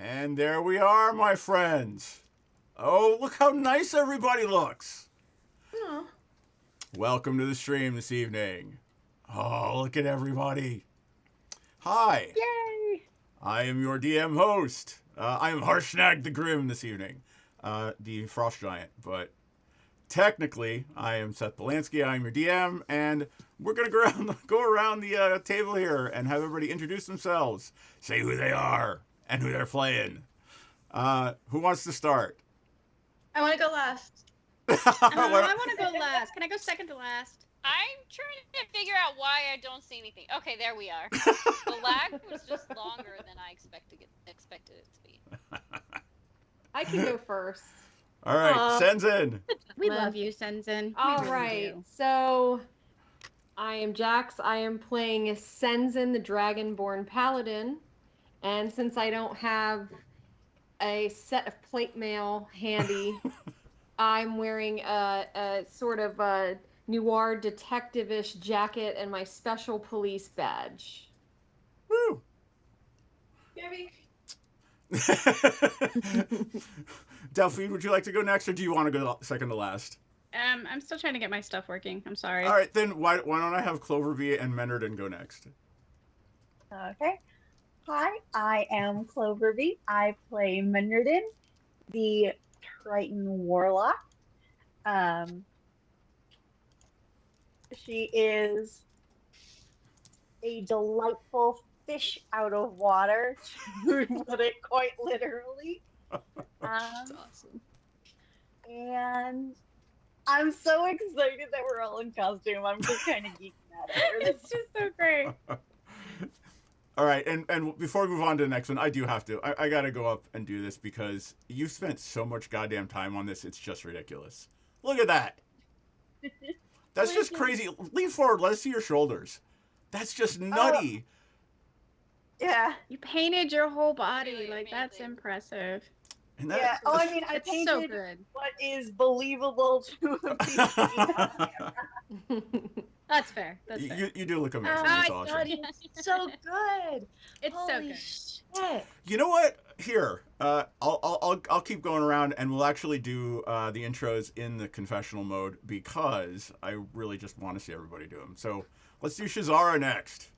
And there we are, my friends. Oh, look how nice everybody looks. Aw. Welcome to the stream this evening. Oh, look at everybody. Hi. Yay! I am your DM host. I am Harshnag the Grim this evening, the Frost Giant. But technically, I am Seth Polanski. I am your DM, and we're going to go around the table here and have everybody introduce themselves, say who they are, and who they're playing. Who wants to start? I want to go last. I want to go last. Can I go second to last? I'm trying to figure out why I don't see anything. Okay, there we are. The lag was just longer than I expected it to be. I can go first. All right, Senzin. We love you, Senzin. All We really right, do. so I am Jax. I am playing Senzin, the Dragonborn Paladin. And since I don't have a set of plate mail handy, I'm wearing a sort of a noir detective-ish jacket and my special police badge. Woo. Gabby? Delphine, would you like to go next, or do you want to go second to last? I'm still trying to get my stuff working. I'm sorry. All right, then why don't I have Cloverby and Menardin go next? Okay. Hi, I am Cloverby. I play Menardin, the Triton Warlock. She is a delightful fish out of water, to put it quite literally. That's awesome. And I'm so excited that we're all in costume. I'm just kind of geeking out over this. It's just so great. All right, and before we move on to the next one, I do have to. I got to go up and do this because you've spent so much goddamn time on this. It's just ridiculous. Look at that. That's just crazy. Lean forward. Let us see your shoulders. That's just nutty. Yeah. You painted your whole body. Really like, that's amazing. impressive. And Yeah. Oh, I mean, I It's painted so good. what is believable to a PC. That's fair. That's fair. you do look amazing. Oh, It's I awesome. so good. It's Holy so good. shit. You know what? Here, I'll keep going around, and we'll actually do the intros in the confessional mode because I really just want to see everybody do them. So let's do Shazara next.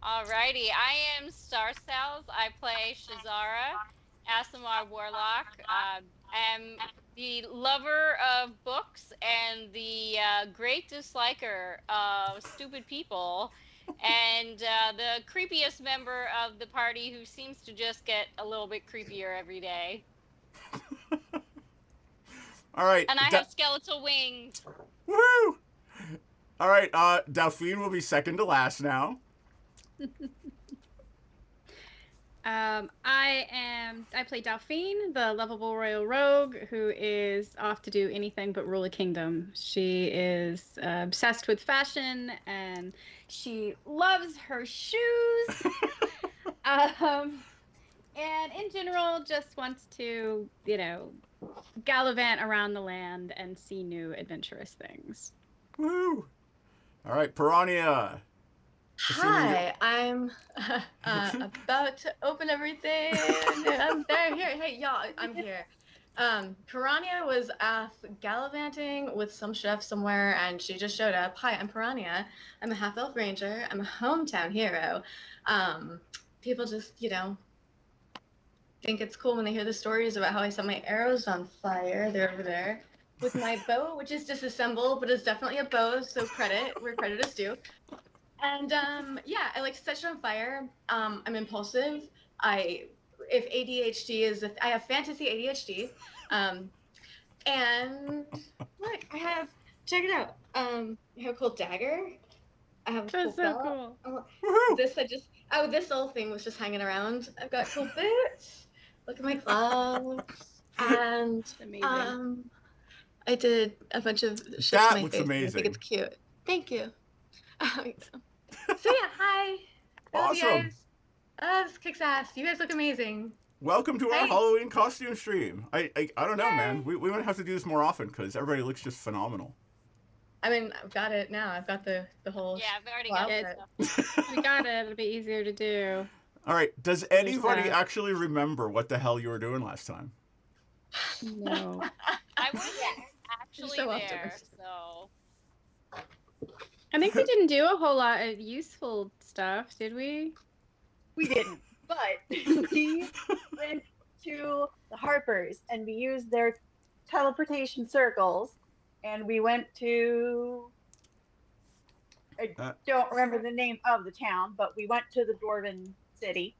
Alrighty, I am Star Cells. I play Shazara, Asimar Warlock. Am the lover of books and the great disliker of stupid people, and the creepiest member of the party who seems to just get a little bit creepier every day. All right. And I have skeletal wings. Woo! All right. Delphine will be second to last now. I play Delphine, the lovable royal rogue who is off to do anything but rule a kingdom. She is obsessed with fashion and she loves her shoes. And in general just wants to, gallivant around the land and see new adventurous things. Woo! All right, Piranha. Hi, I'm about to open everything. I'm there. Here, hey y'all, I'm here. Piranha was gallivanting with some chef somewhere, and she just showed up. Hi, I'm Piranha. I'm a half-elf ranger. I'm a hometown hero. People just, think it's cool when they hear the stories about how I set my arrows on fire. They're over there with my bow, which is disassembled, but it's definitely a bow, so credit where credit is due. And yeah, I like to set it on fire. I'm impulsive. If ADHD is, I have fantasy ADHD. And look, check it out. I have a cool dagger. I have a cool That's so belt. cool. Woohoo! This little thing was just hanging around. I've got cool boots. Look at my gloves. And Amazing. I did a bunch of shit That to my looks face. amazing. I think it's cute. Thank you. So yeah, hi. I love you Awesome. guys. This kicks ass. You guys look amazing. Welcome to our Thanks. Halloween costume stream. I don't know, Yay. man. We might have to do this more often because everybody looks just phenomenal. I mean, I've got it now. I've got the whole. Yeah, I've already Wow. got Yeah. that stuff. We got it. It'll be easier to do. All right. Does anybody that. actually remember what the hell you were doing last time? No. I wasn't actually so there, optimistic. so I think we didn't do a whole lot of useful stuff, did we? We didn't, but we went to the Harpers and we used their teleportation circles, and we went to. I don't remember the name of the town, but we went to the Dwarven city.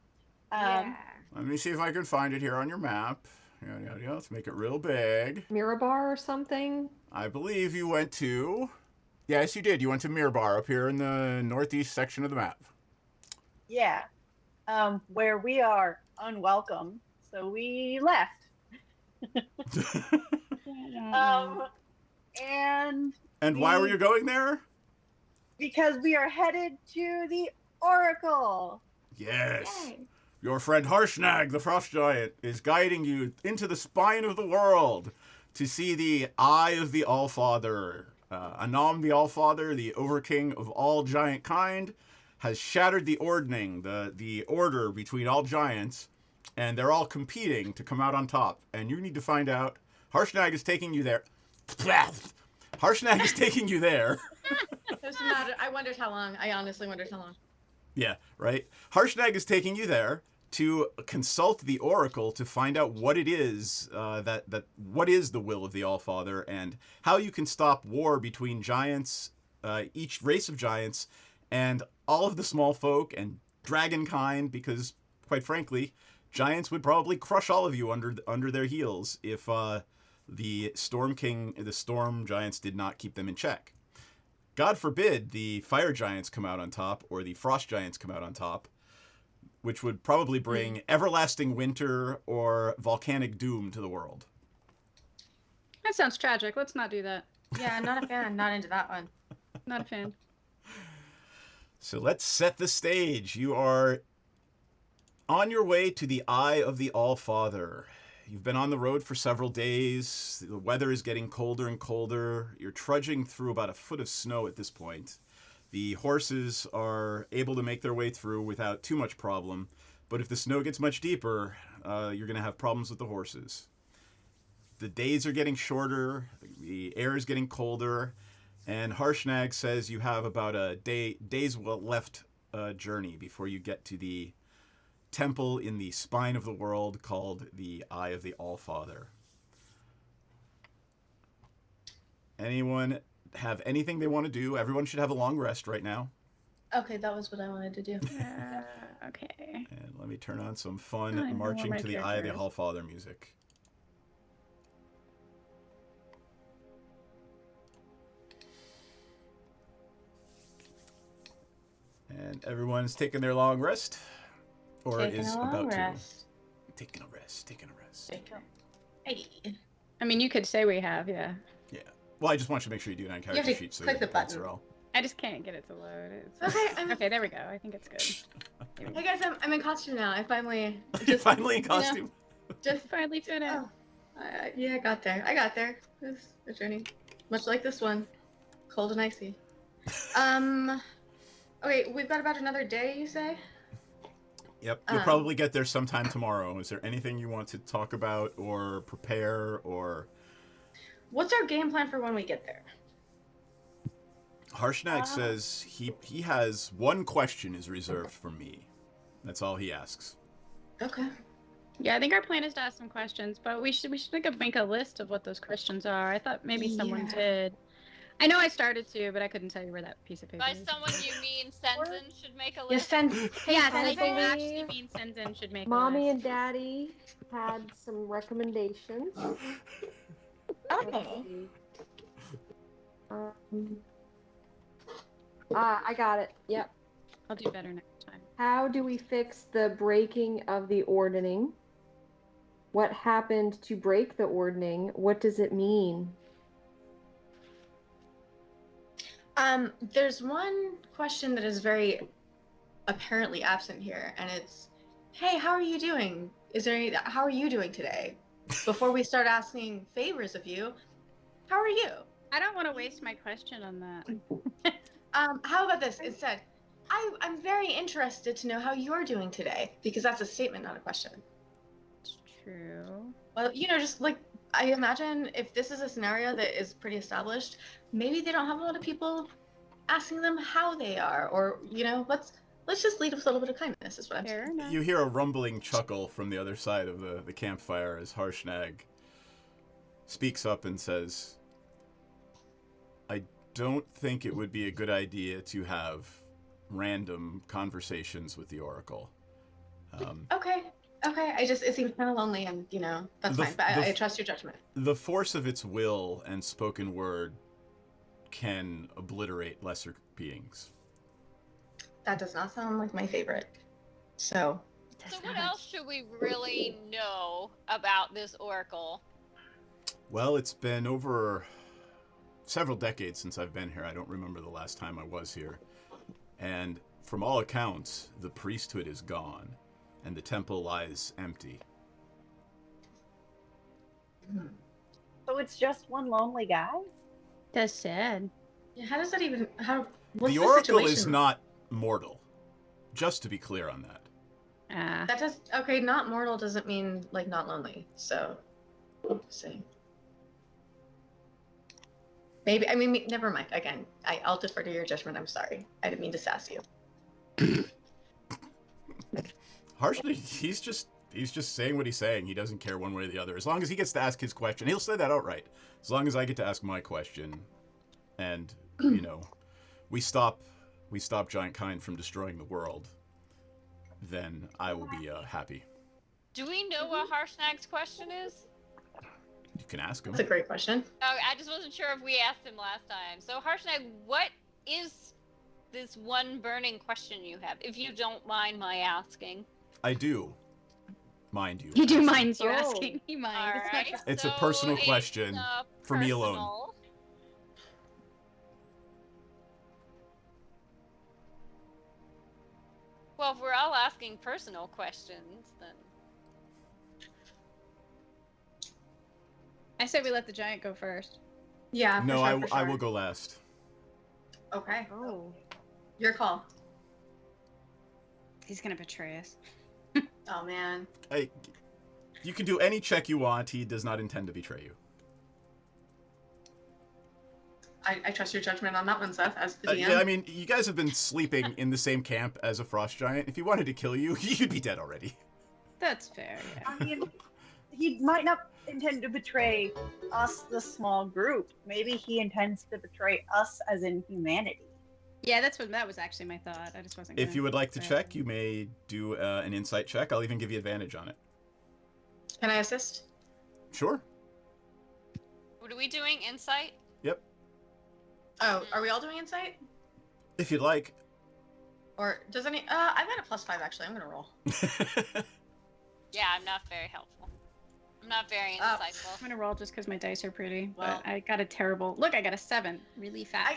Let me see if I can find it here on your map. Yeah. Let's make it real big. Mirabar or something? I believe you went to... Yes, you did. You went to Mirabar up here in the northeast section of the map. Yeah. Where we are unwelcome, so we left. And why were you going there? Because we are headed to the Oracle. Yes. Yay. Your friend Harshnag, the Frost Giant, is guiding you into the spine of the world to see the Eye of the Allfather. Anam the Allfather, the Overking of all giant kind, has shattered the ordning, the order between all giants, and they're all competing to come out on top. And you need to find out. Harshnag is taking you there. Harshnag is taking you there. I wondered how long. I honestly wondered how long. Yeah, right. Harshnag is taking you there to consult the Oracle to find out what it is what is the will of the Allfather and how you can stop war between giants, each race of giants, and all of the small folk and dragonkind. Because, quite frankly, giants would probably crush all of you under their heels if the Storm Giants did not keep them in check. God forbid the Fire Giants come out on top or the Frost Giants come out on top, which would probably bring everlasting winter or volcanic doom to the world. That sounds tragic. Let's not do that. Yeah, not a fan. Not into that one. Not a fan. So let's set the stage. You are on your way to the Eye of the Allfather. You've been on the road for several days. The weather is getting colder and colder. You're trudging through about a foot of snow at this point. The horses are able to make their way through without too much problem. But if the snow gets much deeper, you're going to have problems with the horses. The days are getting shorter. The air is getting colder. And Harshnag says you have about a day's left journey before you get to the temple in the spine of the world called the Eye of the Allfather. Anyone have anything they want to do? Everyone should have a long rest right now. Okay, that was what I wanted to do. Okay. And let me turn on some I fun know marching what my to the Eye of the character is. Allfather music. And everyone's taking their long rest. Or Taking is a long about rest. to. Taking a rest. Hey. I mean, you could say we have, yeah. Yeah. Well, I just want you to make sure you do it on have character to sheet so click the points button. are all. I just can't get it to load. Okay, Okay, there we go. I think it's good. Hey guys, I'm in costume now. I finally You're finally in costume. just Finally doing it. oh, yeah, I got there. It was a journey, much like this one, cold and icy. Okay, we've got about another day, you say? Yep. You'll probably get there sometime tomorrow. Is there anything you want to talk about or prepare or? What's our game plan for when we get there? Harshnag says he has one question is reserved for me. That's all he asks. Okay. Yeah, I think our plan is to ask some questions, but we should make a list of what those questions are. I thought maybe someone did. I know I started to, but I couldn't tell you where that piece of paper by is. someone you mean Senzin should make a Yes, list? Yes, I I think believe actually means Senzin should make Mommy a and list. Daddy had some recommendations. Oh. I got it. Yep. I'll do better next time. How do we fix the breaking of the ordning? What happened to break the ordning? What does it mean? There's one question that is very apparently absent here, and it's, hey, how are you doing? How are you doing today? Before we start asking favors of you, how are you? I don't want to waste my question on that. How about this instead? I'm very interested to know how you're doing today, because that's a statement, not a question. It's true. Well, just like, I imagine if this is a scenario that is pretty established, maybe they don't have a lot of people asking them how they are, or, let's just lead with a little bit of kindness, is what I'm Fair saying. enough. You hear a rumbling chuckle from the other side of the campfire as Harshnag speaks up and says, I don't think it would be a good idea to have random conversations with the Oracle. Okay. It seems kind of lonely, and, that's fine, but I trust your judgment. The force of its will and spoken word can obliterate lesser beings. That does not sound like my favorite. So what else should we really know about this oracle? Well, it's been over several decades since I've been here. I don't remember the last time I was here. And from all accounts, the priesthood is gone, and the temple lies empty. So it's just one lonely guy? That's sad. Yeah, how does that even? The What's the Oracle situation? is not mortal, just to be clear on that. That does okay. Not mortal doesn't mean like not lonely. So, just saying. Maybe never mind. Again, I'll defer to your judgment. I'm sorry. I didn't mean to sass you. Harshly, he's just saying what he's saying. He doesn't care one way or the other. As long as he gets to ask his question, he'll say that outright. As long as I get to ask my question, and we stop Giant Kind from destroying the world, then I will be happy. Do we know what Harshnag's question is? You can ask him. That's a great question. Oh, I just wasn't sure if we asked him last time. So Harshnag, what is this one burning question you have, if you don't mind my asking? I do. Mind you. You do mind you Oh. asking. He minds. All right. It's a personal question for me alone. personal. Well, if we're all asking personal questions, then I said we let the giant go first. Yeah. No, for I sure. will go last. Okay. Oh. Your call. He's gonna betray us. Oh man. You can do any check you want. He does not intend to betray you. I trust your judgment on that one, Seth, as the DM. Yeah, I mean, you guys have been sleeping in the same camp as a frost giant. If he wanted to kill you, you'd be dead already. That's fair. Yeah. I mean, he might not intend to betray us, the small group. Maybe he intends to betray us as in humanity. Yeah, that was actually my thought. I just wasn't. If you would like to check, you may do an insight check. I'll even give you advantage on it. Can I assist? Sure. what are we doing? Insight? Yep. Oh, are we all doing insight? If you'd like. Or does any? I've got a +5 actually. I'm gonna roll. Yeah, I'm not very helpful. I'm not very Oh. insightful. I'm gonna roll just because my dice are pretty. Well- But I got a terrible. Look, I got a 7. Really fast. I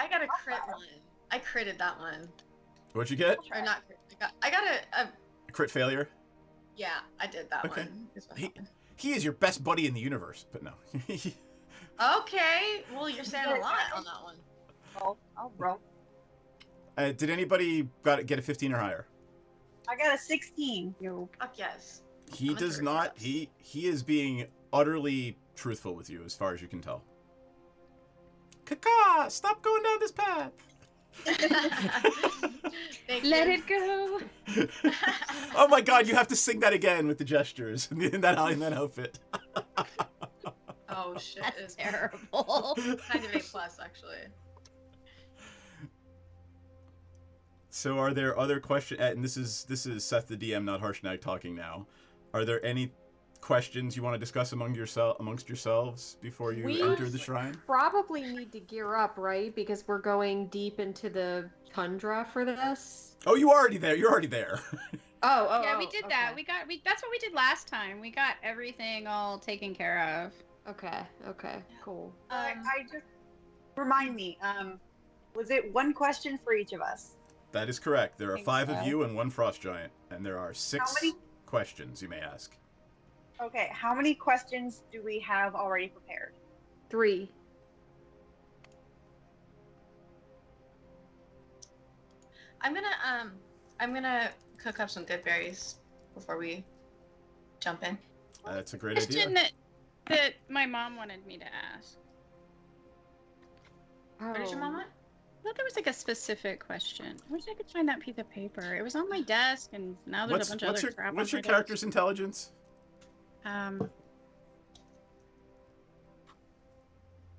got a crit one. I critted that one. What'd you get? Or not crit. I got a Crit failure. yeah. I did that Okay. one. Is what He- happened. He is your best buddy in the universe, but no. Okay. Well, you're saying a lot on that one. I'll roll. Did anybody get a 15 or higher? I got a 16. Yo. Fuck yes. He I'm a does third not. perhaps. He is being utterly truthful with you, as far as you can tell. Kaka, stop going down this path. Thank Let you. it go. Oh my God, you have to sing that again with the gestures in that outfit. Oh shit. That's It's terrible. kind of A+ actually. So, are there other questions? And this is Seth the DM, not Harshnag, talking now. Are there any questions you want to discuss amongst yourselves before you We- enter the shrine? Probably need to gear up, right? Because we're going deep into the tundra for this. Oh, you're already there. Oh, Yeah, we did that. okay. That's what we did last time. We got everything all taken care of. Okay, cool. I just remind me. Was it one question for each of us? That is correct. There are Think 5 of so. you and 1 frost giant, and there are 6 many? questions you may ask. Okay, how many questions do we have already prepared? I'm gonna cook up some good berries before we jump in. That's a great Question idea. that my mom wanted me to ask. What did your mom want? I thought there was like a specific question. I wish I could find that piece of paper. It was on my desk, and now there's a bunch of other crap on What's your my character's intelligence? desk.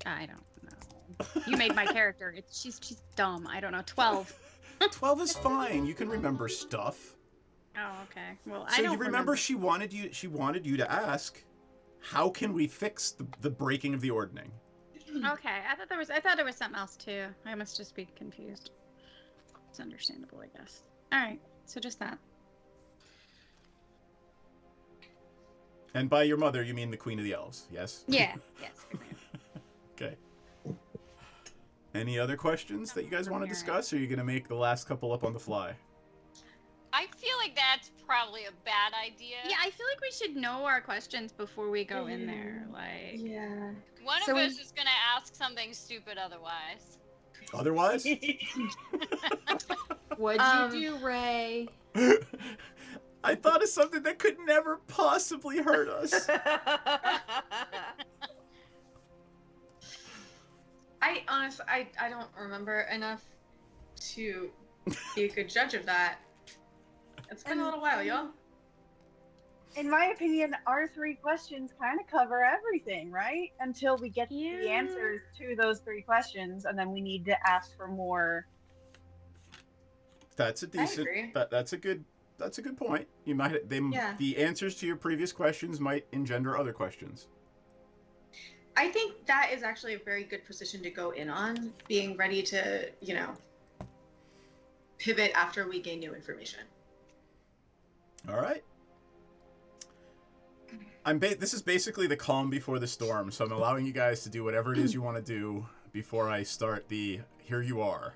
I don't know. You made my character. She's dumb. I don't know. 12. 12 is fine. You can remember stuff. Oh, okay. Well, So I don't you remember she wanted you to ask, how can we fix the breaking of the ordning? Okay, I thought there was something else too. I must just be confused. It's understandable, I guess. All right, so just that. And by your mother, you mean the Queen of the Elves, yes? Yeah. Yes. Okay. Any other questions that you guys want to discuss, or are you going to make the last couple up on the fly? I feel like that's probably a bad idea. Yeah, I feel like we should know our questions before we go in there. Like, Yeah. One So of we- us is gonna ask something stupid otherwise. Otherwise? What'd you do, Ray? I thought of something that could never possibly hurt us. I honestly, I don't remember enough to be a good judge of that. It's been a little while, y'all. In my opinion, our 3 questions kind of cover everything, right? Until we get the Yeah. answers to those 3 questions, and then we need to ask for more. That's a decent. agree. That's a good point. You might Yeah. the answers to your previous questions might engender other questions. I think that is actually a very good position to go in on, being ready to, pivot after we gain new information. All right. This is basically the calm before the storm, so I'm allowing you guys to do whatever it is you want to do before I start the here you are.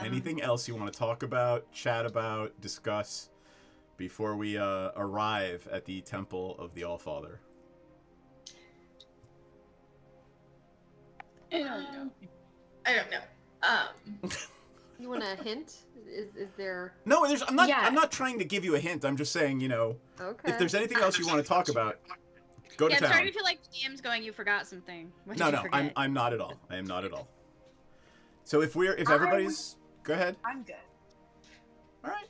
Anything else you want to talk about, chat about, discuss before we arrive at the Temple of the Allfather? I don't know. I don't know. You want a hint? Is there? No, I'm not. Yeah. I'm not trying to give you a hint. I'm just saying, Okay. if there's anything else you want to talk about, go to Yeah, I'm town. starting to feel like the DM's going. You forgot something. What did No, you no, forget? I'm not at all. I am not at all. So if everybody's, go ahead. I'm good. All right.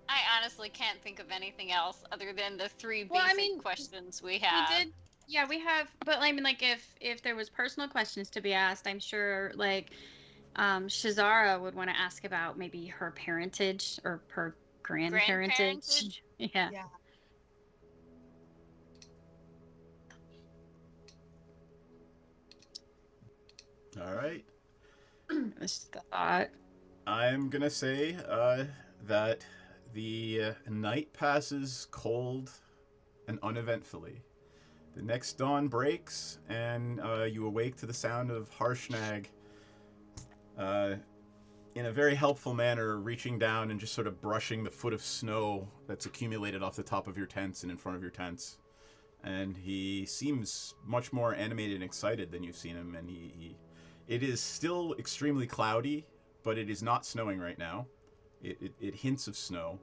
I honestly can't think of anything else other than the 3 basic Well, I mean, questions we have. We did. Yeah, we have. But I mean, like, if there was personal questions to be asked, I'm sure like Shazara would want to ask about maybe her parentage or her grandparentage. Yeah. Yeah. All right. That's the thought. I'm gonna say that the night passes cold and uneventfully. The next dawn breaks, and you awake to the sound of Harshnag in a very helpful manner, reaching down and just sort of brushing the foot of snow that's accumulated off the top of your tents and in front of your tents. And he seems much more animated and excited than you've seen him, and it is still extremely cloudy, but it is not snowing right now. It hints of snow,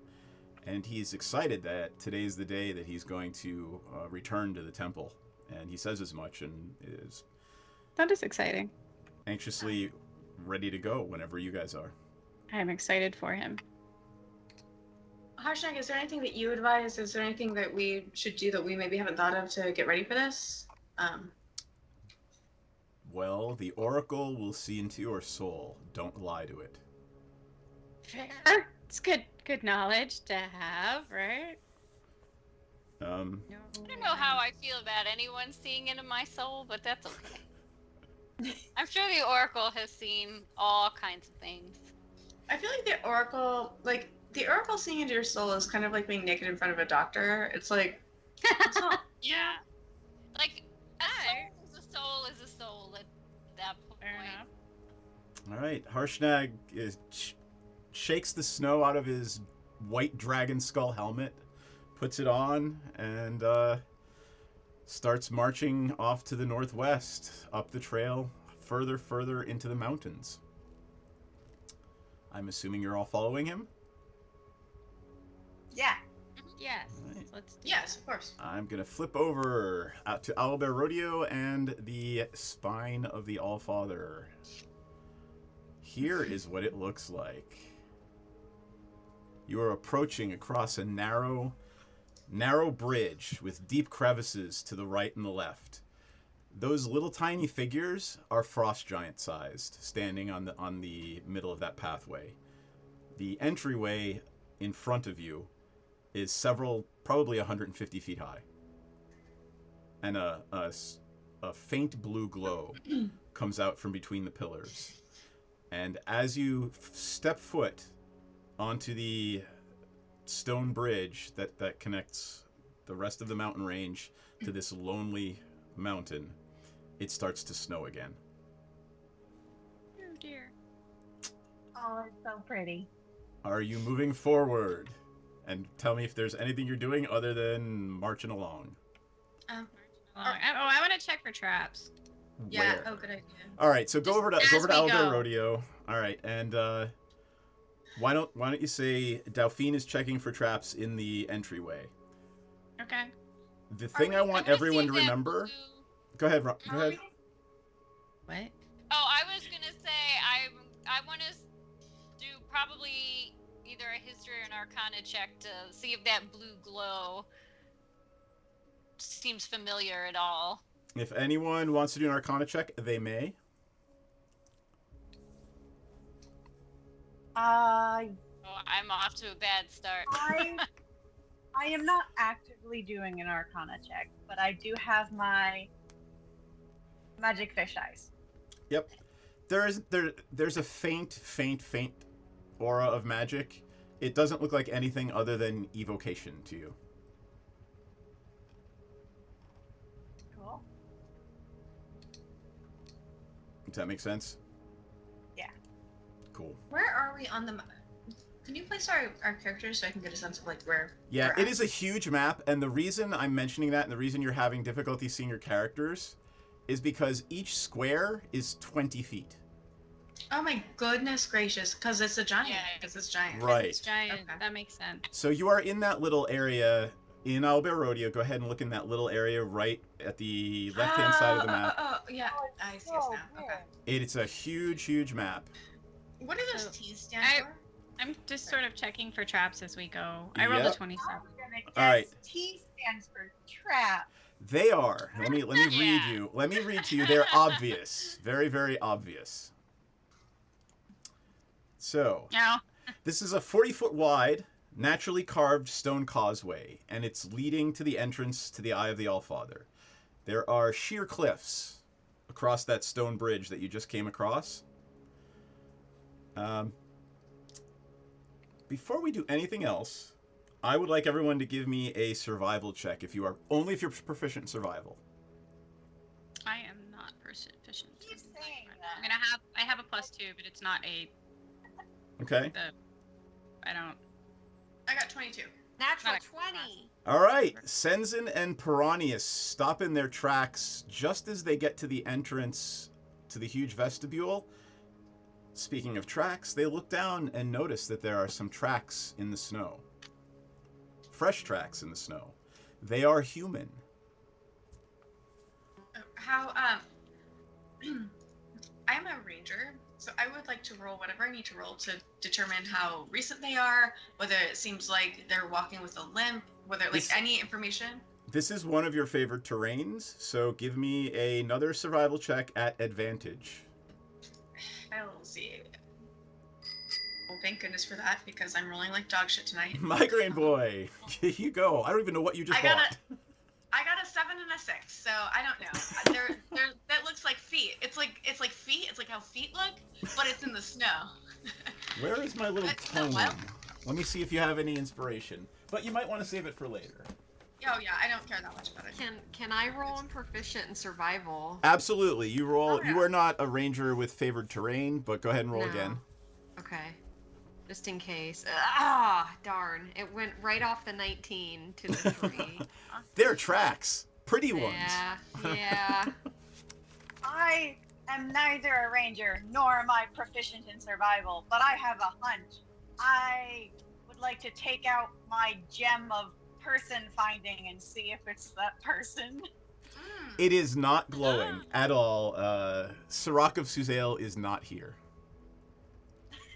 and he's excited that today's the day that he's going to return to the temple, and he says as much and is That is exciting. anxiously ready to go whenever you guys are. I'm excited for him. Harshnag, is there anything that you advise? Is there anything that we should do that we maybe haven't thought of to get ready for this? Well, the Oracle will see into your soul. Don't lie to it. Fair. It's good knowledge to have, right? I don't know how I feel about anyone seeing into my soul, but that's okay. I'm sure the Oracle has seen all kinds of things. I feel like the Oracle seeing into your soul is kind of like being naked in front of a doctor. It's like, it's not, Yeah. Like, Hi. a soul is a soul at that point. Fair enough. All right, Harshnag shakes the snow out of his white dragon skull helmet, puts it on, and starts marching off to the northwest, up the trail, further into the mountains. I'm assuming you're all following him. Yeah. Yes. Right. Let's do Yes, that. of course. I'm gonna flip over out to Owlbear Rodeo and the spine of the Allfather. Here is what it looks like. You are approaching across a narrow bridge with deep crevices to the right and the left. Those little tiny figures are frost giant sized, standing on the middle of that pathway. The entryway in front of you is probably 150 feet high. And a faint blue glow comes out from between the pillars. And as you step foot onto the stone bridge that connects the rest of the mountain range to this lonely mountain, it starts to snow again. Oh dear. Oh, it's so pretty. Are you moving forward? And tell me if there's anything you're doing other than marching along. I want to check for traps. Yeah. Where? Oh, good idea. All right, so go over to as we Owlbear go. Rodeo. All right, and why don't you say Dauphine is checking for traps in the entryway? Okay. The thing I want everyone to remember. Go ahead, Go ahead. What? Oh, I was gonna say I want to do probably either a history or an arcana check to see if that blue glow seems familiar at all. If anyone wants to do an Arcana check, they may. I Oh, I'm off to a bad start. I am not actively doing an Arcana check, but I do have my magic fish eyes. Yep. There's a faint aura of magic. It doesn't look like anything other than evocation to you. Cool. Does that make sense? Yeah. Cool. Where are we on the map? Can you place our characters so I can get a sense of like where? Yeah, we're it at? is a huge map, and the reason I'm mentioning that and the reason you're having difficulty seeing your characters is because each square is 20 feet. Oh my goodness gracious! Because it's a giant. Yeah. Because it's giant. Right. It's giant. Okay. That makes sense. So you are in that little area in Owlbear Rodeo. Go ahead and look in that little area right at the left-hand side of the map. Oh, yeah. I see us now. Okay. It's a huge map. What do those So, T's stand I- for? I'm just sort of checking for traps as we go. I rolled a Yep. 27. I'm gonna guess All right. T stands for trap. They are. Let me read Yeah. you. Let me read to you. They're obvious. Very obvious. So, No. this is a 40-foot wide, naturally carved stone causeway, and it's leading to the entrance to the Eye of the Allfather. There are sheer cliffs across that stone bridge that you just came across. Before we do anything else, I would like everyone to give me a survival check if you're proficient in survival. I am not proficient. Keep in saying that. that. I have a +2, but it's not a. Okay? I don't. I got 22. Natural Not a 20. All right. Senzin and Piranhas stop in their tracks just as they get to the entrance to the huge vestibule. Speaking of tracks, they look down and notice that there are some tracks in the snow. Fresh tracks in the snow. They are human. How I'm a ranger, so I would like to roll whatever I need to roll to determine how recent they are, whether it seems like they're walking with a limp, whether like This- any information. This is one of your favorite terrains, so give me another survival check at advantage. I will see. Well, thank goodness for that because I'm rolling like dog shit tonight. Migraine boy, here you go. I don't even know what you just I got bought. I got a 7 and a 6, so I don't know. That looks like feet. It's like feet. It's like how feet look, but it's in the snow. Where is my little That's so tome? wild. Let me see if you have any inspiration. But you might want to save it for later. Oh yeah, I don't care that much about it. Can I roll in proficient in survival? Absolutely. You roll. Oh, yeah. You are not a ranger with favored terrain, but go ahead and roll No. again. Okay. Just in case. Ah, darn. It went right off the 19 to the 3. They're tracks. Pretty ones. Yeah. Yeah. I am neither a ranger nor am I proficient in survival, but I have a hunch. I would like to take out my gem of person finding and see if it's that person. It is not glowing at all. Sirach of Suzail is not here.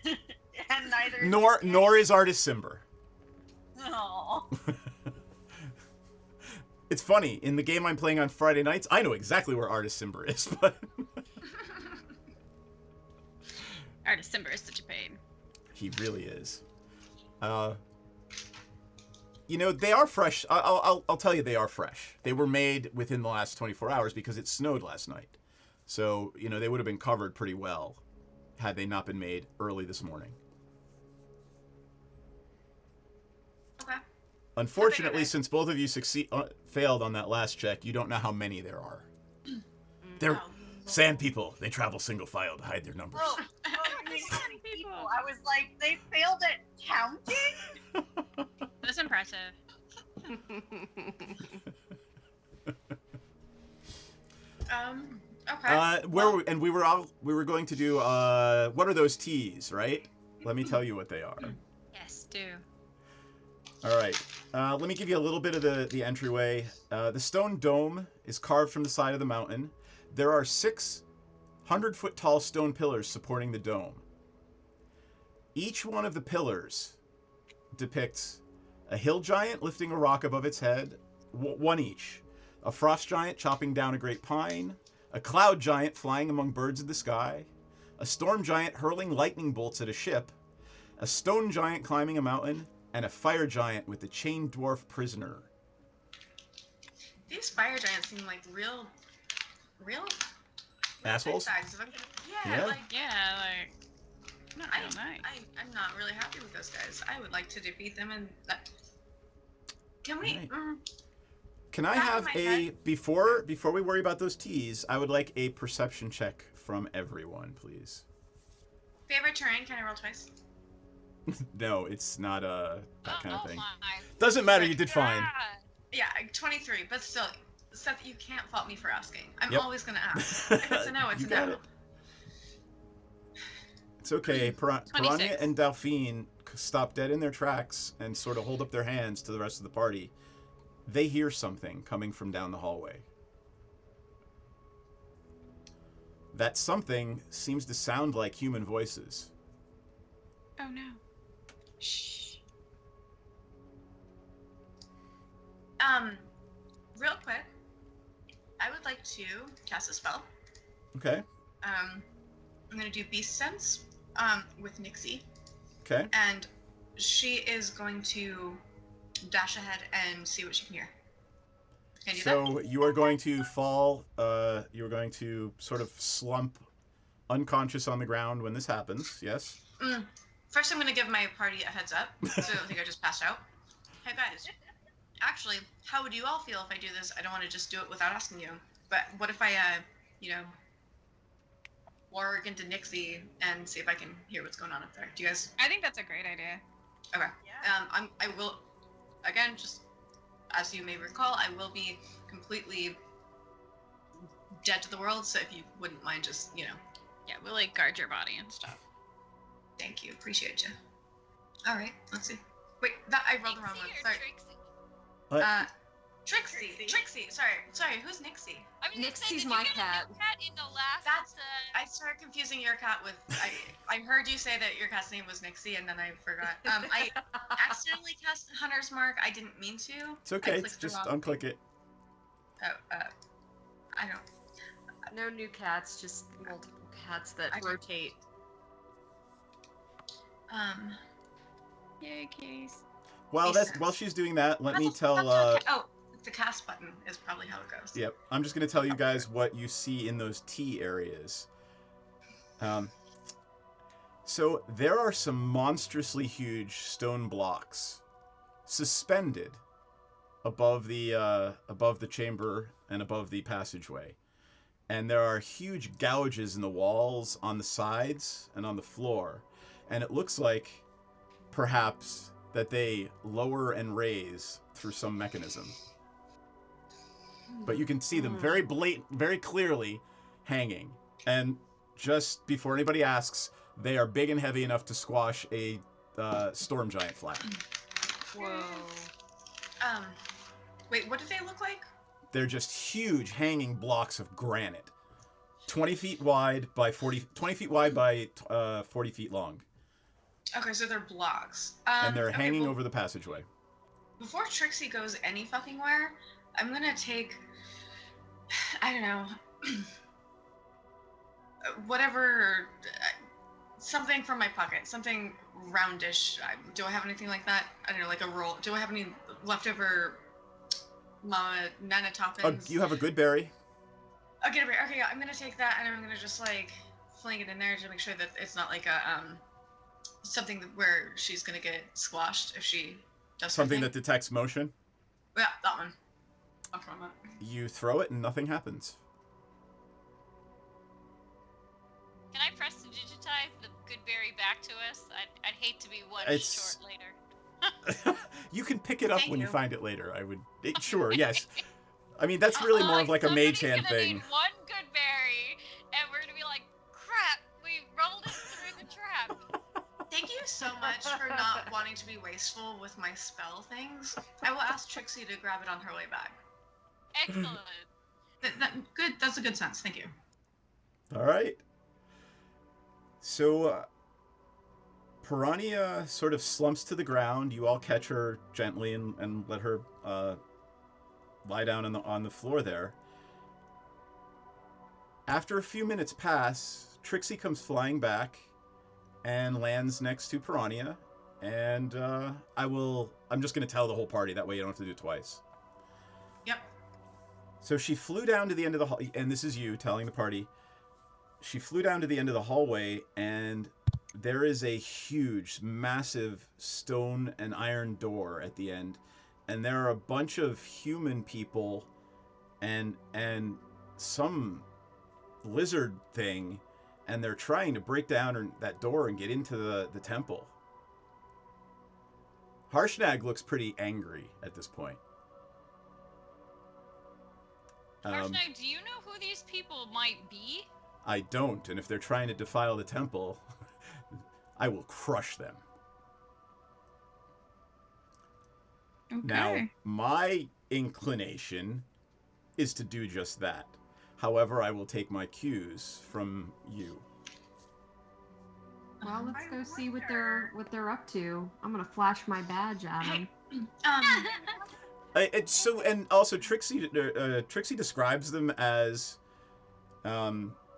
And neither Nor is Artis Cimber. Oh. It's funny, in the game I'm playing on Friday nights, I know exactly where Artis Cimber is, but Artis Cimber is such a pain. he really is. You know, they are fresh. I'll tell you, they are fresh. They were made within the last 24 hours because it snowed last night. So, you know, they would have been covered pretty well had they not been made early this morning. Okay. Unfortunately, since both of you failed on that last check, you don't know how many there are. They're sand people. They travel single file to hide their numbers. Oh, people. I was like, they failed at counting? That's impressive. Okay. We were going to do what are those T's, right? Let me tell you what they are. Yes, do. All right. Let me give you a little bit of the entryway. The stone dome is carved from the side of the mountain. There are 6 100-foot tall stone pillars supporting the dome. Each one of the pillars depicts a hill giant lifting a rock above its head, one each. A frost giant chopping down a great pine, a cloud giant flying among birds in the sky, a storm giant hurling lightning bolts at a ship, a stone giant climbing a mountain, and a fire giant with a chained dwarf prisoner. These fire giants seem like real Assholes? douchebags. Yeah. I'm not really happy with those guys. I would like to defeat them and can we Right. Can I Back have of my a head. before we worry about those T's, I would like a perception check from everyone, please. favorite terrain? Can I roll twice? No, it's not that kind of Oh thing. my Doesn't matter, you did fine. God. Yeah, 23, but still, Seth, you can't fault me for asking. I'm Yep. always gonna ask. If it's a no, it's You a got no. it. It's okay. Piranha 26. and Delphine stop dead in their tracks and sort of hold up their hands to the rest of the party. They hear something coming from down the hallway. That something seems to sound like human voices. Oh no. Shh. Real quick, I would like to cast a spell. Okay. I'm gonna do Beast Sense, with Nixie, Okay. and she is going to dash ahead and see what she can hear. Can you do So you are going to fall. You're going to sort of slump, unconscious on the ground when this happens. Yes. that? First, I'm gonna give my party a heads up, so they don't think I just passed out. Hey guys, actually, how would you all feel if I do this? I don't want to just do it without asking you, but what if I, warg into Nixie and see if I can hear what's going on up there? Do you guys? I think that's a great idea. Okay. Yeah. I will, again, just as you may recall, I will be completely dead to the world. So if you wouldn't mind, just Yeah, we'll like guard your body and stuff. thank you, appreciate you. All right, let's see. Wait, that I rolled the wrong one. Nixie or Sorry. Trixie? What? Trixie. Sorry, who's Nixie? I was gonna say, Nixie's did my you get a cat. new cat in the last. That's- I started confusing your cat with. I heard you say that your cat's name was Nixie, and then I forgot. I accidentally cast Hunter's Mark. I didn't mean to. It's okay. clicked the Just wrong unclick it. Oh, I don't. No new cats, just multiple cats that I- rotate. Yay, Keys. While Makes while she's doing that, let me That's- tell. that's okay. Oh, the cast button is probably how it goes. Yep. I'm just going to tell you guys what you see in those T areas. So there are some monstrously huge stone blocks suspended above the chamber and above the passageway. And there are huge gouges in the walls, on the sides, and on the floor. And it looks like perhaps that they lower and raise through some mechanism. But you can see them very clearly hanging And just before anybody asks, they are big and heavy enough to squash a storm giant flat. Whoa. Wait, what do they look like? They're just huge hanging blocks of granite. 20 feet wide by 40 feet wide by 40 feet long. Okay, so they're blocks. And they're okay, hanging well, over the passageway. before Trixie goes any fucking where, I'm gonna take, I don't know, whatever, something from my pocket, something roundish. Do I have anything like that? I don't know, like a roll. Do I have any leftover Nana Toppins? Oh, you have a good berry. Okay, okay, yeah, I'm gonna take that and I'm gonna just like fling it in there to make sure that it's not like a something where she's gonna get squashed if she does Something that detects motion. Yeah, that one. I'll throw that. You throw it and nothing happens. Can I press to digitize the good berry back to us? I'd hate to be one It's- short later. You can pick it up Thank when you you. find it later. Sure, yes. I mean, that's really more of like a mage hand Somebody's gonna thing. need one good berry, and we're gonna be like, crap, we rolled it through the trap. Thank you so much for not wanting to be wasteful with my spell things. I will ask Trixie to grab it on her way back. Excellent. Good. That's a good sense. Thank you. All right. So, Piranha sort of slumps to the ground. You all catch her gently and let her lie down on the floor there. After a few minutes pass, Trixie comes flying back and lands next to Piranha. And I'm just going to tell the whole party. That way you don't have to do it twice. Yep. So she flew down to the end of the hall, and this is you telling the party. She flew down to the end of the hallway, and there is a huge, massive stone and iron door at the end, and there are a bunch of human people and some lizard thing, and they're trying to break down that door and get into the temple. Harshnag looks pretty angry at this point. Harshnag, do you know who these people might be? I don't, and if they're trying to defile the temple, I will crush them. Okay. Now, my inclination is to do just that. However, I will take my cues from you. Well, let's go see what they're up to. I'm gonna flash my badge at them. Um, Also Trixie describes them as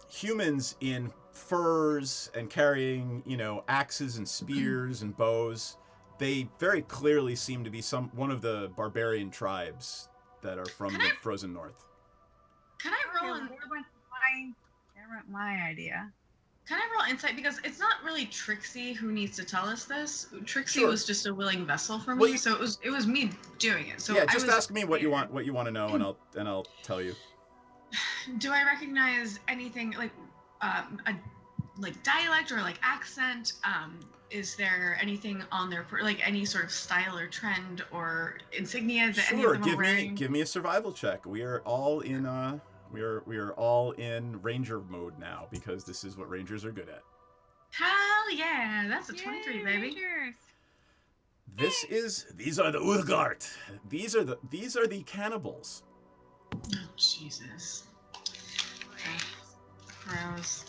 humans in furs and carrying, axes and spears and bows. They very clearly seem to be one of the barbarian tribes that are from the frozen north. Can I roll? My idea. Can I roll insight, because it's not really Trixie who needs to tell us this. Trixie Sure. was just a willing vessel for me, Well, so it was me doing it. So yeah, I just was ask me what you want to know, and I'll tell you. Do I recognize anything like like dialect or like accent? Is there anything on their like any sort of style or trend or insignia that any of Sure, them are wearing? give me a survival check. We are all in we are all in ranger mode now because this is what rangers are good at. Hell yeah, that's a 23, baby. Rangers. These are the Urgart. These are the cannibals. Oh Jesus. Gross.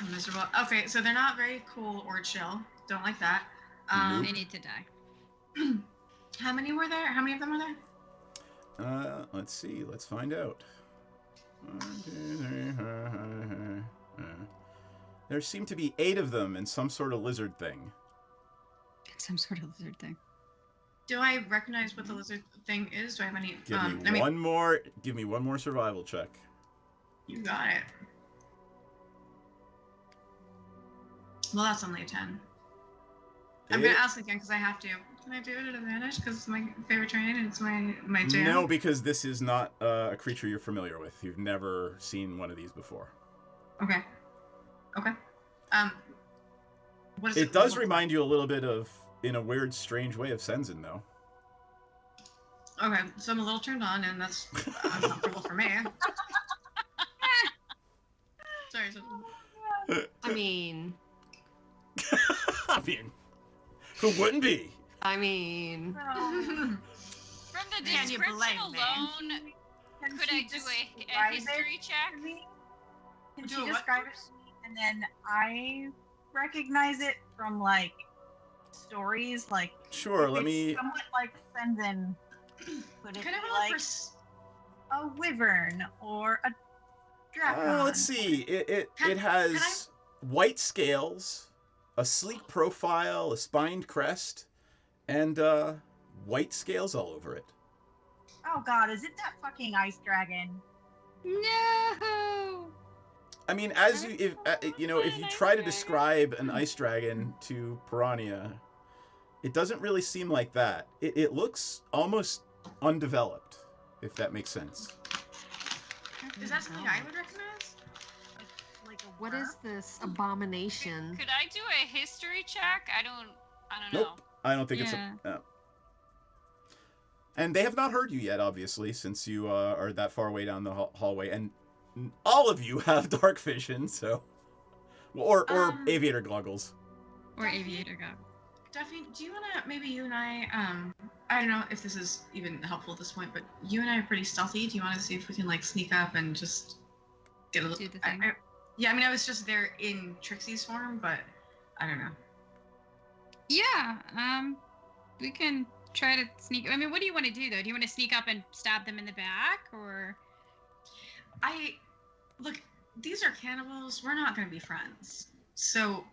I'm miserable. Okay, so they're not very cool or chill. Don't like that. Nope. They need to die. How many were there? How many of them were there? Let's see. Let's find out. 1, 2, 3, There seem to be 8 of them in some sort of lizard thing. Some sort of lizard thing. Do I recognize what the lizard thing is? Do I have any? Give me one more survival check. You got it. Well, that's only a 10. I'm gonna ask again because I have to. Can I do it at advantage? Because it's my favorite terrain and it's my jam. No, because this is not a creature you're familiar with. You've never seen one of these before. Okay. Okay. What is It does remind you a little bit of, in a weird, strange way, of Senzin, though. Okay, so I'm a little turned on, and that's uncomfortable for me. recognize it. I mean, I mean, who wouldn't be? I mean. From the Can you description blame me? alone, Can could she I do a describe history it check? to me? Can Do she a what? describe it to me, and then I recognize it from like stories, like Sure, if let it's me. somewhat like Senzen. Could it Can I be roll like for a wyvern or a dragon? Let's see. It Can- has white scales, a sleek profile, a spined crest, and white scales all over it. Oh God, is it that fucking ice dragon? No. I mean, as you if you know, if you try to describe an ice dragon to Piranha, it doesn't really seem like that. It looks almost undeveloped, if that makes sense. Is that something I would recognize? Like a What worm? is this abomination? Could I do a history check? I don't know. Nope, I don't think it's Yeah. a. And they have not heard you yet, obviously, since you are that far away down the hallway, and all of you have dark vision, so or aviator goggles. Or aviator go. Duffy, do you want to, maybe you and I don't know if this is even helpful at this point, but you and I are pretty stealthy. Do you want to see if we can like sneak up and just get a little... Do the thing. Yeah, I mean, I was just there in Trixie's form, but I don't know. Yeah, we can try to sneak. I mean, what do you want to do though? Do you want to sneak up and stab them in the back, or? Look, these are cannibals. We're not going to be friends. So,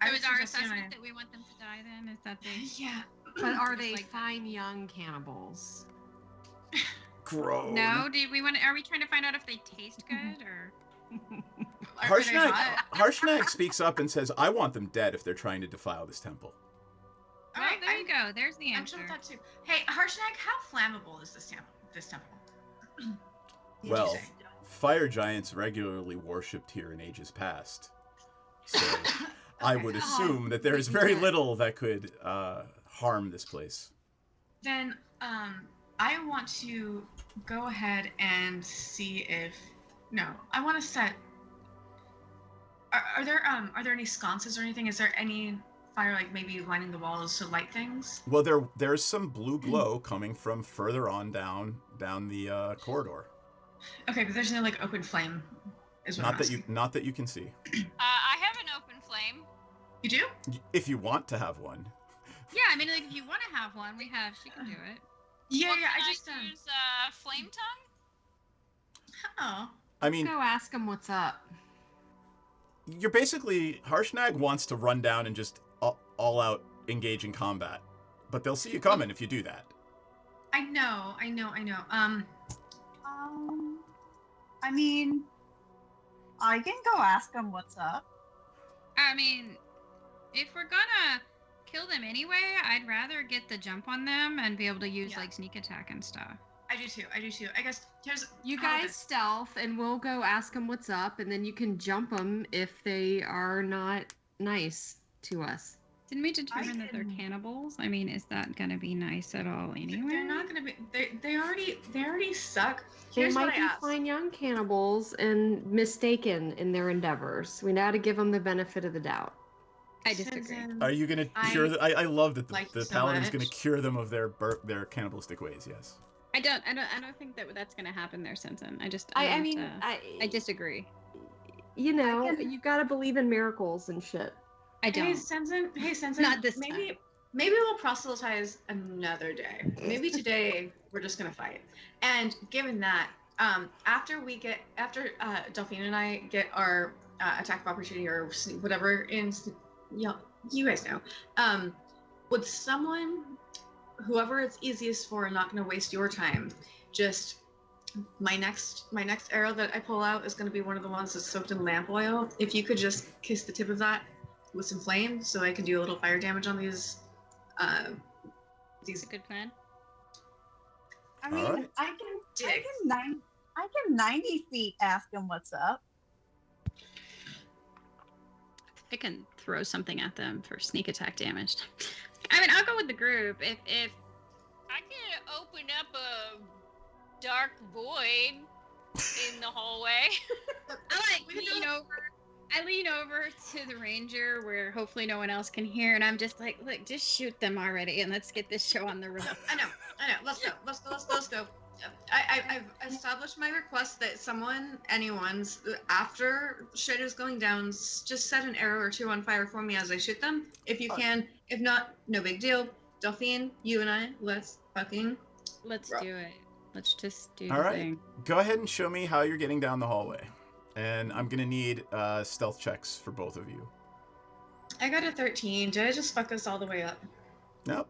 So would is our suggest you and assessment that we want them to die then? Is that the... Yeah. But are they Like that. fine young cannibals? Grown. No, do we want? Are we trying to find out if they taste good or? Are they Harshnag, hot? Harshnag speaks up and says, "I want them dead if they're trying to defile this temple." All Well, right, there you go. There's the I'm answer. sure of that too. Hey, Harshnag, how flammable is this temple? Did Well, you say? fire giants regularly worshipped here in ages past, so I would assume that there is very little that could harm this place. Then I want to go ahead and see if I want to set. Are there any sconces or anything? Is there any fire like maybe lining the walls to light things? Well, there's some blue glow coming from further on down the corridor. Okay, but there's no like open flame. Is what I'm asking. Not that you can see. I have an open flame. You do? If you want to have one. Yeah, I mean, like if you want to have one, she can do it. Yeah, Well, yeah. can I just use flame tongue. Oh. I mean, Go ask them what's up. you're basically Harshnag wants to run down and just all out engage in combat, but they'll see you coming if you do that. I know. I mean, I can go ask them what's up. I mean, if we're gonna kill them anyway, I'd rather get the jump on them and be able to use Yeah. like sneak attack and stuff. I do too. I guess here's You how about guys this? stealth, and we'll go ask them what's up, and then you can jump them if they are not nice to us. Didn't we determine that they're can- cannibals? I mean, is that gonna be nice at all anyway? They're not gonna be. They already suck. They Here's what might I be asked. fine young cannibals and mistaken in their endeavors. We now to give them the benefit of the doubt. I disagree. Susan, Are you gonna I cure? I love that like the so paladin's gonna much. cure them of their cannibalistic ways. Yes. I don't think that that's gonna happen there, Sensen. I I disagree. you know, I can- you gotta believe in miracles and shit. I Hey, don't. Sensen. Not this maybe, time. Maybe we'll proselytize another day. Maybe today we're just gonna fight. And given that, after Delphine and I get our attack of opportunity or whatever in, you guys know, would someone, whoever it's easiest for, and not gonna waste your time, just my next arrow that I pull out is gonna be one of the ones that's soaked in lamp oil. If you could just kiss the tip of that with some flame, so I can do a little fire damage on these. It's a good plan. I mean, Alright. I can 90 feet ask them what's up. I can throw something at them for sneak attack damage. I mean, I'll go with the group. If I could open up a dark void in the hallway. I like lean over I lean over to the ranger where hopefully no one else can hear, and I'm just like, look, just shoot them already, and let's get this show on the road. I know. Let's go. I've established my request that anyone's, after shit is going down, just set an arrow or two on fire for me as I shoot them. If you can. If not, no big deal. Delphine, you and I, let's fucking Let's roll. do it. Let's just do All the right. thing. Go ahead and show me how you're getting down the hallway. And I'm going to need stealth checks for both of you. I got a 13. Did I just fuck us all the way up? No,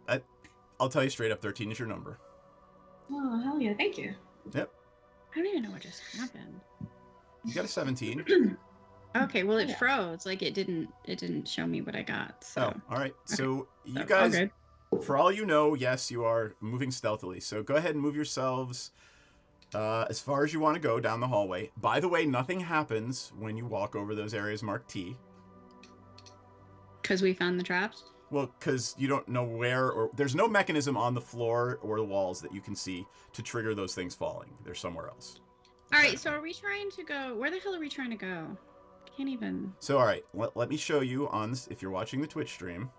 I'll tell you straight up, 13 is your number. Oh, hell yeah. Thank you. Yep. I don't even know what just happened. You got a 17. Okay, well it Yeah. froze. Like it didn't show me what I got. So Oh, all right. So you all guys, good. for all you know, yes, you are moving stealthily. So go ahead and move yourselves as far as you want to go down the hallway. By the way, nothing happens when you walk over those areas marked T. Because we found the traps. Well, because you don't know where, or there's no mechanism on the floor or the walls that you can see to trigger those things falling. They're somewhere else. All right, so are we trying to go? Where the hell are we trying to go? Can't even. So, all right, let me show you on this, if you're watching the Twitch stream.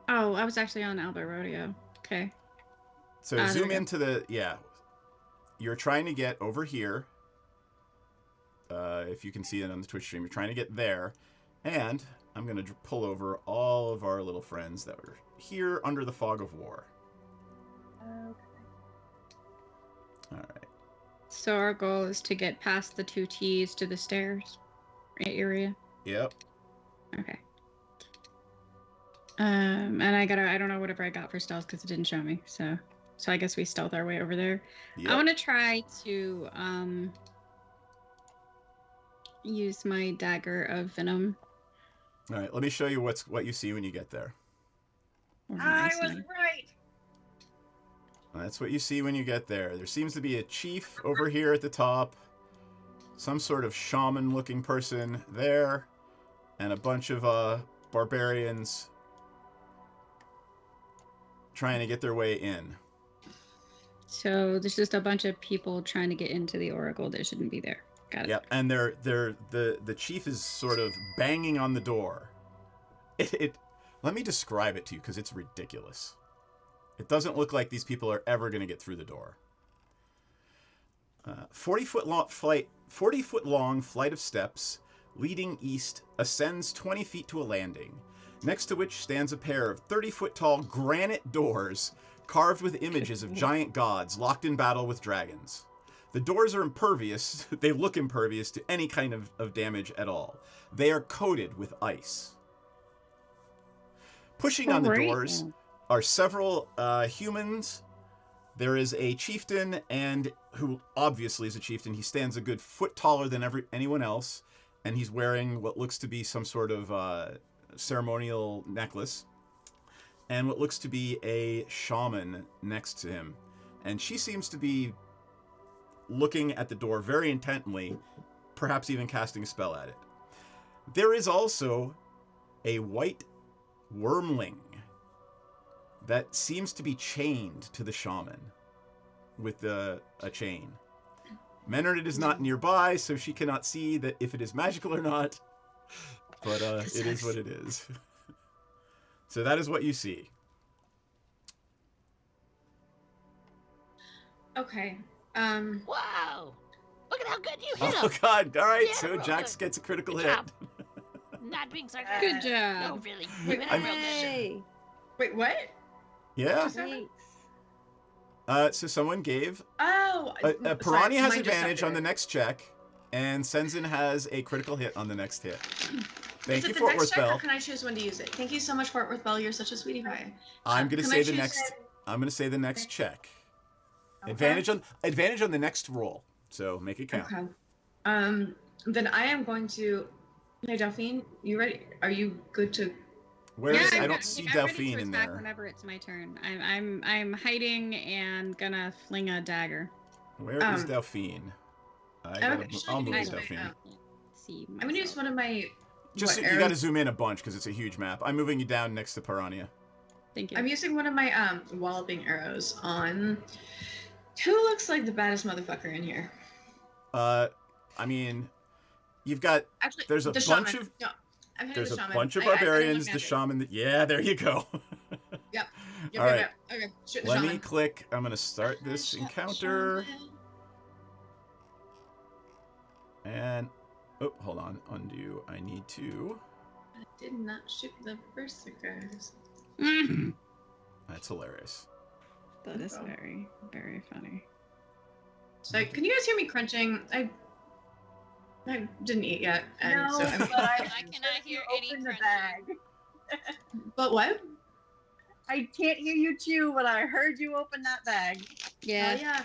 Oh, I was actually on Albert Rodeo. Okay. So there zoom we go. into the, yeah. You're trying to get over here. If you can see it on the Twitch stream, you're trying to get there. And I'm going to pull over all of our little friends that were here under the fog of war. Okay. All right. So our goal is to get past the 2 T's to the stairs area. Yep. Okay. And I don't know whatever I got for stealth because it didn't show me. So I guess we stealth our way over there. Yep. I want to try to use my dagger of venom. All right, let me show you what you see when you get there. Or I nice was knife. right. That's what you see when you get there. There seems to be a chief over here at the top, some sort of shaman-looking person there, and a bunch of barbarians trying to get their way in. So there's just a bunch of people trying to get into the oracle that shouldn't be there. Got it. Yep, and the chief is sort of banging on the door. Let me describe it to you because it's ridiculous. It doesn't look like these people are ever going to get through the door. 40-foot long flight of steps leading east ascends 20 feet to a landing, next to which stands a pair of 30-foot tall granite doors carved with images of giant gods locked in battle with dragons. The doors are impervious. They look impervious to any kind of damage at all. They are coated with ice. Pushing on the Great. doors are several humans. There is a chieftain, and who obviously is a chieftain. He stands a good foot taller than anyone else, and he's wearing what looks to be some sort of ceremonial necklace, and what looks to be a shaman next to him. And she seems to be looking at the door very intently, perhaps even casting a spell at it. There is also a white wormling that seems to be chained to the shaman with a chain. Menard is not nearby, so she cannot see that if it is magical or not, but it is what it is. So that is what you see. Okay. Wow! Look at how good you hit Oh him! god, alright, Yeah, so well Jax done. gets a critical Good hit. job. Not being sarcastic. Good job. No, really. Wait, You've been a real Yay! Wait, what? Yeah. Thanks. So someone gave... Oh! Piranha sorry, has mine just advantage on the separated. next check, and Senzin has a critical hit on the next hit. Thank Is you, it the Fort next Worth check, or Bell. can I choose when to use it? Thank you so much, Fort Worth Bell. You're such a sweetie pie. I'm gonna Can say I the choose next. it? I'm gonna say the next check. Okay. Advantage on the next roll. So make it count. Okay. Then I am going to. Hey, Delphine, you ready? Are you good to? Where is? I'm I don't good. see I'm ready to Delphine in attack there. Whenever it's my turn, I'm hiding and gonna fling a dagger. Where is Delphine? I'll move nice. Delphine. See. I'm gonna use one of my. Just what, you got to arrows? zoom in a bunch because it's a huge map. I'm moving you down next to Piranha. Thank you. I'm using one of my walloping arrows on. Who looks like the baddest motherfucker in here? I mean, You've got Actually, there's a the bunch shaman. of No, I'm hitting there's the a shaman. bunch of I didn't barbarians. want The magic. shaman. Yeah, there you go. Yep. All right. Okay. Shoot the Let shaman. me click. I'm gonna start this Shut encounter. shaman. And oh, hold on. Undo. I need to. I did not shoot the berserkers. That's hilarious. That is very, very funny. So, can you guys hear me crunching? I didn't eat yet, and No, so I'm. but I cannot hear any open the crunching. bag. But what? I can't hear you chew, but I heard you open that bag. Yeah. Oh yeah.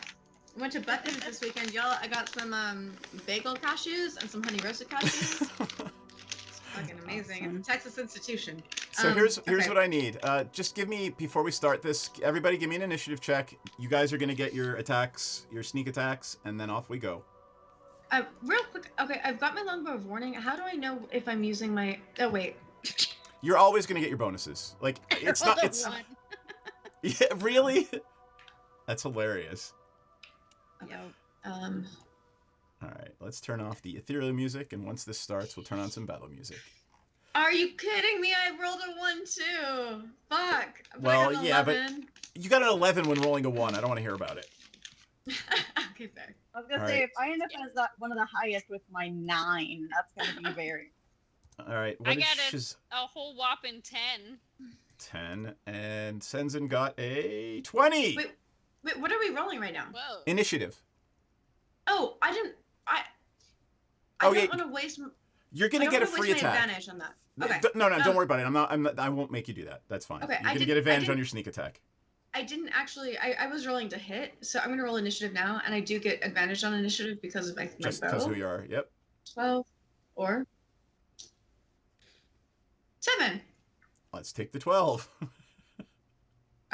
I went to Buckin's this weekend, y'all. I got some bagel cashews and some honey roasted cashews. It's fucking amazing. Awesome. It's a Texas institution. So here's okay. what I need. Just give me before we start this. Everybody, give me an initiative check. You guys are gonna get your attacks, your sneak attacks, and then off we go. Real quick. Okay, I've got my longbow of warning. How do I know if I'm using my? Oh wait. You're always gonna get your bonuses. Like it's not. It's One. yeah, really. That's hilarious. Okay. All right, let's turn off the ethereal music, and once this starts, we'll turn on some battle music. Are you kidding me? I rolled a 1 too. Fuck. But Well, I got an yeah, but 11. you got an 11 when rolling a 1. I don't want to hear about it. Okay, fair. I was gonna All say, right. if I end up as that one of the highest with my 9, that's gonna be very. All right, I what got is a whole whopping 10. 10, and Senzen got a 20. Wait, what are we rolling right now? Whoa. Initiative. Oh, I didn't. I Oh, don't yeah. want to waste. You're I gonna don't get a wanna free waste my attack. advantage on that. Okay. No, don't Um, worry about it. I'm not. I won't make you do that. That's fine. Okay, You're I gonna didn't- get I advantage on didn't- your sneak attack. I didn't actually. I was rolling to hit, so I'm gonna roll initiative now, and I do get advantage on initiative because of my Just bow. because who you are. Yep. 12 or 7. Let's take the 12.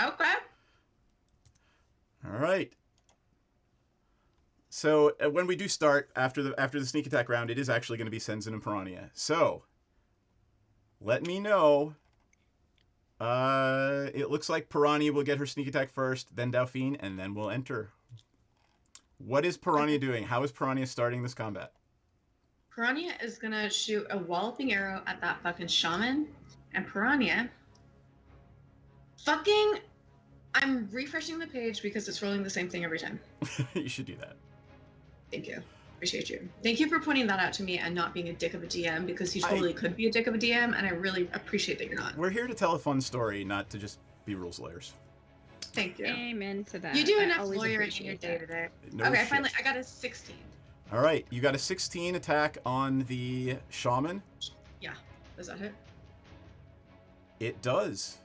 Okay. All right. So when we do start after the sneak attack round, it is actually going to be Senzen and Piranha. So let me know. It looks like Piranha will get her sneak attack first, then Dauphine, and then we'll enter. What is Piranha doing? How is Piranha starting this combat? Piranha is gonna shoot a walloping arrow at that fucking shaman, and Piranha. Fucking. I'm refreshing the page because it's rolling the same thing every time. You should do that. Thank you. Appreciate you. Thank you for pointing that out to me and not being a dick of a DM because you I- totally could be a dick of a DM, and I really appreciate that you're not. We're here to tell a fun story, not to just be rules lawyers. Thank you. Amen to that. You do I enough always lawyering in your appreciate day that. to day. No Okay, shit. finally, I got a 16. All right, you got a 16 attack on the shaman. Does that hit? It does.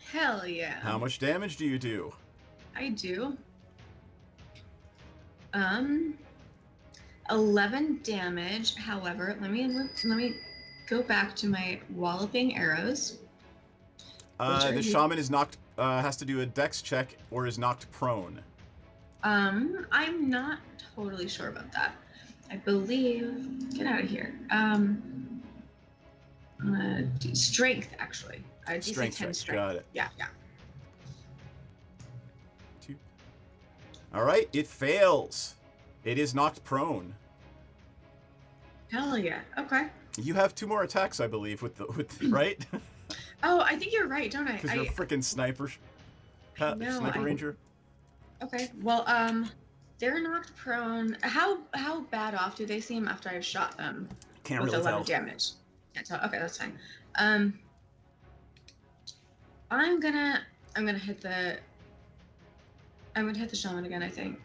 Hell yeah. How much damage do you do? I do. 11 damage. However, let me go back to my walloping arrows. Which are The you? shaman is knocked. Has to do a dex check or is knocked prone. I'm not totally sure about that. I believe. Get out of here. Strength actually. DC Strength 10 check. strength. Got it. Yeah. All right, it fails. It is knocked prone. Hell yeah. Okay. You have 2 more attacks, I believe, with the right? Oh, I think you're right, don't I? Because you're a freaking sniper. know, Sniper I- ranger. Okay. Well, they're knocked prone. How bad off do they seem after I've shot them Can't with really 11 tell. damage? Can't tell. Okay, that's fine. I'm gonna hit the shaman again, I think.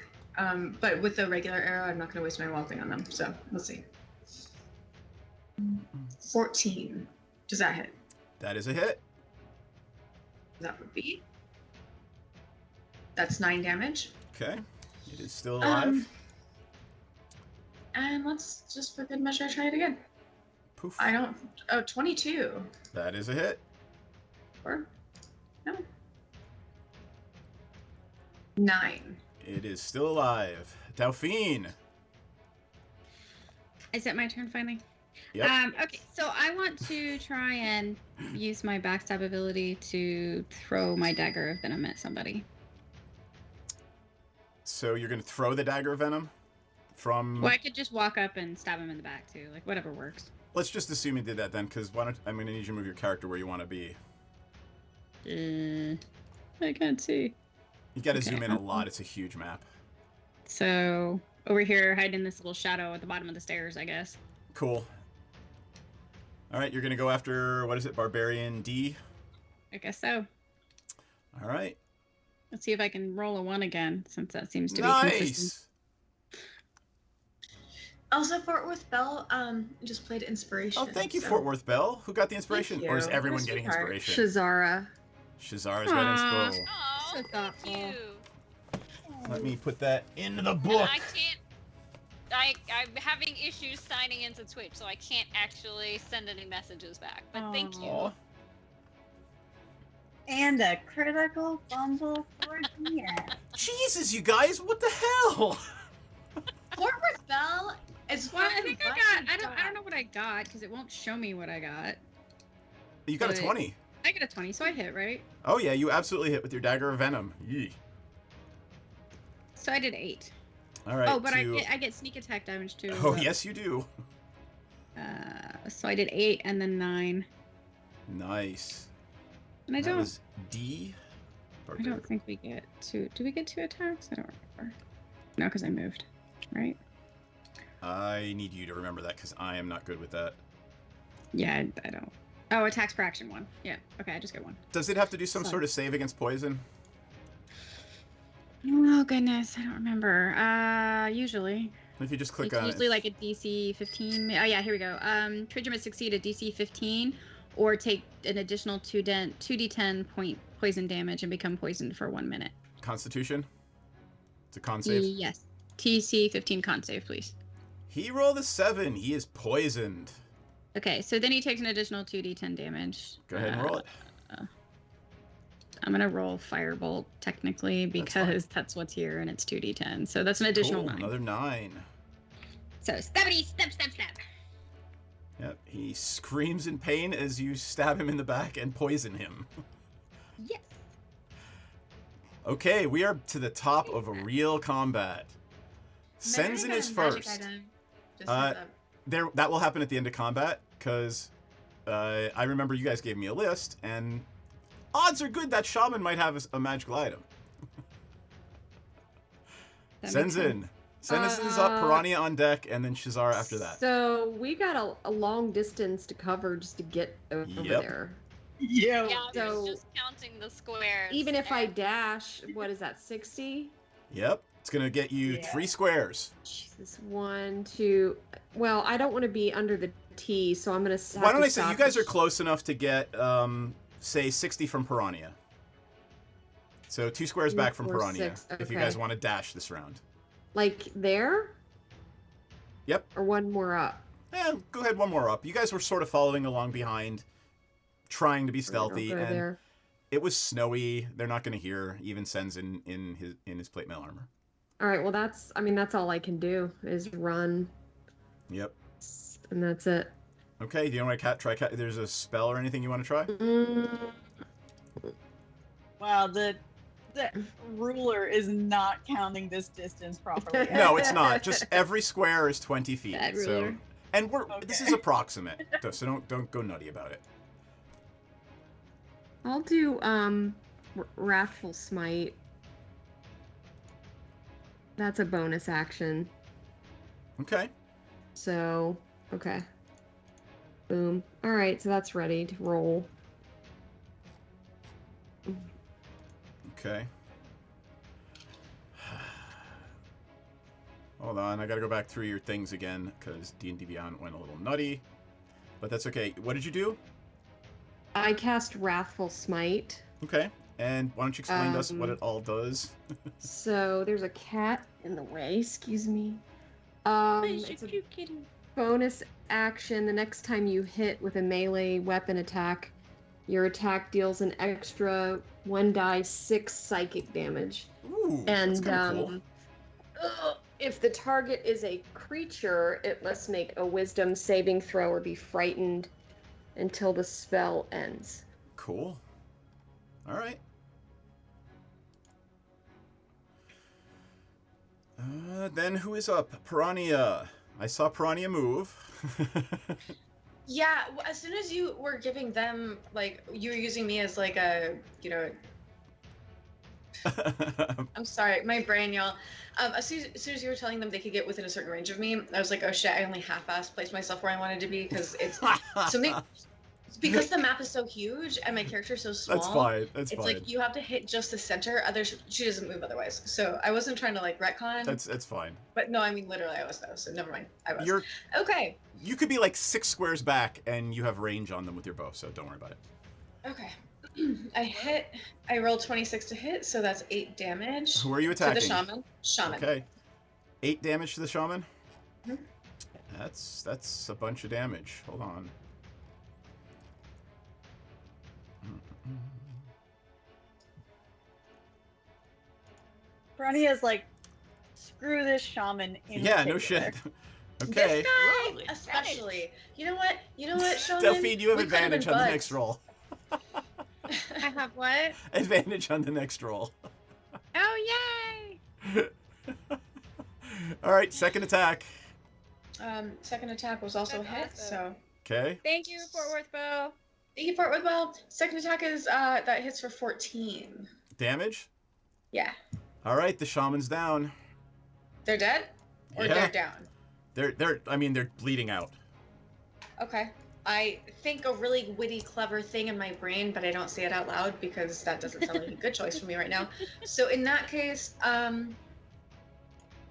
But with the regular arrow, I'm not gonna waste my walloping on them. So let's see. 14. Does that hit? That is a hit. That would be. That's 9 damage. Okay. It is still alive. And let's just for good measure try it again. Poof. 22. That is a hit. Or no. 9. It is still alive. Dauphine. Is it my turn finally? Yep. Okay, so I want to try and use my backstab ability to throw my dagger of venom at somebody. So you're going to throw the dagger of venom? from... Well, I could just walk up and stab him in the back, too. Like, whatever works. Let's just assume you did that then, because I'm going to need you to move your character where you want to be. I can't see. You got to zoom in a lot. It's a huge map. So, over here, hiding in this little shadow at the bottom of the stairs, I guess. Cool. All right, you're going to go after, what is it, Barbarian D? I guess so. All right. Let's see if I can roll a 1 again, since that seems to be Nice! consistent. Also, Fort Worth Bell just played Inspiration. Oh, thank you, so- Fort Worth Bell. Who got the inspiration? Thank Or is you. everyone What a getting sweetheart. inspiration? Shazara. Shazara's got inspo. Oh, So thank thoughtful. you. Let me put that into the And book. I can't. I'm having issues signing into Twitch, so I can't actually send any messages back. But thank you. Aw. And a critical fumble for DM. Jesus, you guys, what the hell? Fort Worth Bell is Well, I fucking think I busting got... I don't job. know what I got, because it won't show me what I got. You got a But- 20. I got a 20, so I hit, right? Oh yeah, you absolutely hit with your Dagger of Venom. Yee. So I did 8. All right. Oh, but to... I get sneak attack damage, too. Oh, yes, you do. So I did 8 and then 9. Nice. And I That don't... was D. I don't think we get 2. Do we get 2 attacks? I don't remember. No, because I moved. Right? I need you to remember that because I am not good with that. Yeah, I don't. Oh, attacks per action 1. Yeah. Okay, I just get 1. Does it have to do some Son. sort of save against poison? Oh goodness, I don't remember. Usually. If you just click It's on usually it. like a DC 15. Oh yeah, here we go. Trigger must succeed a DC 15, or take an additional 2d10 point poison damage and become poisoned for 1 minute. Constitution? It's a con save. Yes. TC 15 con save, please. He rolled a 7. He is poisoned. Okay, so then he takes an additional 2d10 damage. Go ahead and roll it. I'm gonna roll Firebolt technically because that's what's here, and it's 2d10. So that's an additional Cool, 9. another 9. So stabbity, stab, stab, stab. Yep. He screams in pain as you stab him in the back and poison him. Yes. Okay, we are to the top of a real combat. Maybe Senzen I is got a magic first. item. Just Uh, heads up. That will happen at the end of combat because I remember you guys gave me a list, and odds are good that shaman might have a magical item. That makes Senzen. Senzen's up, Piranha on deck, and then Shazara after that. So we got a long distance to cover just to get over Yep. there. Yeah. Yeah, I So- was just counting the squares. Even if I and- dash, what is that, 60? Yep. It's going to get you Yeah. 3 squares. Jesus, 1, 2. Well, I don't want to be under the T, so I'm going to. Why don't I say you guys are close enough to get, say, 60 from Piranha. So 2 squares back from 4, Piranha 6, if you okay. guys want to dash this round. Like there? Yep. Or one more up? Go ahead, one more up. You guys were sort of following along behind, trying to be Alright, stealthy, I'll go and there. it was snowy. They're not going to hear even Senzen in his plate mail armor. All right. Well, that's all I can do is run, Yep. and that's it. Okay. Do you want to try? There's a spell or anything you want to try? Wow, the ruler is not counting this distance properly. No, it's not. Just every square is 20 feet. Bad So, ruler. and this Okay. is approximate, so don't go nutty about it. I'll do Wrathful Smite. That's a bonus action. Okay. So, okay. Boom. All right, so that's ready to roll. Okay. Hold on, I gotta go back through your things again because D&D Beyond went a little nutty, but that's okay. What did you do? I cast Wrathful Smite. Okay, and why don't you explain to us what Um, it all does? So there's a cat in the way. Excuse me. It's a kitty. bonus action. The next time you hit with a melee weapon attack, your attack deals an extra 1d6 psychic damage. Ooh, And that's kinda cool. if the target is a creature, it must make a wisdom saving throw or be frightened until the spell ends. Cool. All right. Then who is up? Piranha. I saw Piranha move. Yeah, as soon as you were giving them, like, you were using me as, like, a, you know, I'm sorry, my brain, y'all. As soon as you were telling them they could get within a certain range of me, I was like, oh shit, I only half-assed placed myself where I wanted to be, because it's something, because the map is so huge and my character's so small. That's fine. That's it's fine. like you have to hit just the center, she doesn't move otherwise. So I wasn't trying to, like, retcon. That's fine. But no, I mean, literally I was though, so never mind. I was. You're Okay. You could be like 6 squares back, and you have range on them with your bow, so don't worry about it. Okay. I rolled 26 to hit, so that's 8 damage. Who are you attacking? To the shaman. Okay. 8 damage to the shaman? Mhm. That's a bunch of damage. Hold on. Piranha's like, screw this shaman in Yeah, no particular. shit. Okay. This guy, Holy especially. You know what, shaman? Delphine, you have We could've been advantage on the buds. next roll. I have what? Advantage on the next roll. Oh, yay! Alright, second attack. Second attack was also a hit, That's so. Okay. Thank you, Fort Worth Bow. Thank you for it with well. Second attack is that hits for 14. Damage? Yeah. Alright, the shaman's down. They're dead? Or Yeah. they're down? They're bleeding out. Okay. I think a really witty, clever thing in my brain, but I don't say it out loud because that doesn't sound like a good choice for me right now. So in that case, I'm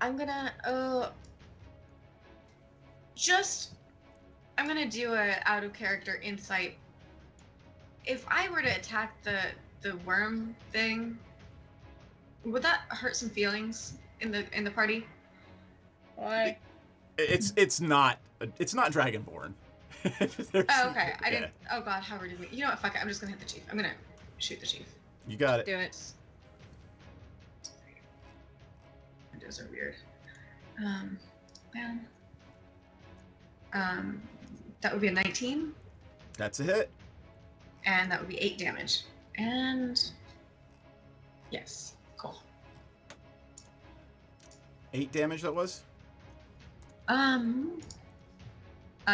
gonna I'm gonna do a out of character insight. If I were to attack the worm thing, would that hurt some feelings in the party? Why? It's not Dragonborn. Oh, okay. I didn't. Oh God, how rude of me. You know what? Fuck it. I'm just gonna hit the chief. I'm gonna shoot the chief. You got it. Do it. Windows are weird. Man. That would be a 19, That's a hit. and that would be 8 damage. And yes, cool. 8 damage that was?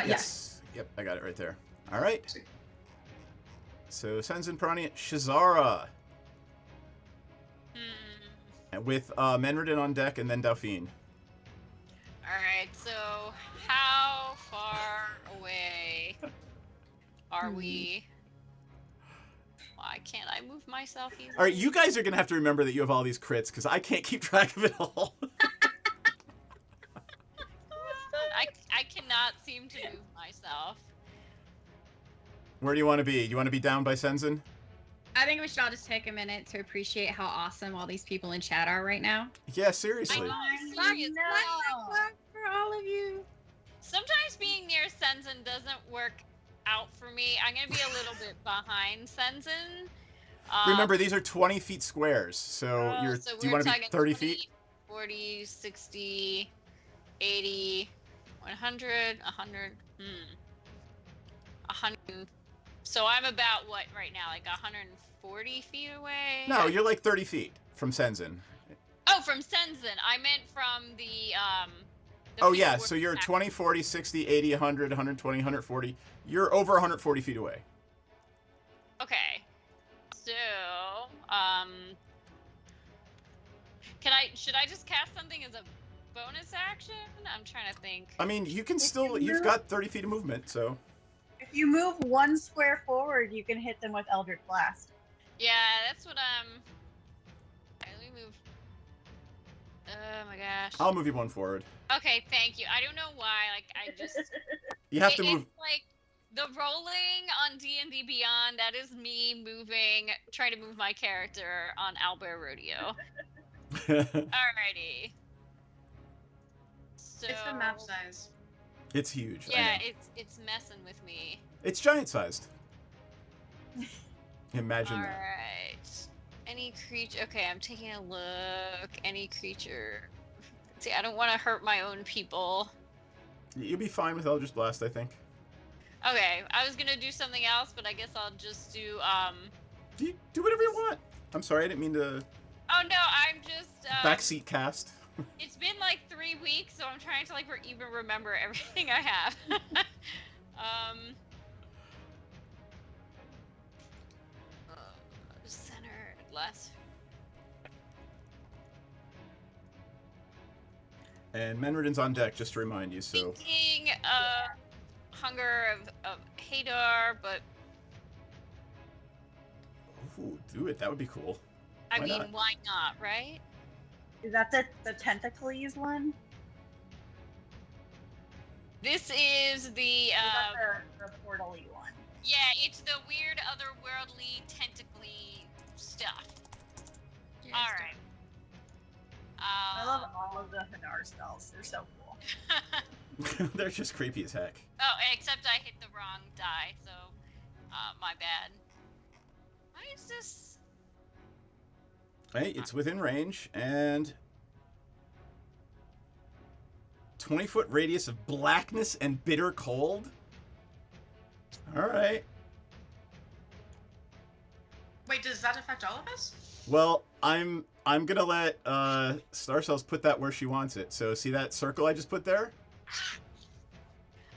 Yes. Yep, I got it right there. All right. Sweet. So Senzin Piranha, Shazara, and with Menredin on deck, and then Dauphine. Alright, so how far away are we? Why can't I move myself easily? All right, you guys are gonna have to remember that you have all these crits because I can't keep track of it all. I cannot seem to move myself. Where do you want to be? You want to be down by Senzin? I think we should all just take a minute to appreciate how awesome all these people in chat are right now. Yeah, I seriously. know, Clap seriously. for all of you. Sometimes being near Senzin doesn't work out for me. I'm going to be a little bit behind Senzin. Remember, these are 20 feet squares, so so do you we're want to be talking 30 20, feet? 40, 60, 80, 100, 100, 100. So I'm about, what, right now? Like 140 feet away? No, you're like 30 feet from Senzin. Oh, from Senzin. I meant from the Oh, people yeah, who so were you're attacking. 20, 40, 60, 80, 100, 120, 140. You're over 140 feet away. Okay. So, should I just cast something as a bonus action? I'm trying to think. I mean, you can still, you've got 30 feet of movement, so. If you move 1 square forward, you can hit them with Eldritch Blast. Yeah, that's what I'm. Okay, let me move. Oh my gosh. I'll move you 1 forward. Okay, thank you. I don't know why. Like, I just. You have to move. It's like the rolling on D&D Beyond. That is me moving, trying to move my character on Owlbear Rodeo. Alrighty. So. It's the map size. It's huge. I Yeah, know. it's messing with me. It's giant sized. Imagine that. Alright. Any creature. Okay, I'm taking a look. Any creature. See, I don't want to hurt my own people. You'll be fine with Eldritch Blast, I think. Okay, I was gonna do something else, but I guess I'll just do, Do whatever you want. I'm sorry, I didn't mean to Oh no, I'm just, backseat cast. It's been like 3 weeks, so I'm trying to like even remember everything I have. Center less. And Menridin's on deck, just to remind you. So. Thinking Hunger of Hadar, but Ooh, do it. That would be cool. I Why mean, not? why not, right? Is that the tentacles one? This is the Or is that the portal-y one? yeah, it's the weird otherworldly tentacly stuff. All right. I love all of the Hadar spells. They're so cool. They're just creepy as heck. Oh, except I hit the wrong die, so my bad. Why is this? Hey, it's within range, and 20-foot radius of blackness and bitter cold. All right. Wait, does that affect all of us? Well, I'm gonna let Star Cells put that where she wants it. So see that circle I just put there?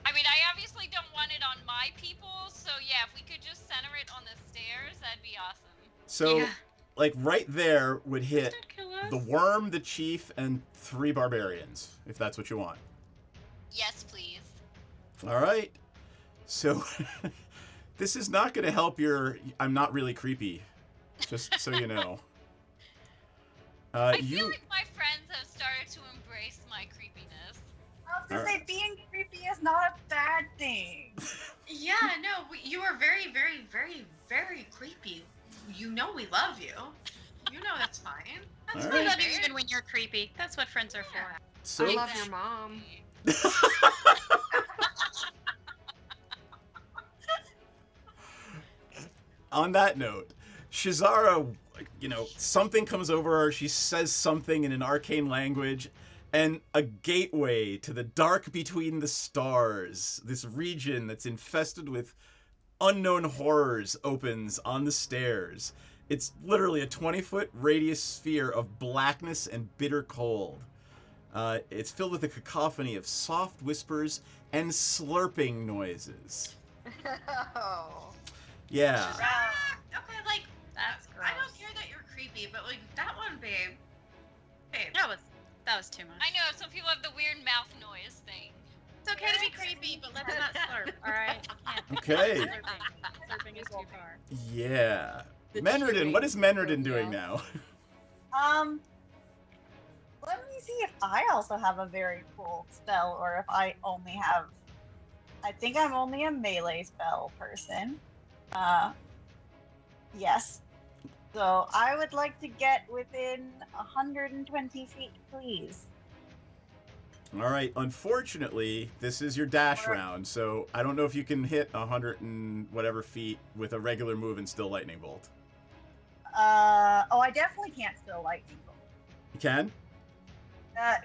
I mean, I obviously don't want it on my people, so yeah, if we could just center it on the stairs, that'd be awesome. So, Yeah. like right there would hit Don't kill us. the worm, the chief, and 3 barbarians, if that's what you want. Yes, please. All right. So this is not going to help your I'm not really creepy, just so you know. I feel like my friends have started to embrace my creepiness. I was gonna say being creepy is not a bad thing. Yeah, no, you are very, very, very, very creepy. You know we love you. You know that's fine. That's All We right. love you even when you're creepy. That's what friends are for. So I love your mom. on that note, Shazara, something comes over her. She says something in an arcane language, and a gateway to the dark between the stars, this region that's infested with unknown horrors, opens on the stairs. It's literally a 20-foot radius sphere of blackness and bitter cold. It's filled with a cacophony of soft whispers and slurping noises. Oh. Yeah. Okay, like That's gross. I don't care that you're creepy, but like that one, babe. That was too much. I know, some people have the weird mouth noise thing. It's okay to be creepy, but let's not slurp, alright? Okay. Slurping is too far. Yeah. The Menridin, chewing. what is Menridin Yeah. doing now? Let me see if I also have a very cool spell, or if I only have. I think I'm only a melee spell person. Yes. So I would like to get within 120 feet, please. All right. Unfortunately, this is your dash Alright. round, so I don't know if you can hit 100 and whatever feet with a regular move and still lightning bolt. Oh, I definitely can't still lightning bolt. You can?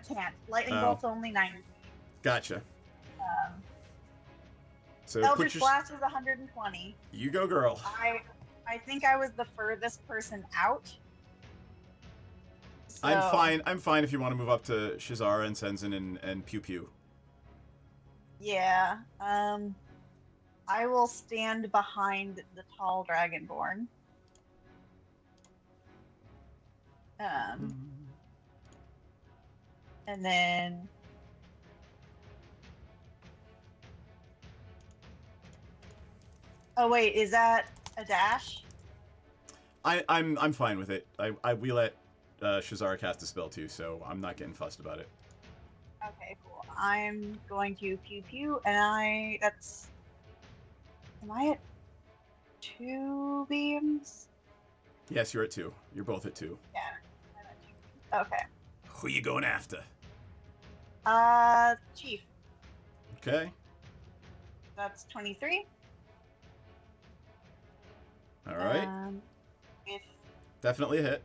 Can't. Lightning Oh. bolt's only 90. Gotcha. Um, So Eldritch Blast is 120. You go, girl. I think I was the furthest person out. I'm So, fine. I'm fine if you want to move up to Shazara and Senzin and Pew Pew. Yeah. I will stand behind the tall dragonborn. And then oh wait, is that a dash? I'm fine with it. We let Shazara cast a spell too, so I'm not getting fussed about it. Okay, cool. I'm going to pew pew, and that's. Am I at 2 beams? Yes, you're at 2. You're both at 2. Yeah. I'm at 2 beams. Okay. Who you going after? Chief. Okay. That's 23. All right. With Definitely a hit.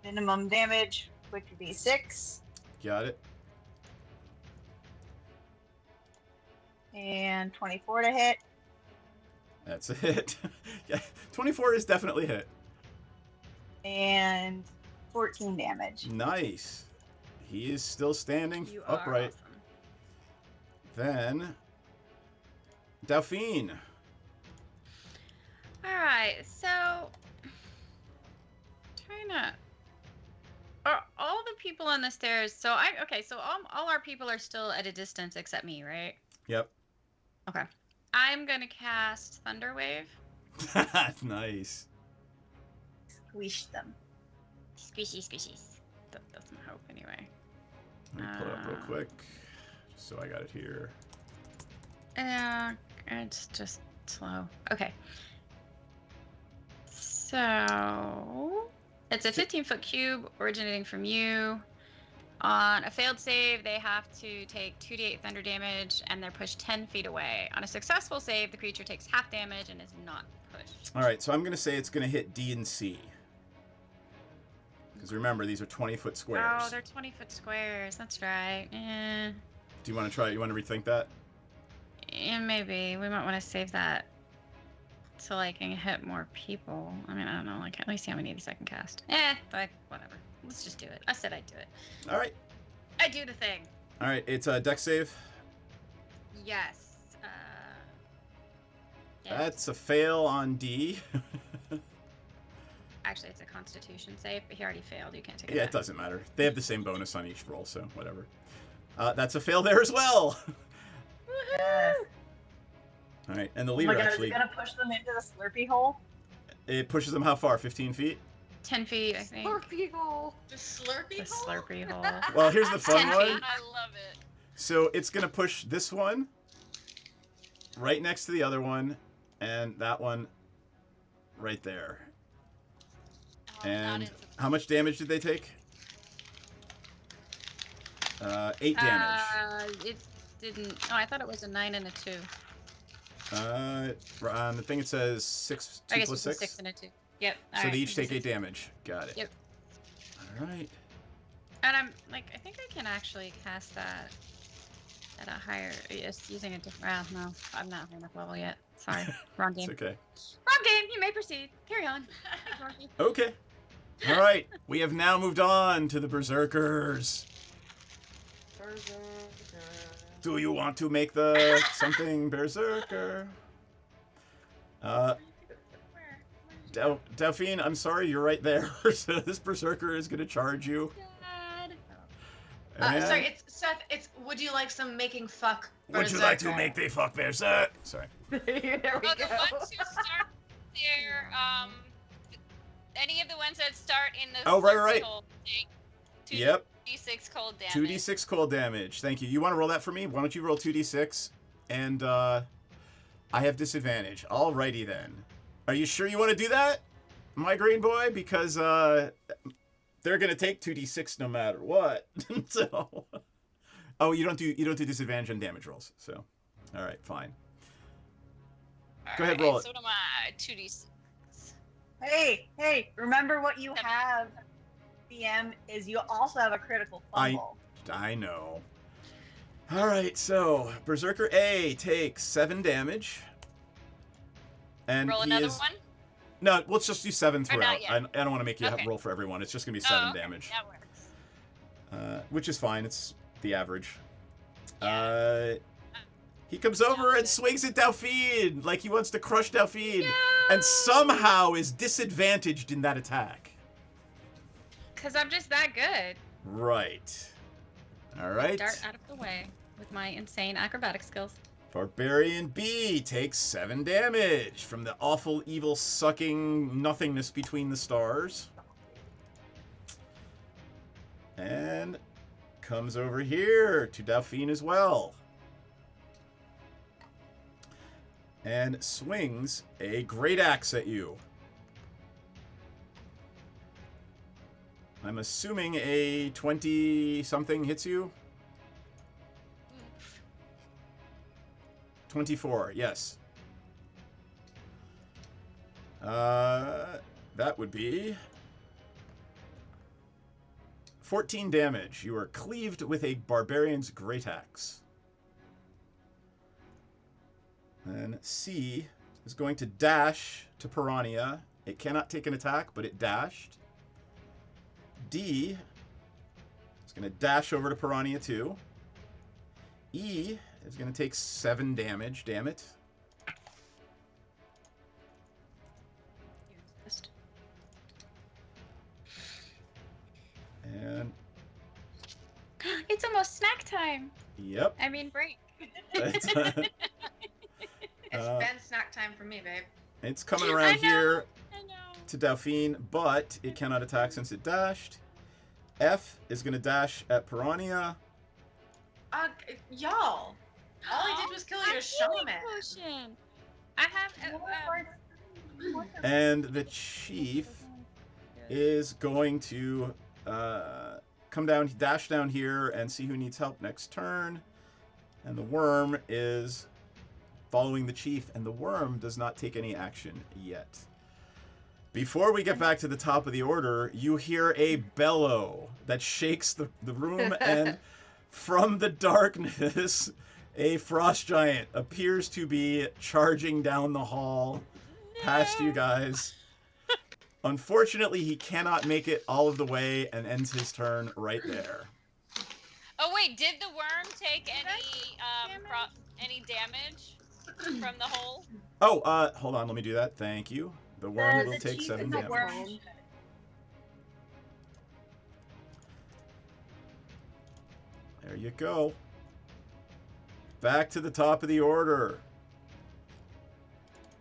minimum damage, which would be 6. Got it. And 24 to hit. That's a hit. Yeah, 24 is definitely a hit. And 14 damage. Nice. He is still standing You are upright. awesome. Then, Delphine. Alright, so trying to are all the people on the stairs so all our people are still at a distance except me, right? Yep. Okay. I'm gonna cast Thunder Wave. Nice. Squish them. Squishies. That's my hope anyway. Let me pull it up real quick, just so I got it here. Yeah, it's just slow. Okay. So it's a 15-foot cube originating from you. On a failed save, they have to take 2d8 thunder damage, and they're pushed 10 feet away. On a successful save, the creature takes half damage and is not pushed. All right, so I'm going to say it's going to hit D and C. Because remember, these are 20-foot squares. Oh, they're 20-foot squares. That's right. Do you want to try it? You want to rethink that? Yeah, maybe. We might want to save that so I can hit more people. I mean, I don't know. Like, let me see how many of these I can cast. Whatever. Let's just do it. I said I'd do it. All right. I do the thing. All right, it's a dex save. Yes. Yeah. That's a fail on D. Actually, it's a Constitution save, but he already failed. You can't take it. Yeah, back. it doesn't matter. They have the same bonus on each roll, so whatever. That's a fail there as well. Yes. All right, and the Oh leader my god, actually, is it gonna push them into the Slurpee hole? it pushes them how far? 15 feet? 10 feet, I think. Slurpee hole. The Slurpee The hole? Slurpee hole. Well, here's the fun 10 one. feet. I love it. So it's going to push this one right next to the other one, and that one right there. Oh, not And into the- how much damage did they take? 8 damage. It didn't. Oh, I thought it was a 9 and a 2. On the thing it says 6, 2 I guess plus it's a 6. 6 and a 2. Yep. So alright, they each take it's 8 damage. Got it. Yep. All right. And I'm like, I think I can actually cast that at a higher, just using a different. No, I'm not high enough level yet. Sorry, wrong It's game. okay. Wrong game. You may proceed. Carry on. Okay. All right. We have now moved on to the Berserkers. Do you want to make the something Berserker? Delphine, I'm sorry, you're right there. So this Berserker is going to charge you. Dad. And Sorry, it's Seth. It's would you like some making fuck? would you like to Berserker? make the fuck Berserk? Sorry. There we Oh, the go. ones who start there, any of the ones that start in the Oh, right, Slurpee right. hole take Yep. 2d6 cold damage. 2d6 cold damage. Thank you. You want to roll that for me? Why don't you roll 2d6? And I have disadvantage. Alrighty then. Are you sure you want to do that, my green boy? Because they're gonna take 2d6 no matter what. So, oh, you don't do disadvantage on damage rolls. So, all right, fine. Go ahead, roll it. So do my 2d6. Hey, remember what you have, DM, is you also have a critical fumble. I know. All right, so Berserker A takes 7 damage. And Roll he another is... one? No, let's just do 7 Or throughout. not yet. I don't want to make you Okay. roll for everyone. It's just going to be 7 okay. damage. That works. Which is fine. It's the average. Yeah. He comes over and swings at Delphine like he wants to crush Delphine. And somehow is disadvantaged in that attack. Because I'm just that good. Right. All right. Dart out of the way with my insane acrobatic skills. Barbarian B takes 7 damage from the awful, evil, sucking nothingness between the stars. And comes over here to Delphine as well. And swings a great axe at you. I'm assuming a 20-something hits you? 24, yes. That would be 14 damage. You are cleaved with a barbarian's great axe. And C is going to dash to Piranha. It cannot take an attack, but it dashed. D is going to dash over to Piranha 2. E is going to take 7 damage, damn it. And It's almost snack time. yep. I mean, break. It's, It's been snack time for me, babe. it's coming around here I know. to Dauphine, but it cannot attack since it dashed. F is going to dash at Piranha. Y'all. All I did was kill your shaman. Potion. I have. And the chief is going to come down, dash down here, and see who needs help next turn. And the worm is following the chief, and the worm does not take any action yet. Before we get back to the top of the order, you hear a bellow that shakes the room, and from the darkness, a frost giant appears to be charging down the hall past you guys. Unfortunately, he cannot make it all of the way and ends his turn right there. Oh wait, did the worm take any damage from the hole? Oh, hold on, let me do that. Thank you. The worm will The take chief 7 and the damage. worm. There you go. Back to the top of the order.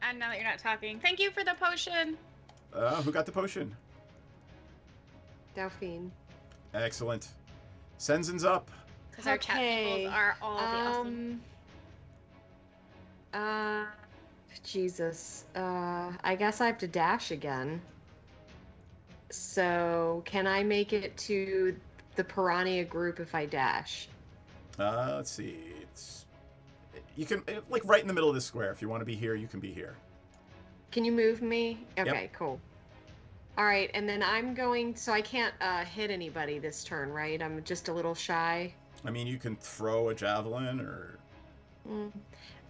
And now that you're not talking, thank you for the potion. Who got the potion? Dauphine. Excellent. Senzin's up. Because our chat peoples are all the awesome. Jesus. I guess I have to dash again. So, can I make it to the Piranha group if I dash? Let's see. You can, like, right in the middle of this square. If you want to be here, you can be here. Can you move me? Okay, Yep. cool. All right, and then I'm going, so I can't hit anybody this turn, right? I'm just a little shy. I mean, you can throw a javelin or...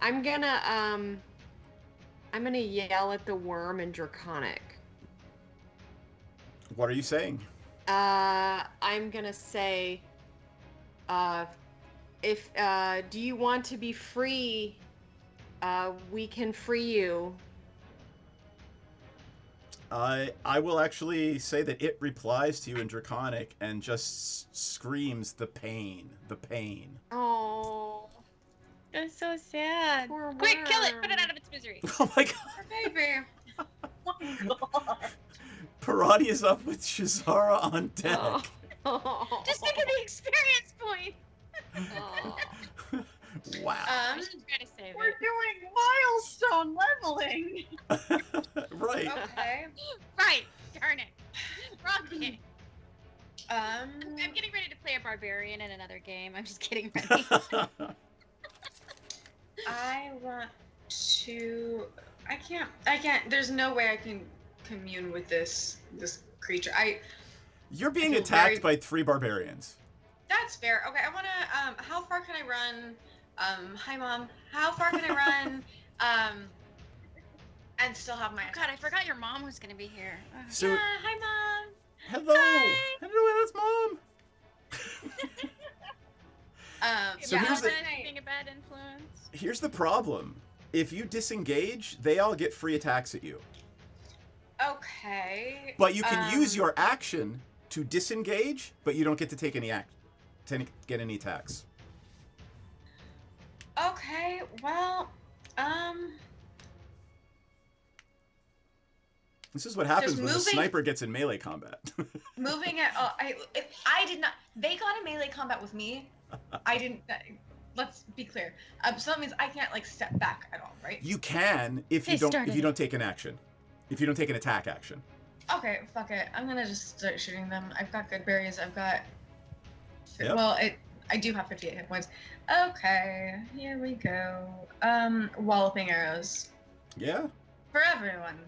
I'm gonna yell at the worm in Draconic. What are you saying? I'm gonna say, if do you want to be free? We can free you. I will actually say that it replies to you in Draconic and just screams the pain. The pain. Oh, That's so sad. poor Quick, kill it! worm. Put it out of its misery. Oh my god. Baby. Piranha's up with Shazara on deck. Oh. Just think of the experience point. Oh. Wow. I should try to save We're it. doing milestone leveling. Right. Okay. Right. Darn it. Wrong game. Um. I'm getting ready to play a barbarian in another game. I'm just getting ready. I want to. I can't. There's no way I can commune with this creature. You're being feel attacked very- by 3 barbarians. That's fair. Okay, I wanna. How far can I run? Hi mom. How far can I run? And still have my. Oh God, I forgot your mom was gonna be here. Ugh. So, Yeah. Hi mom. hello. Hi. Hello, that's mom. So Yeah, here's the- being a bad influence. Here's the problem. If you disengage, they all get free attacks at you. Okay. But you can use your action to disengage, but you don't get to take any get any attacks. Okay. Well. This is what happens Just when the moving- sniper gets in melee combat. Moving it. I did not. They got a melee combat with me. I didn't. Let's be clear. So that means I can't like step back at all, right? You can if you They don't take an action. If you don't take an attack action. Okay, fuck it. I'm gonna just start shooting them. I've got good berries. I've got. Yep. Well, I do have 58 hit points. Okay, here we go. Walloping arrows Yeah. for everyone.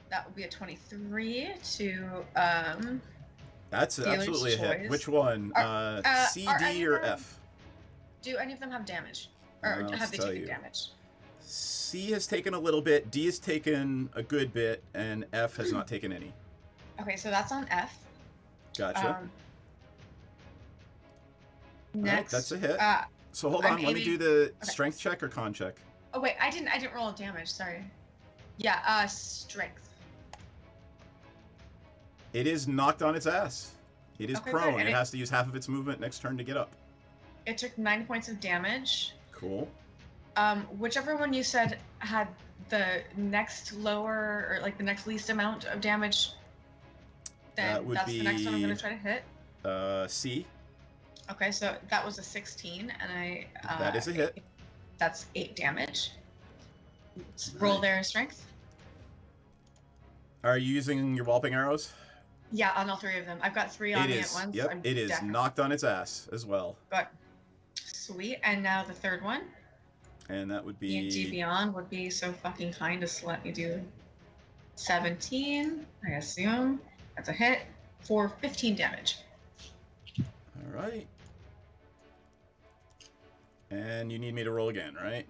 That would be a 23 to That's Dealer's absolutely a hit. choice. Which one? C, are D, any or of them- F? Do any of them have damage, or Let's have they tell taken you. damage? C has taken a little bit, D has taken a good bit, and F has not taken any. Okay, so that's on F. Gotcha. Next, that's a hit. Uh, So hold I'm on, let me do aiming- the okay. strength check or con check. oh wait, I didn't roll damage. Sorry. Yeah. Strength. It is knocked on its ass. It is Okay, good. prone. And It it- has to use half of its movement next turn to get up. It took 9 points of damage. Cool. Whichever one you said had the next lower or like the next least amount of damage, then That would that's the next one I'm be- gonna try to hit. C. Okay, so that was a 16, and I. That is a hit. That's 8 damage. Roll Right. their strength. Are you using your walloping arrows? Yeah, on all 3 of them. I've got 3 on It me is. at once. Yep, I'm it is definitely- knocked on its ass as well. Good. Sweet. And now the third one. And that would D&D be... Beyond would be so fucking kind as to let me do 17, I assume. That's a hit for 15 damage. All right. And you need me to roll again, right?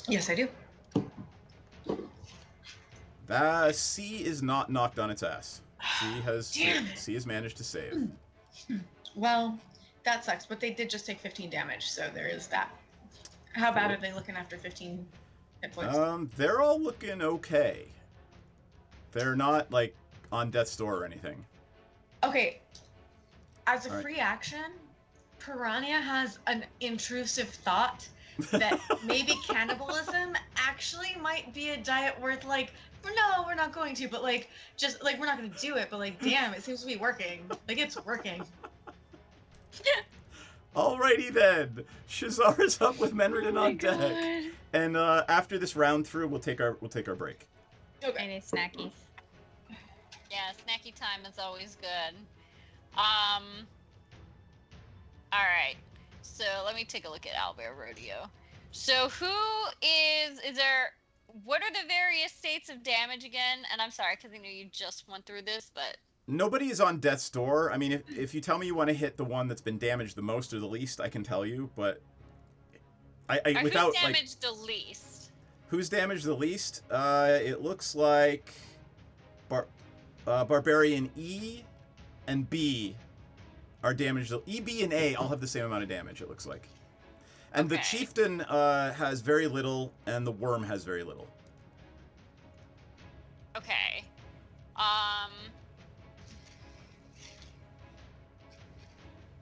Yes, I do. That C is not knocked on its ass. Damn it. C has managed to save. Well, that sucks, but they did just take 15 damage, so there is that. How bad Cool. are they looking after 15 hit points? They're all looking okay. They're not like on death's door or anything. Okay, as a All right. free action, Piranha has an intrusive thought that maybe cannibalism actually might be a diet worth like, no, we're not going to, but like, just like, we're not going to do it, but like, damn, it seems to be working. Like, it's working. Alrighty then. Shazara's up with Menridin Oh my on deck. God. And after this round through, we'll take our break. Okay. Any snackies? Yeah, snacky time is always good. All right. So let me take a look at Owlbear Rodeo. So what are the various states of damage again? And I'm sorry, because I know you just went through this, but Nobody is on death's door. I mean, if you tell me you want to hit the one that's been damaged the most or the least, I can tell you. But I without who's like damaged the least? who's damaged the least? It looks like Barbarian E and B are damaged. E, B, and A all have the same amount of damage. It looks like. And the Okay. Chieftain has very little, and the Worm has very little. Okay.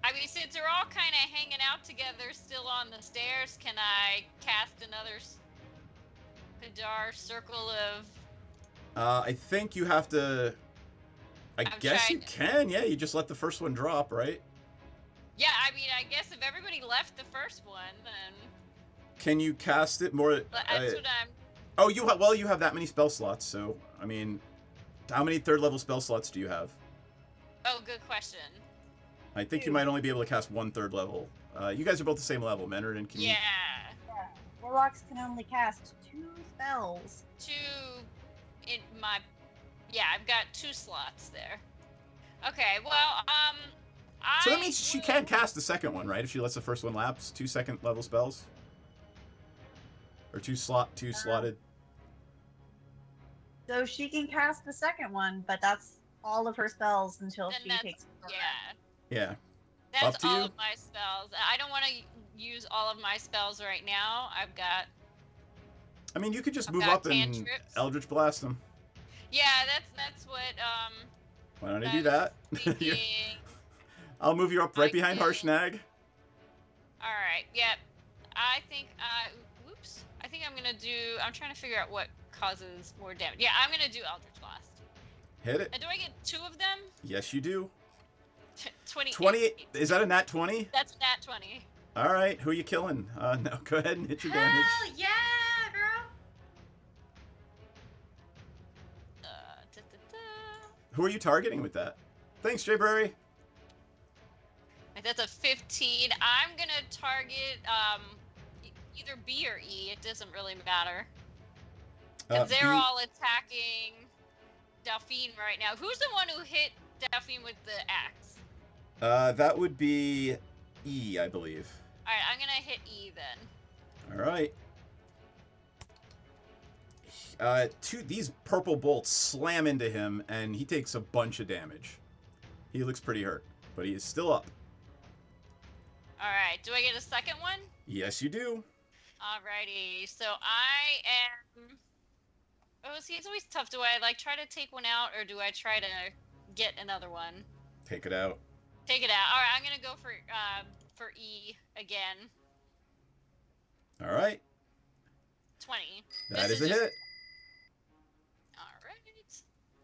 I mean, since they're all kind of hanging out together still on the stairs, can I cast another Kadar circle of... I think you have to... I I'm guess you trying- can, yeah. You just let the first one drop, right? Yeah, I mean, I guess if everybody left the first one, then... Can you cast it more... But that's what I'm... Oh, you have that many spell slots, so, I mean... How many third-level spell slots do you have? Oh, good question. I think you Two. might only be able to cast one third level. You guys are both the same level, Menard, can you... Yeah. Yeah. Warlocks can only cast 2 spells. Two in my... Yeah, I've got 2 slots there. Okay, well, So that means she can cast the second one, right? If she lets the first one lapse, 2 second level spells? Or 2 slotted? So she can cast the second one, but that's all of her spells until Then she that's- takes. Yeah. Yeah. That's Up to all you. of my spells. I don't want to use all of my spells right now. I've got... I mean, you could just I've move got up and cantrips. Eldritch Blast them. Yeah, that's what, Why don't I I do was that? thinking. I'll move you up right I behind do. Harshnag. Alright, yep. I think, oops. I think I'm trying to figure out what causes more damage. Yeah, I'm gonna do Eldritch Blast. Hit it. And do I get 2 of them? Yes, you do. 28. 28. Is that a nat 20? That's nat 20. All right. Who are you killing? No, go ahead and hit your damage. Hell yeah, girl! Who are you targeting with that? Thanks, Jay Burry. That's a 15. I'm gonna target either B or E. It doesn't really matter. Because they're B- all attacking Delphine right now. Who's the one who hit Delphine with the axe? That would be E, I believe. Alright, I'm gonna hit E then. All right. These purple bolts slam into him, and he takes a bunch of damage. He looks pretty hurt, but he is still up. All right. Do I get a second one? Yes, you do. Alrighty. So I am. Oh, see, it's always tough. Do I like try to take one out, or do I try to get another one? Take it out. Take it out. All right. I'm gonna go for E again. All right. 20. That This is a just- hit. All right.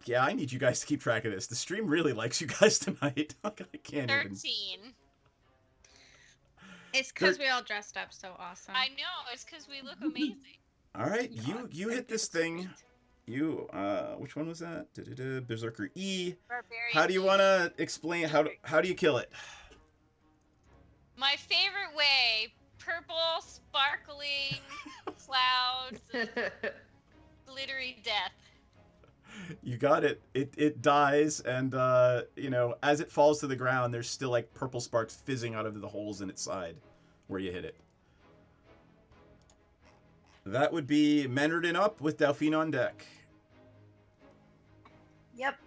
Yeah, I need you guys to keep track of this. The stream really likes you guys tonight. I can't 13. even. It's because we all dressed up so awesome. I know. It's because we look amazing. All right, you hit this thing. You which one was that? Berserker E. Barbarian. How do you want to explain how do you kill it? My favorite way: purple, sparkling clouds, glittery death. You got it. It dies, and as it falls to the ground, there's still like purple sparks fizzing out of the holes in its side where you hit it. That would be Menardin up with Delphine on deck. Yep.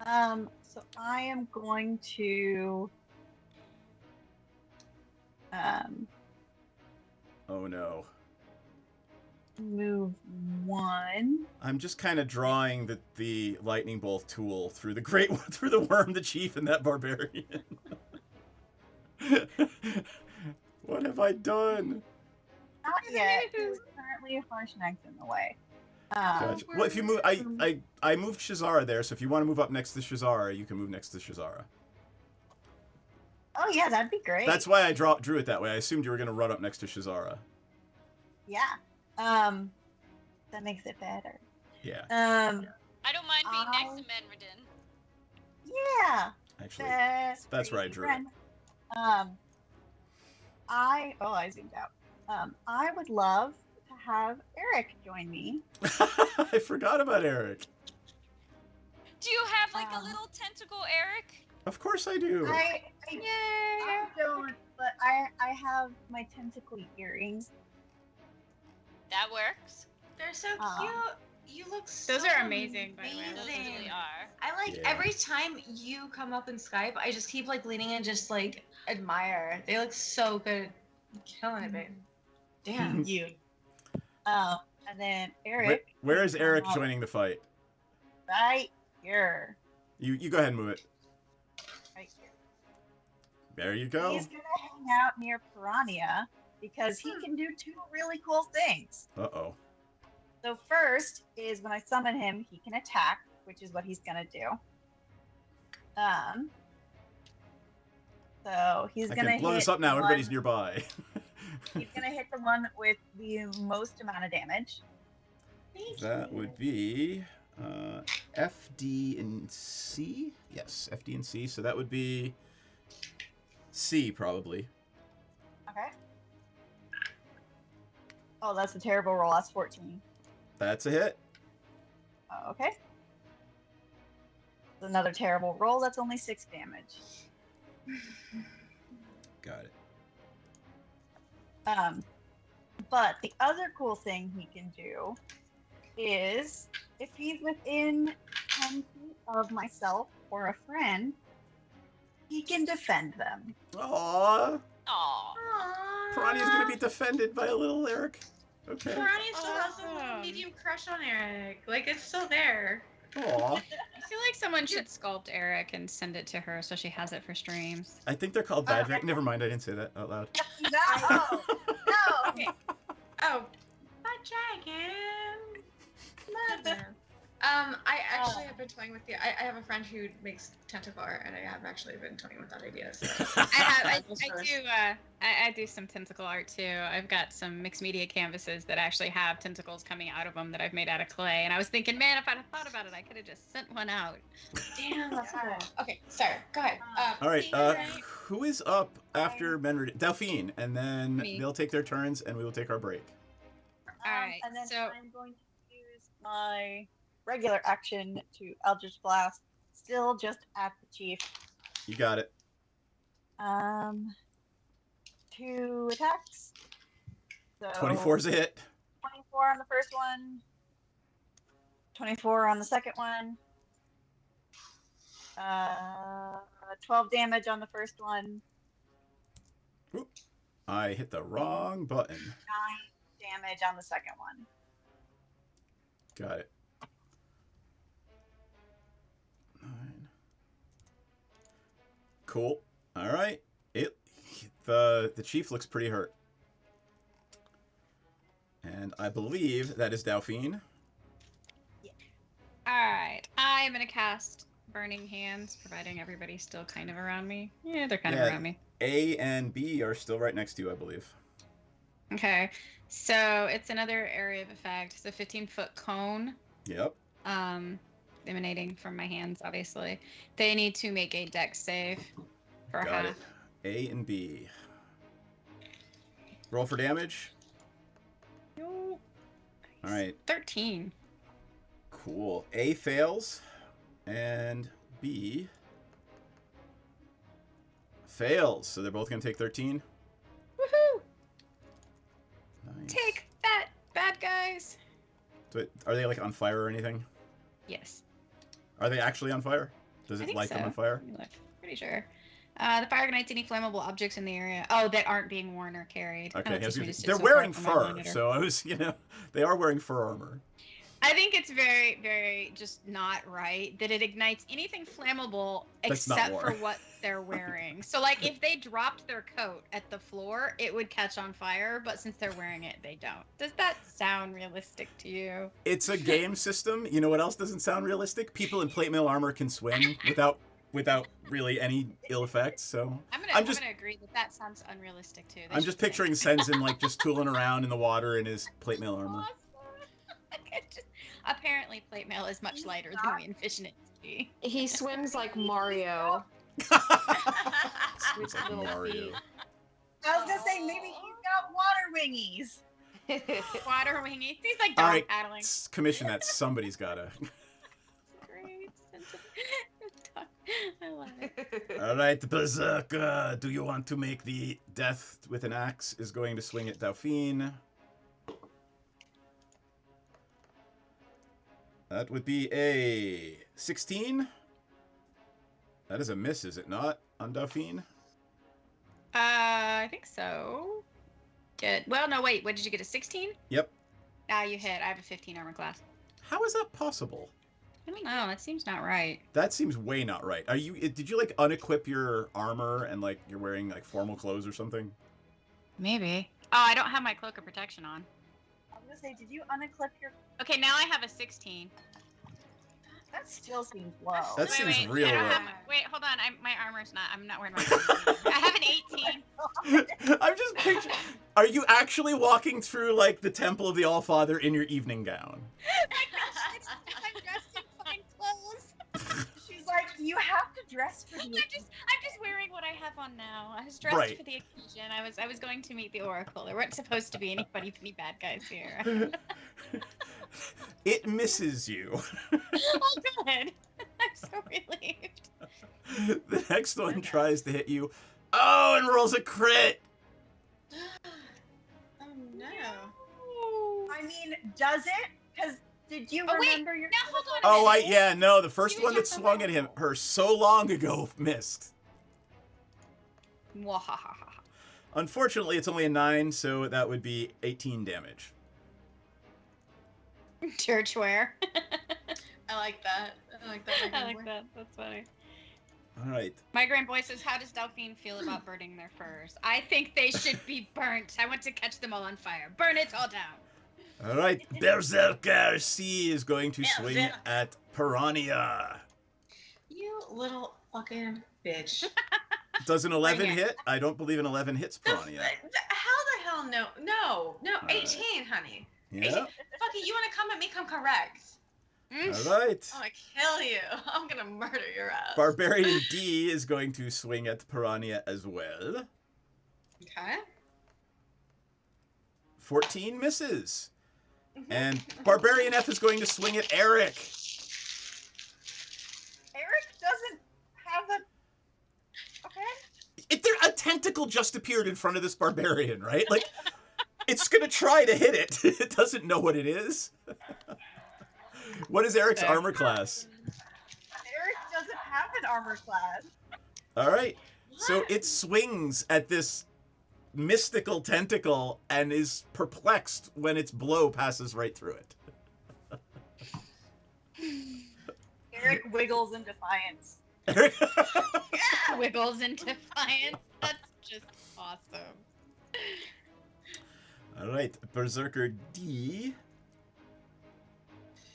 So I am going to Oh no. move one. I'm just kind of drawing the lightning bolt tool through the worm, the chief, and that barbarian. What have I done? Not yet. There's currently a Harshnag's in the way. Gotcha. Well, if you move, I moved Shazara there, so if you want to move up next to Shazara, you can move next to Shazara. Oh yeah, that'd be great. That's why I drew it that way. I assumed you were going to run up next to Shazara. Yeah. That makes it better. Yeah. I don't mind being next to Menradin. Yeah. Actually, Best that's where I crazy drew friend. I zoomed out. I would love to have Eric join me. I forgot about Eric. Do you have like a little tentacle, Eric? Of course I do. I don't, but I have my tentacle earrings. That works. They're so Aw. cute. You look so Those are amazing, by the way. Those amazing. really are. I like Yeah. every time you come up in Skype, I just keep like leaning and just like admire. They look so good. I'm killing it, babe. Damn. You. And then Eric. Where is Eric Um, joining the fight? Right here. You go ahead and move it. Right here. There you go. He's gonna hang out near Piranha because he can do two really cool things. Uh-oh. So first is when I summon him, he can attack, which is what he's gonna do. So he's I gonna can blow hit this up now. the Everybody's one- nearby. He's gonna hit the one with the most amount of damage. That would be F, D, and C. Yes, F, D, and C. So that would be C, probably. Okay. Oh, that's a terrible roll. That's 14. That's a hit. Okay. Another terrible roll. That's only 6 damage. Got it. But the other cool thing he can do is if he's within 10 feet of myself or a friend, he can defend them. Aww. Aw. Piranha's gonna be defended by a little Eric. Okay. Piranha still has a little Awesome. medium crush on Eric. Like it's still there. Aw. I feel like someone should sculpt Eric and send it to her so she has it for streams. I think they're called bad drag. Never mind, I didn't say that out loud. No! No! Okay. Oh, my dragon. Mother. I actually have been toying with the. I have a friend who makes tentacle art, and I have actually been toying with that idea. So. I do some tentacle art too. I've got some mixed media canvases that actually have tentacles coming out of them that I've made out of clay. And I was thinking, man, if I'd have thought about it, I could have just sent one out. Damn, that's cool. Okay, sorry. Go ahead. All right. Right. Who is up after Menard? Delphine, and then Me. they'll take their turns, and we will take our break. Alright, And then so- I'm going to use my regular action to Eldritch Blast, still just at the chief. You got it. 2 attacks. So 24's a hit. 24 on the first one. 24 on the second one. 12 damage on the first one. Oop, I hit the wrong button. 9 damage on the second one. Got it. 9. Cool. All right. The chief looks pretty hurt. And I believe that is Dauphine. Alright, I'm gonna cast Burning Hands, providing everybody's still kind of around me. Yeah, they're kind of around me. A and B are still right next to you, I believe. Okay, so it's another area of effect. It's a 15-foot cone. Yep. Emanating from my hands, obviously. They need to make a dex save for Got half. it. A and B. Roll for damage. Nope. All right. 13. Cool. A fails, and B fails. So they're both going to take 13. Woohoo! Nice. Take that, bad guys! Are they like on fire or anything? Yes. Are they actually on fire? Does I it think light them so. on fire? Let me look. Pretty sure. The fire ignites any flammable objects in the area. Oh, that aren't being worn or carried. Okay. Oh, just they're so wearing far from my fur, monitor. so I was, they are wearing fur armor. I think it's very, very just not right that it ignites anything flammable That's not except war. for what they're wearing. So, like, if they dropped their coat at the floor, it would catch on fire, but since they're wearing it, they don't. Does that sound realistic to you? It's a game system. You know what else doesn't sound realistic? People in plate mail armor can swim without really any ill effects. So I'm I'm gonna agree that sounds unrealistic too. They I'm should just say- picturing Senzin like just tooling around in the water in his plate mail armor. Apparently, plate mail is much lighter than we envision it to be. He swims like Mario. It's like little Mario. feet. I was gonna say maybe he's got water wingies. Water wingy. He's like All dog right, paddling. commission that. Somebody's gotta. Great. I love it. All right, Berserker. Do you want to make the death with an axe? Is going to swing at Dauphine. That would be a 16. That is a miss, is it not, on Dauphine? I think so. Good. Well, no, wait. What did you get? A 16? Yep. Now you hit. I have a 15 armor class. How is that possible? I don't know. That seems not right. That seems way not right. Did you like unequip your armor and like you're wearing like formal clothes or something? Maybe. Oh, I don't have my cloak of protection on. I was gonna say, did you unclip your? Okay, now I have a 16. That still seems low. That seems real I don't low. have wait, hold on. My armor's not. I'm not wearing my armor. I have an 18. I'm just picturing. Are you actually walking through like the Temple of the Allfather in your evening gown? I'm dressed in fine clothes. She's like, you have to dress for the. I'm just wearing what I have on now. I was dressed Right. for the occasion. I was going to meet the Oracle. There weren't supposed to be any bad guys here. It misses you. Oh, good. I'm so relieved. The next one tries to hit you. Oh, and rolls a crit. Oh no. I mean, does it? Because did you Oh, wait, remember your? now hold on a Oh, minute. no, the first You one that have to swung at her so long ago missed. Mwahahaha. Unfortunately, it's only a 9, so that would be 18 damage. Church wear. I like that. I like that. I like that. That's funny. All right. My grand boy says, how does Dauphine feel about burning their furs? I think they should be burnt. I want to catch them all on fire. Burn it all down. All right. Berserker C is going to swing at Piranha. You little fucking bitch. Does an 11 Bring it. hit? I don't believe an 11 hits Piranha. How the hell no? No, right. 18, honey. Yeah. Fucking, you want to come at me? Come correct. All right. I'm gonna kill you. I'm gonna murder your ass. Barbarian D is going to swing at Piranha as well. Okay. 14 misses. And Barbarian F is going to swing at Eric. Eric doesn't have a. Okay. A tentacle just appeared in front of this barbarian, right? Like, it's going to try to hit it. It doesn't know what it is. What is Eric's armor class? Eric doesn't have an armor class. All right. So it swings at this mystical tentacle and is perplexed when its blow passes right through it. Eric wiggles in defiance. Wiggles in defiance. That's just awesome. All right, Berserker D.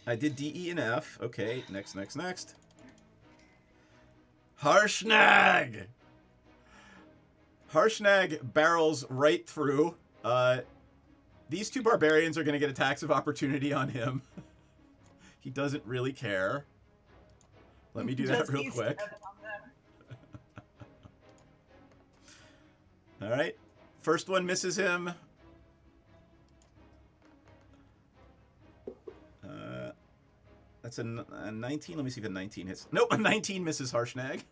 I did D, E, and F. Okay, next. Harshnag! Harshnag barrels right through. These two barbarians are going to get attacks of opportunity on him. He doesn't really care. Let me do that real quick. All right. First one misses him. That's a 19. Let me see if a 19 hits. Nope, a 19 misses Harshnag.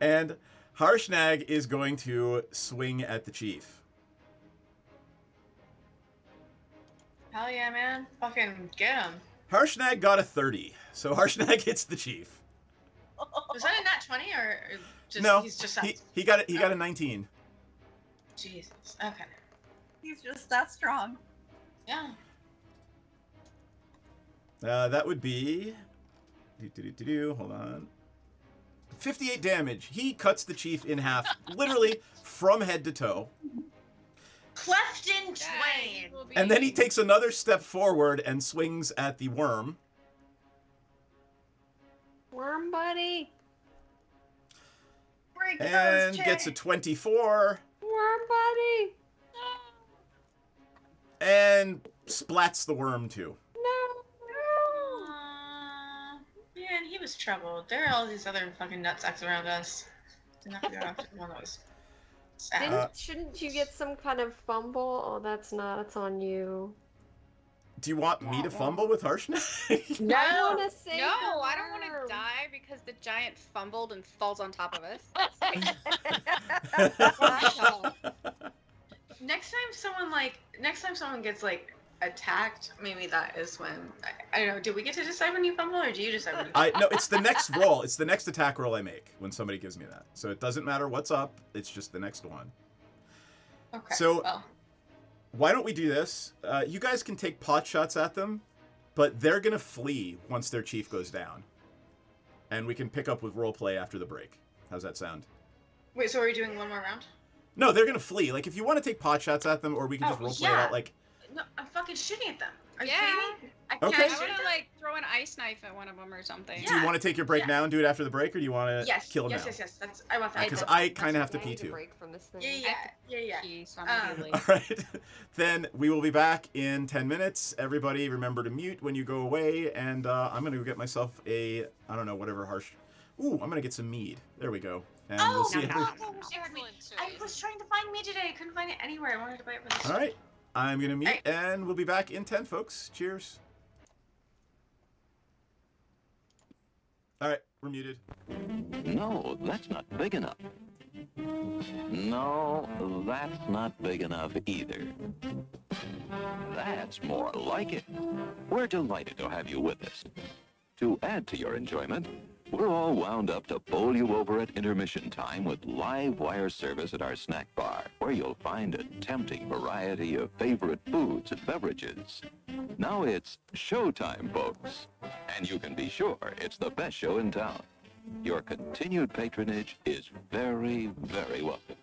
And Harshnag is going to swing at the chief. Hell yeah, man. Fucking get him. Harshnag got a 30, so Harshnag hits the chief. Was that a nat 20 or just No, he's just he got it. He got a 19. Jesus. Okay. He's just that strong. Yeah. That would be... Hold on. 58 damage. He cuts the chief in half, literally from head to toe. Cleft in twain. And then he takes another step forward and swings at the worm. Worm buddy. Break And those gets a chains. Worm 24. buddy. And splats the worm too. Man, he was troubled. There are all these other fucking nutsacks around us. Did not go after the one that was sad. Shouldn't you get some kind of fumble? Oh, that's on you. Do you want me to fumble with Harshnag? No, I want to say No, I don't want to die because the giant fumbled and falls on top of us. Next time someone gets like attacked, maybe that is when I don't know. Do we get to decide when you fumble, or do you decide when you fumble? No, it's the next roll. It's the next attack roll I make when somebody gives me that. So it doesn't matter what's up. It's just the next one. Okay. So well, why don't we do this? You guys can take pot shots at them, but they're gonna flee once their chief goes down, and we can pick up with roleplay after the break. How's that sound? wait. So are we doing one more round? No, they're gonna flee. Like if you want to take pot shots at them, or we can just roleplay it out. Like No, I'm fucking shooting at them. Are you Yeah. kidding me? Okay. I shoot want them? to like throw an ice knife at one of them or something. do you want to take your break now and do it after the break, or do you want to Yes. kill them yes. now? Yes. Yes. That's. I want that. Because I kind of have to I pee need a too. break from this thing. Yeah. So I'm gonna be All late. right. Then we will be back in 10 minutes. Everybody remember to mute when you go away. And I'm going to go get myself I don't know, whatever harsh. Ooh, I'm going to get some mead. There we go. And we'll see. Excellent I choice. was trying to find me today. I couldn't find it anywhere. I wanted to buy it for this. All right. I'm going to mute, All right. and we'll be back in 10, folks. Cheers. All right. We're muted. No, that's not big enough. No, that's not big enough either. That's more like it. We're delighted to have you with us. To add to your enjoyment, we're all wound up to bowl you over at intermission time with live wire service at our snack bar, where you'll find a tempting variety of favorite foods and beverages. Now it's showtime, folks. And you can be sure it's the best show in town. Your continued patronage is very, very welcome.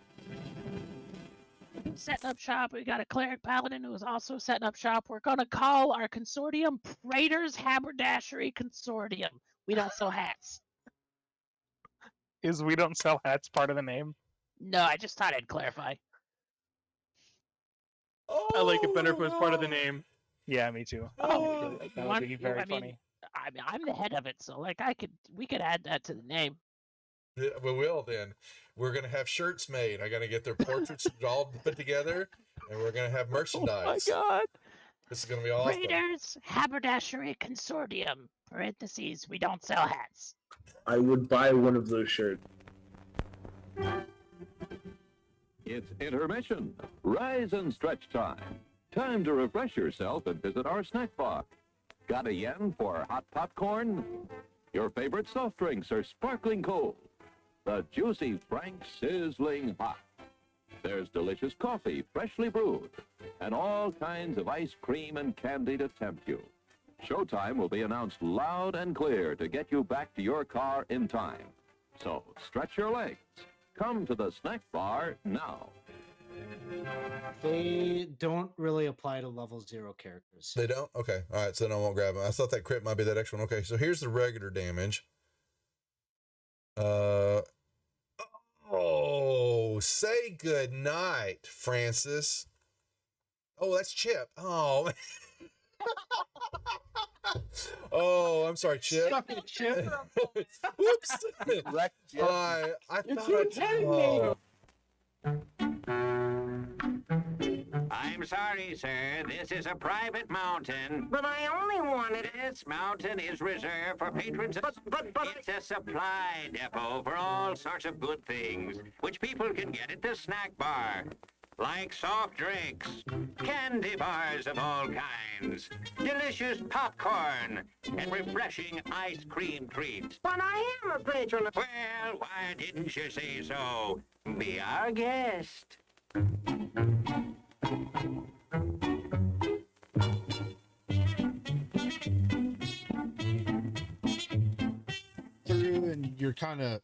Setting up shop. We got a cleric paladin who is also setting up shop. We're gonna call our consortium Praetor's Haberdashery Consortium. We don't sell hats. Is we don't sell hats part of the name? No, I just thought I'd clarify. I like it better if it was part of the name. Yeah, me too. Oh, That would be very funny. I mean, I'm the head of it, so like we could add that to the name. Yeah, we will then. We're gonna have shirts made. I gotta get their portraits all put together, and we're gonna have merchandise. Oh my god! This is gonna be awesome. Praetor's Haberdashery Consortium. Parentheses. We don't sell hats. I would buy one of those shirts. It's intermission. Rise and stretch time. Time to refresh yourself and visit our snack bar. Got a yen for hot popcorn? Your favorite soft drinks are sparkling cold. The juicy Frank sizzling hot. There's delicious coffee, freshly brewed, and all kinds of ice cream and candy to tempt you. Showtime will be announced loud and clear to get you back to your car in time. So stretch your legs. Come to the snack bar now. They don't really apply to level 0 characters. They don't? Okay. All right. So then I won't grab them. I thought that crit might be that extra one. Okay. So here's the regular damage. Oh, say good night, Francis. Oh, that's Chip. Oh, oh, I'm sorry, Chip. Suck it, Chip. Whoops. I thought I'm sorry, sir. This is a private mountain. But I only wanted this mountain is reserved for patrons. But it's a supply depot for all sorts of good things, which people can get at the snack bar. Like soft drinks, candy bars of all kinds, delicious popcorn, and refreshing ice cream treats. But I am a patron. Well, why didn't you say so? Be our guest. And you're kind of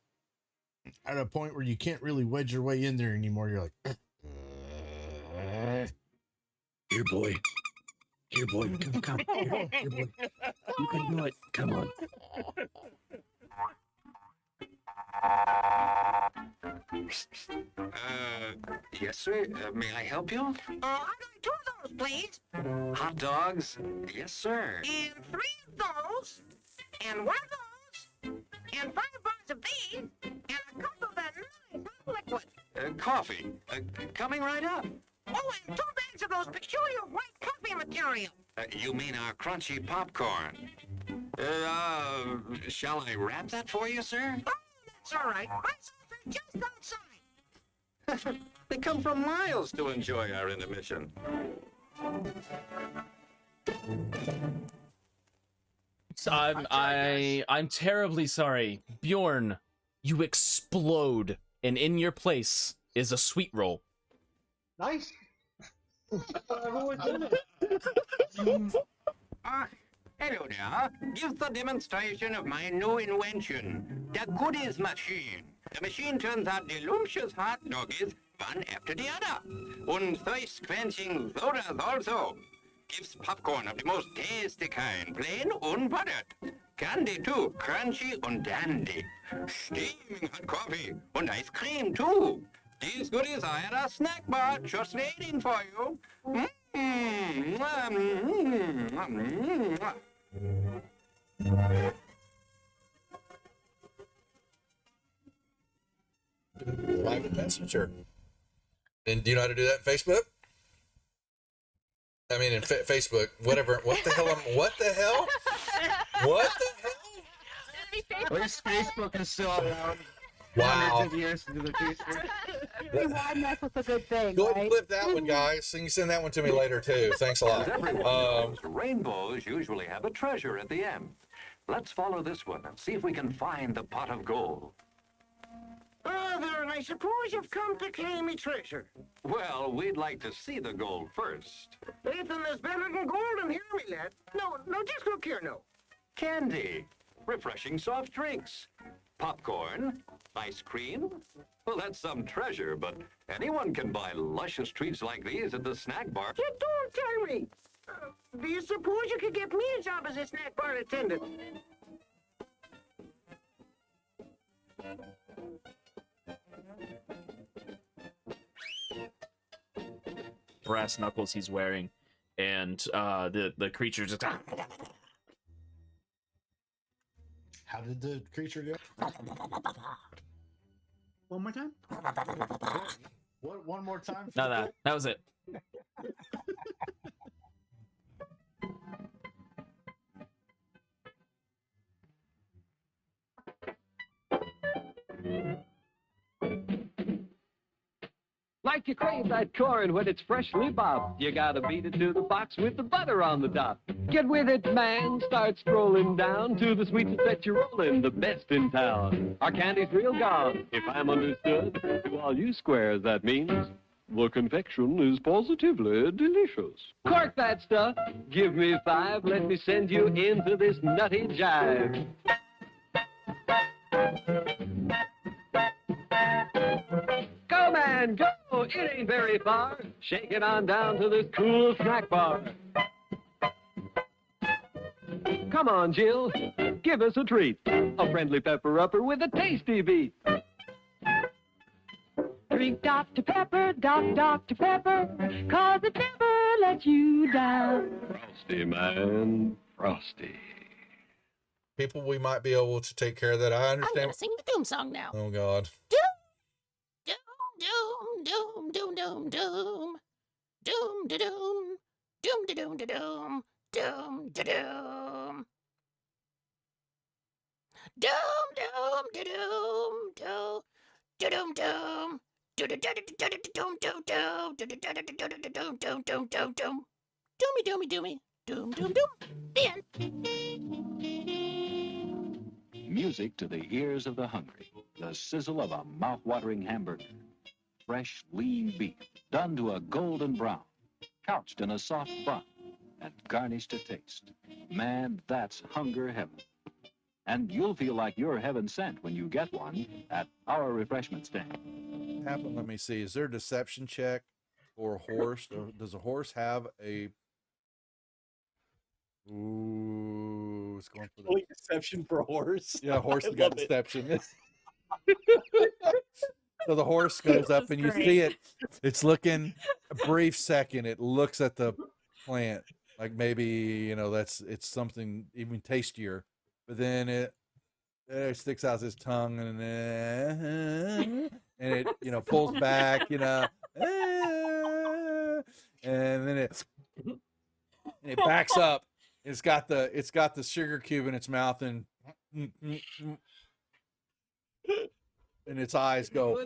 at a point where you can't really wedge your way in there anymore. You're like, Here, boy. Here, boy. Come. Here, boy. You can do it. Come on. Yes, sir. May I help you? I'd like 2 of those, please. Hot dogs? Yes, sir. And 3 of those. And 1 of those. And 5 bars of these. And a couple of that nice hot liquid. Coffee. Coming right up. Oh, and 2 bags of those peculiar white coffee material. You mean our crunchy popcorn? Shall I wrap that for you, sir? Oh, that's all right. My sons are just outside. They come from miles to enjoy our intermission. I'm terribly sorry. Bjorn, you explode, and in your place is a sweet roll. Nice. Hello there. Give the demonstration of my new invention, the goodies machine. The machine turns out delicious hot doggies one after the other. And thirst-quenching sodas also. Gives popcorn of the most tasty kind, plain unbuttered. Candy too, crunchy and dandy. Steaming hot coffee and ice cream too. These goodies are at our snack bar, just waiting for you. private messenger. And do you know how to do that in Facebook? I mean, in Facebook, whatever. What the hell? What the hell? What the hell? At least Facebook is still around. Wow. Hundreds of years into the future. Why mess with a good thing, Go ahead right? and clip that one, guys. And you send that one to me later, too. Thanks a lot. As everyone knows, rainbows usually have a treasure at the end. Let's follow this one and see if we can find the pot of gold. Oh, there, and I suppose you've come to claim me treasure. Well, we'd like to see the gold first. Ethan is better than gold, and hear me, lad. No, just look here, no. Candy, refreshing soft drinks, popcorn, ice cream. Well, that's some treasure, but anyone can buy luscious treats like these at the snack bar. You don't tell me. Do you suppose you could get me a job as a snack bar attendant? Brass knuckles he's wearing, and the creature just. How did the creature go? One more time? What? One more time? No, that was it. Like you crave that corn when it's freshly popped, you gotta beat it to the box with the butter on the top. Get with it, man. Start strolling down to the sweets that you're rolling, the best in town. Our candy's real gone, if I'm understood. To all you squares, that means The confection is positively delicious. Cork that stuff. Give me 5. Let me send you into this nutty jive. Go, man, go. It ain't very far. Shake it on down to this cool snack bar. Come on, Jill. Give us a treat. A friendly pepper-upper with a tasty beat. Drink Dr. Pepper, Dr. Pepper, 'cause it never lets you down. Frosty, man. Frosty. People, we might be able to take care of that. I I'm understand. gonna sing the doom song now. Oh God. Doom, doom, doom, doom, doom, doom, da doom, doom, da doom, da doom, doom, da doom. Doom, doom, da doom, doom, da doom, doom. Doomy doomy. Doom doom doom. The end. Music to the ears of the hungry. The sizzle of a mouth-watering hamburger. Fresh, lean beef, done to a golden brown. Couched in a soft bun and garnished to taste. Man, that's hunger heaven. And you'll feel like you're heaven sent when you get one at our refreshment stand. Let me see. Is there a deception check for a horse? Does a horse have a... Ooh, it's going for the... Deception for a horse? Yeah, horse I has got love it. deception. So the horse goes up and you see it. It's looking a brief second. It looks at the plant like maybe, you know, it's something even tastier. But then it sticks out its tongue and it, you know, pulls back, you know, and then it backs up. It's got the sugar cube in its mouth and its eyes go,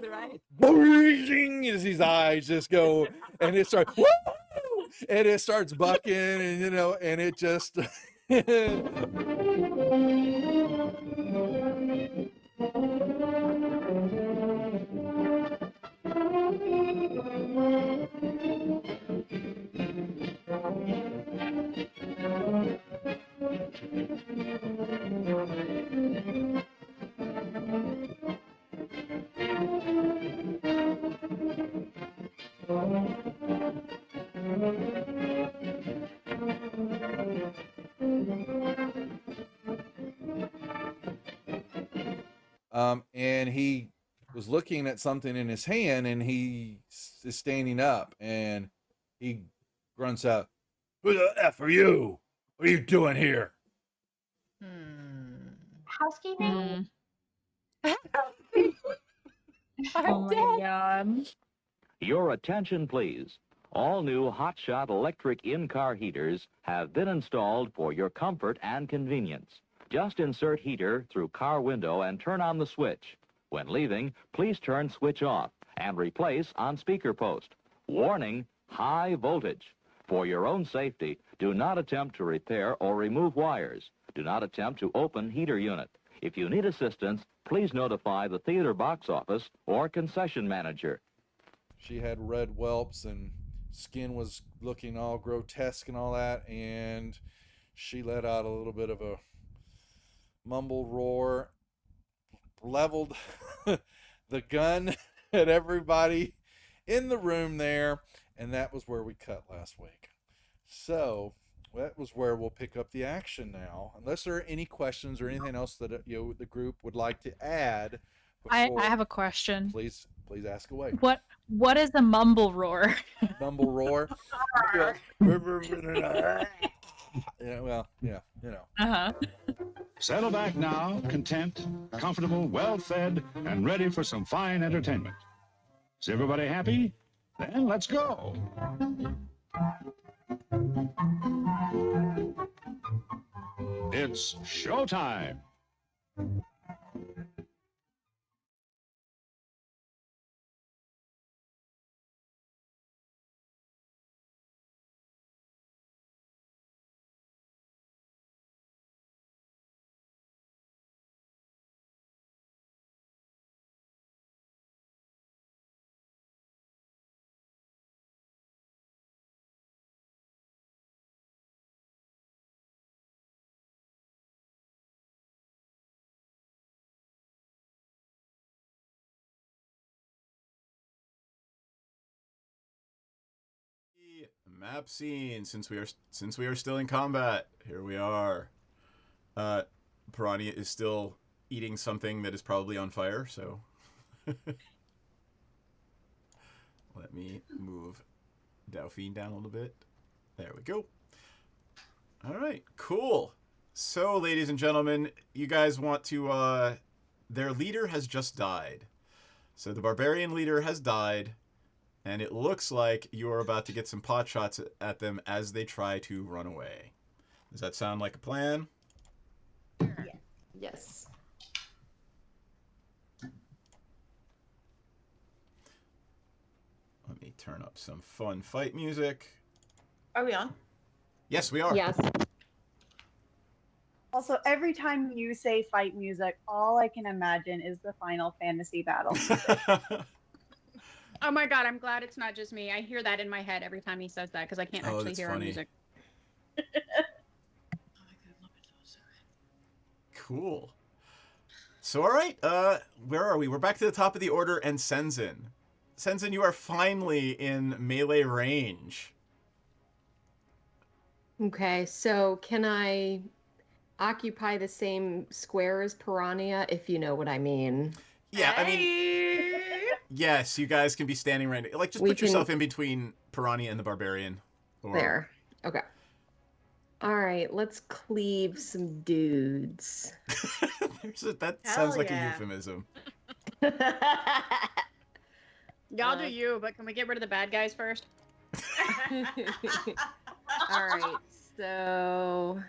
as these eyes just go, and it starts, and it starts bucking, and you know, and it just. And he was looking at something in his hand, and he is standing up, and he grunts out, "Who the F are you? What are you doing here?" Housekeeping? Oh my god. Your attention, please. All new hotshot electric in-car heaters have been installed for your comfort and convenience. Just insert heater through car window and turn on the switch. When leaving, please turn switch off and replace on speaker post. Warning, high voltage. For your own safety, do not attempt to repair or remove wires. Do not attempt to open heater unit. If you need assistance, please notify the theater box office or concession manager. She had red whelps and skin was looking all grotesque and all that, and she let out a little bit of a mumbled roar, leveled the gun at everybody in the room there, and that was where we cut last week. So that was where we'll pick up the action now, unless there are any questions or anything else that the group would like to add. I have a question. Please ask away. What is a mumble roar? Mumble roar. Yeah, well, yeah, you know. Uh-huh. Settle back now, content, comfortable, well-fed, and ready for some fine entertainment. Is everybody happy? Then let's go. It's showtime. Map scene. Since we are still in combat, here we are. Piranha is still eating something that is probably on fire, so let me move Delphine down a little bit. There we go. All right, cool. So, ladies and gentlemen, you guys want to... their leader has just died. So the barbarian leader has died, and it looks like you're about to get some pot shots at them as they try to run away. Does that sound like a plan? Yes. Let me turn up some fun fight music. Are we on? Yes, we are. Yes. Also, every time you say fight music, all I can imagine is the Final Fantasy battle. Oh my god, I'm glad it's not just me. I hear that in my head every time he says that because I can't actually that's hear our funny. music. Cool. So, all right, where are we? We're back to the top of the order, and Senzin. Senzin, you are finally in melee range. Okay, so can I occupy the same square as Piranha, if you know what I mean? Yeah, I mean, yes, you guys can be standing right. Like, just put yourself in between Piranha and the Barbarian. Or... There. Okay. All right, let's cleave some dudes. That sounds like a euphemism. Y'all do you, but can we get rid of the bad guys first? All right, so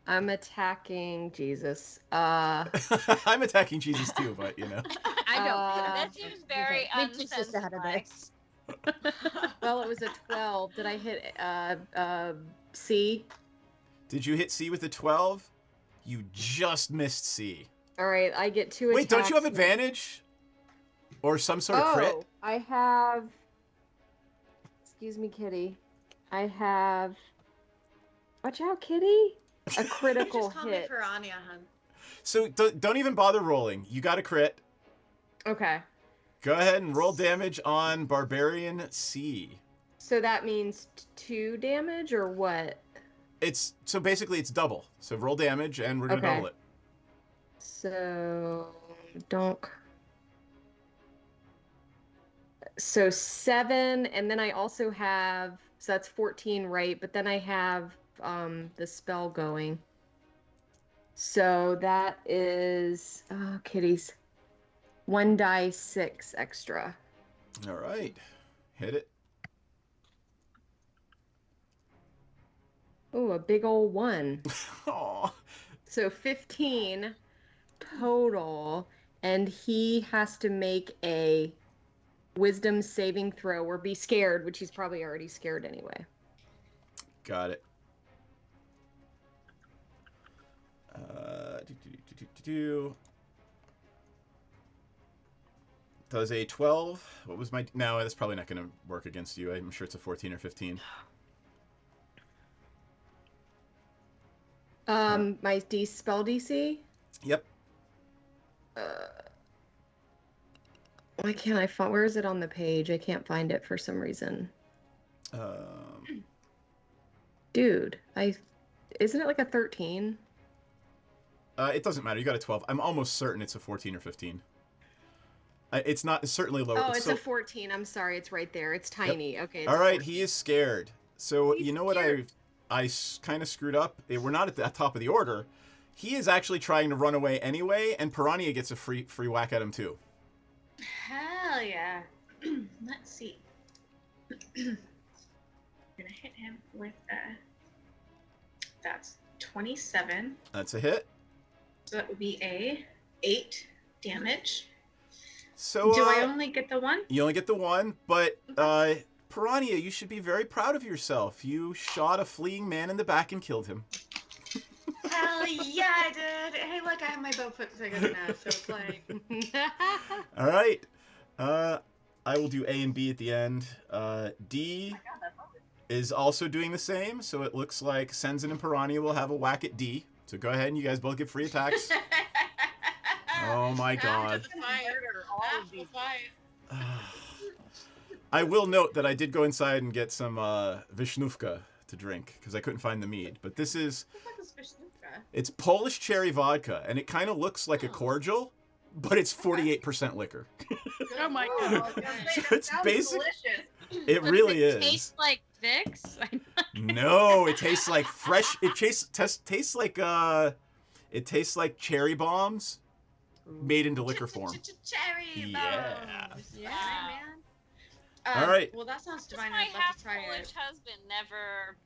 I'm attacking Jesus. I'm attacking Jesus too, but you know. I don't. That seems very unsensible. Well, it was a 12. Did I hit C? Did you hit C with a 12? You just missed C. All right, I get 2 Wait, attacks. don't you have advantage? Or some sort of crit? Oh, I have... Excuse me, kitty. I have... Watch out, kitty. A critical Just call me hit. Piranha, hun. So don't even bother rolling. You got a crit. Okay. Go ahead and roll damage on Barbarian C. So that means 2 damage, or what? So basically it's double. So roll damage and we're gonna double it. So donk. So 7, and then I also have, so that's 14, right? But then I have the spell going. So that is, oh, kitties. 1 die 6 extra. All right. Hit it. Oh, a big old 1. Aw. So 15 total, and he has to make a wisdom saving throw or be scared, which he's probably already scared anyway. Got it. Does a 12? What was my... No, that's probably not going to work against you. I'm sure it's a 14 or 15. My spell DC? Yep. Why can't I find... Where is it on the page? I can't find it for some reason. Dude, isn't it like a 13? It doesn't matter. You got a 12. I'm almost certain it's a 14 or 15. It's not... It's certainly lower. Oh, it's a 14. I'm sorry. It's right there. It's tiny. Yep. Okay. All right. He is scared. So, you know what I kind of screwed up? We're not at the top of the order. He is actually trying to run away anyway, and Piranha gets a free whack at him too. Hell yeah. Let's see. I'm gonna hit him with that's 27. That's a hit. So that would be a 8 damage. So do I only get the 1? You only get the 1, but Piranha, you should be very proud of yourself. You shot a fleeing man in the back and killed him. Hell yeah, I did. Hey, look, I have my bow put together now, so it's like... All right. I will do A and B at the end. D is also doing the same, so it looks like Senzin and Piranha will have a whack at D. So go ahead and you guys both get free attacks. Oh my god. I will note that I did go inside and get some Vishnuvka to drink because I couldn't find the mead. But this is, it's Polish cherry vodka, and it kind of looks like a cordial, but it's 48% liquor. Oh my god. It's basic. It really Does it is. taste like Vicks? No, it tastes like fresh. It tastes like it tastes like cherry bombs made into liquor form. Cherry Yeah. bombs. Yeah, man. All right. Well, that sounds divine. My I'd love to try half-Polish it. husband never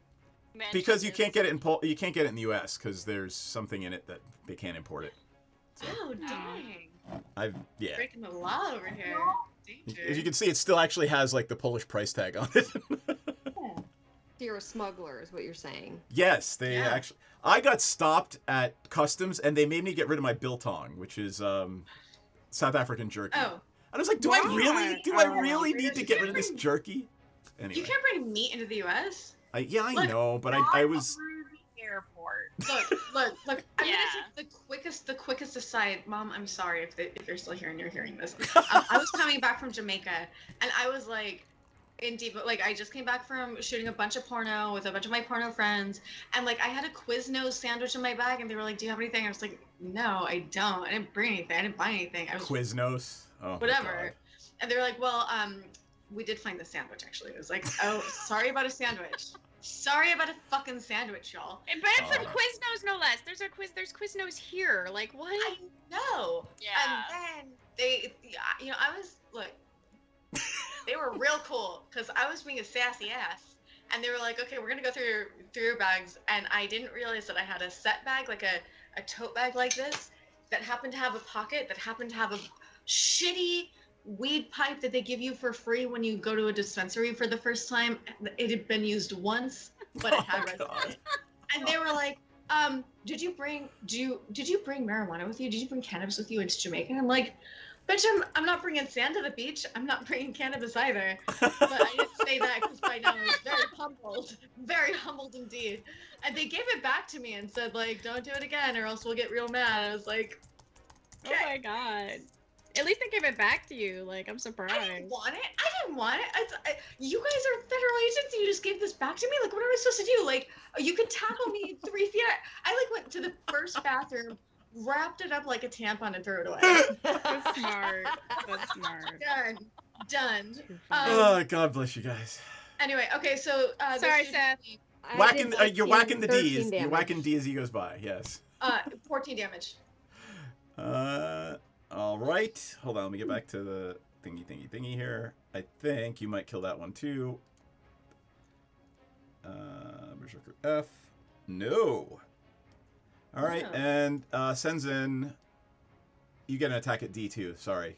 mentioned Because you this. can't get it you can't get it in the U.S. because there's something in it that they can't import it. Oh, dang. Yeah. Breaking the law over here. As you can see, it still actually has like the Polish price tag on it. You're a smuggler, is what you're saying. Yes, they actually. I got stopped at customs and they made me get rid of my biltong, which is South African jerky. Oh. I was like, do I really need to get rid of this jerky? Anyway, You can't bring meat into the U.S. yeah, I Look, know, but I was. Through the airport. Look. I'm gonna take the quickest aside. Mom, I'm sorry if you're still here and you're hearing this. I was coming back from Jamaica, and I was like, in deep. Like, I just came back from shooting a bunch of porno with a bunch of my porno friends, and like I had a Quiznos sandwich in my bag, and they were like, "Do you have anything?" I was like, "No, I don't. I didn't bring anything. I didn't buy anything. I was Quiznos. Oh. my whatever." And they were like, "Well, we did find the sandwich actually." It was like, "Oh, sorry about a sandwich. Sorry about a fucking sandwich, y'all." But it's from Quiznos, no less. There's Quiznos here. Like, what? I know. Yeah. And then they, I was look. They were real cool because I was being a sassy ass, and they were like, "Okay, we're gonna go through your bags," and I didn't realize that I had a set bag, like a tote bag like this, that happened to have a pocket, that happened to have a shitty weed pipe that they give you for free when you go to a dispensary for the first time. It had been used once, but it had resin in it. And they were like, did you bring marijuana with you? Did you bring cannabis with you into Jamaica? And I'm like, bitch, I'm not bringing sand to the beach. I'm not bringing cannabis either. But I didn't say that because by now I was very humbled indeed. And they gave it back to me and said, like, don't do it again or else we'll get real mad. And I was like, Oh my god. At least they gave it back to you. Like, I'm surprised. I didn't want it. You guys are federal agents and you just gave this back to me? Like, what am I supposed to do? Like, you could tackle me 3 feet. I like went to the first bathroom, wrapped it up like a tampon and threw it away. That's smart. That's smart. Done. Oh, God bless you guys. Anyway, okay, so sorry, Seth. You're whacking the 13 D's. You're damage. whacking D as he goes by. Yes. 14 damage. All right. Hold on. Let me get back to the thingy here. I think you might kill that one too. Berserker F. No. All right, Oh. and Senzin, you get an attack at D too. Sorry.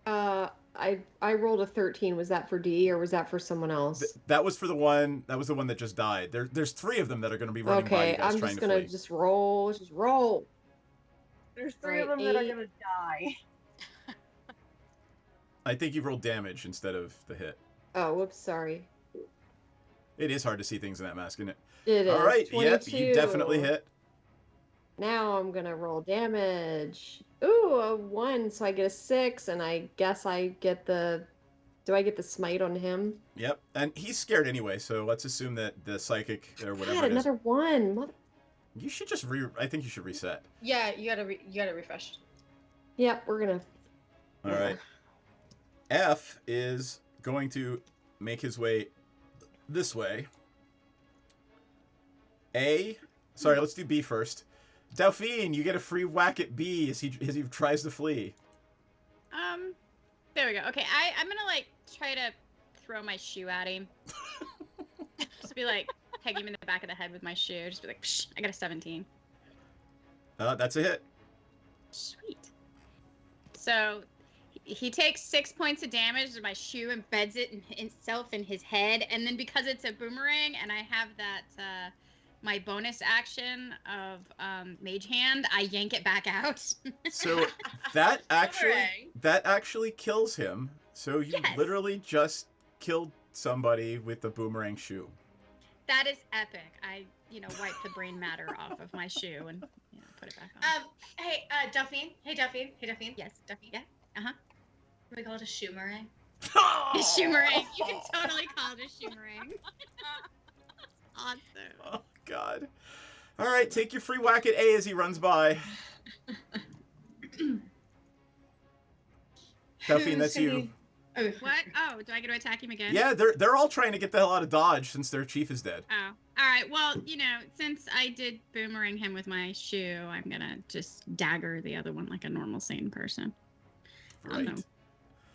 I rolled a 13. Was that for D or was that for someone else? That was for the one. That was the one that just died. There's 3 of them that are going to be running by you Okay, guys I'm trying just to gonna flee. just roll. Just roll. There's 3 of Right, them that are 8. gonna die. I think you rolled damage instead of the hit. Oh, whoops, sorry. It is hard to see things in that mask, isn't it? It All is. right. Yep. 22. You definitely hit. Now I'm gonna roll damage. Ooh, a 1, so I get a 6, and I guess I get the. Do I get the smite on him? Yep. And he's scared anyway, so let's assume that the psychic or whatever God, it is. another 1. Mother... You should just I think you should reset. Yeah, you gotta refresh. Yep, we're gonna. All right. F is going to make his way this way. Sorry, let's do B first. Delphine, you get a free whack at B as he tries to flee. There we go. Okay, I'm gonna like try to throw my shoe at him. Just be like, peg him in the back of the head with my shoe. Just be like, psh, I got a 17. That's a hit. Sweet. So he takes 6 points of damage as my shoe embeds it in itself in his head, and then because it's a boomerang and I have that my bonus action of Mage Hand, I yank it back out. So that actually kills him. So you literally just killed somebody with a boomerang shoe. That is epic. I wiped the brain matter off of my shoe and put it back on. Hey, Delphine. Hey, Delphine. Yes, Delphine. Yeah. Can we call it a shoe meringue? It's shimmering. You can totally call it a shimmering. Awesome. Oh, God. All right, take your free whack at A as he runs by. Delphine, that's you. Oh, what? Oh, do I get to attack him again? Yeah, they're all trying to get the hell out of Dodge since their chief is dead. Oh, all right. Well, since I did boomerang him with my shoe, I'm gonna just dagger the other one like a normal sane person. Right.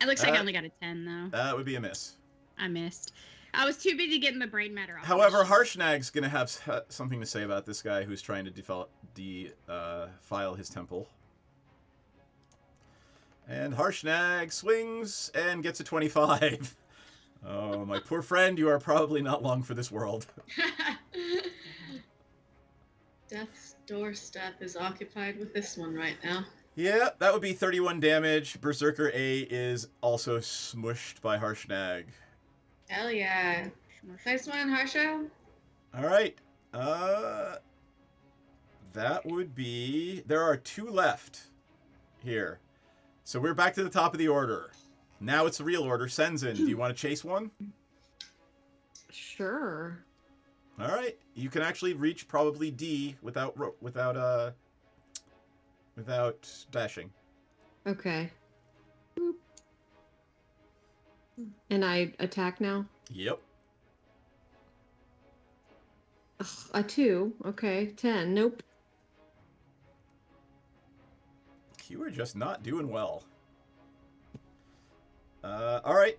It looks like I only got a 10 though. That would be a miss. I missed. I was too busy getting the brain matter off. However, Harshnag's gonna have something to say about this guy who's trying to defile his temple. And Harshnag swings and gets a 25. Oh, my poor friend, you are probably not long for this world. Death's doorstep is occupied with this one right now. Yeah, that would be 31 damage. Berserker A is also smushed by Harshnag. Hell yeah. Nice one, Harsha. All right. That would be... There are 2 left here. So we're back to the top of the order. Now it's the real order. Senzin, do you want to chase one? Sure. All right. You can actually reach probably D without dashing. Okay. Boop. And I attack now? Yep. Ugh, a 2. Okay. 10. Nope. You are just not doing well. All right.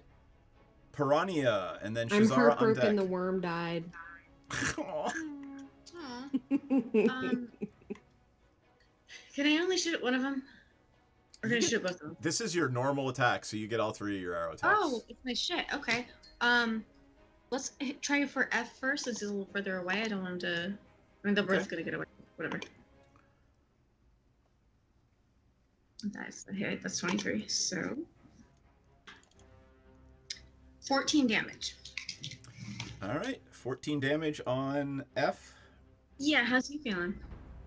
Piranha, and then Shazara on deck. I'm heartbroken the worm died. Can I only shoot one of them? Or can I shoot both of them? This is your normal attack, so you get all 3 of your arrow attacks. Oh, it's my shit. Okay. Let's try it for F first, since he's a little further away. I don't want him to... I mean, they're both gonna get away. Whatever. That's a hit. That's 23. So... 14 damage. All right. 14 damage on F. Yeah, how's he feeling?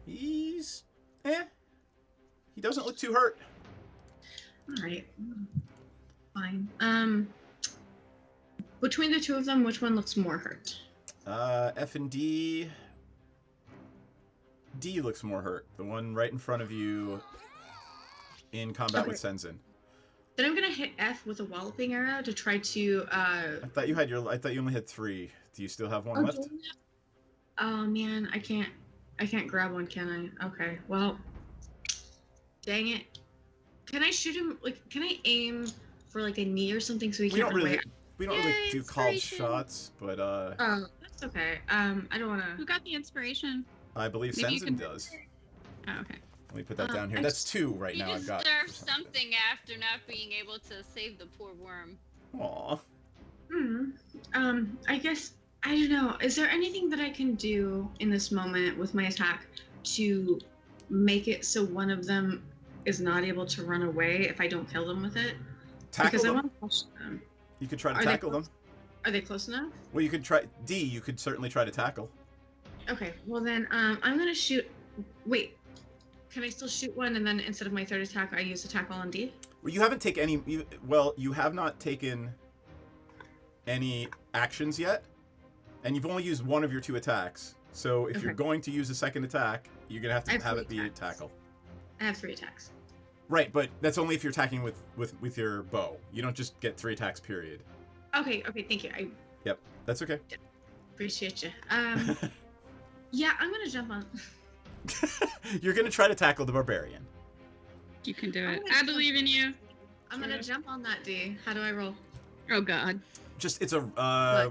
He's... He doesn't look too hurt. All right. Fine. Between the 2 of them, which one looks more hurt? F and D. D looks more hurt. The one right in front of you in combat with Senzin. Then I'm gonna hit F with a walloping arrow to try to. I thought you only had 3. Do you still have one left? Oh man, I can't grab one, can I? Okay, well, dang it. Can I shoot him? Like, can I aim for like a knee or something so he can't run away? We don't really do called shots, but Oh, that's okay. I don't wanna. Who got the inspiration? I believe Senzin does. Oh, okay. Let me put that down here. That's 2 right now. I've got. He deserves something after not being able to save the poor worm. Aw. I guess I don't know. Is there anything that I can do in this moment with my attack to make it so one of them is not able to run away if I don't kill them with it? Tackle them. I want to push them. You could try to tackle them. Are they close enough? Well, you could try D. You could certainly try to tackle. Okay. Well then, I'm gonna shoot. Wait. Can I still shoot one and then instead of my 3rd attack, I use a tackle on D? Well, you haven't taken any. You have not taken any actions yet, and you've only used 1 of your 2 attacks. So if you're going to use a 2nd attack, you're gonna have to have it be a tackle. I have 3 attacks. Right, but that's only if you're attacking with your bow. You don't just get 3 attacks. Period. Okay. Thank you. Yep, that's okay. Appreciate you. Yeah, I'm gonna jump on. You're gonna try to tackle the barbarian. You can do it. I believe in you. I'm gonna jump on that D. How do I roll? Oh God. Just it's a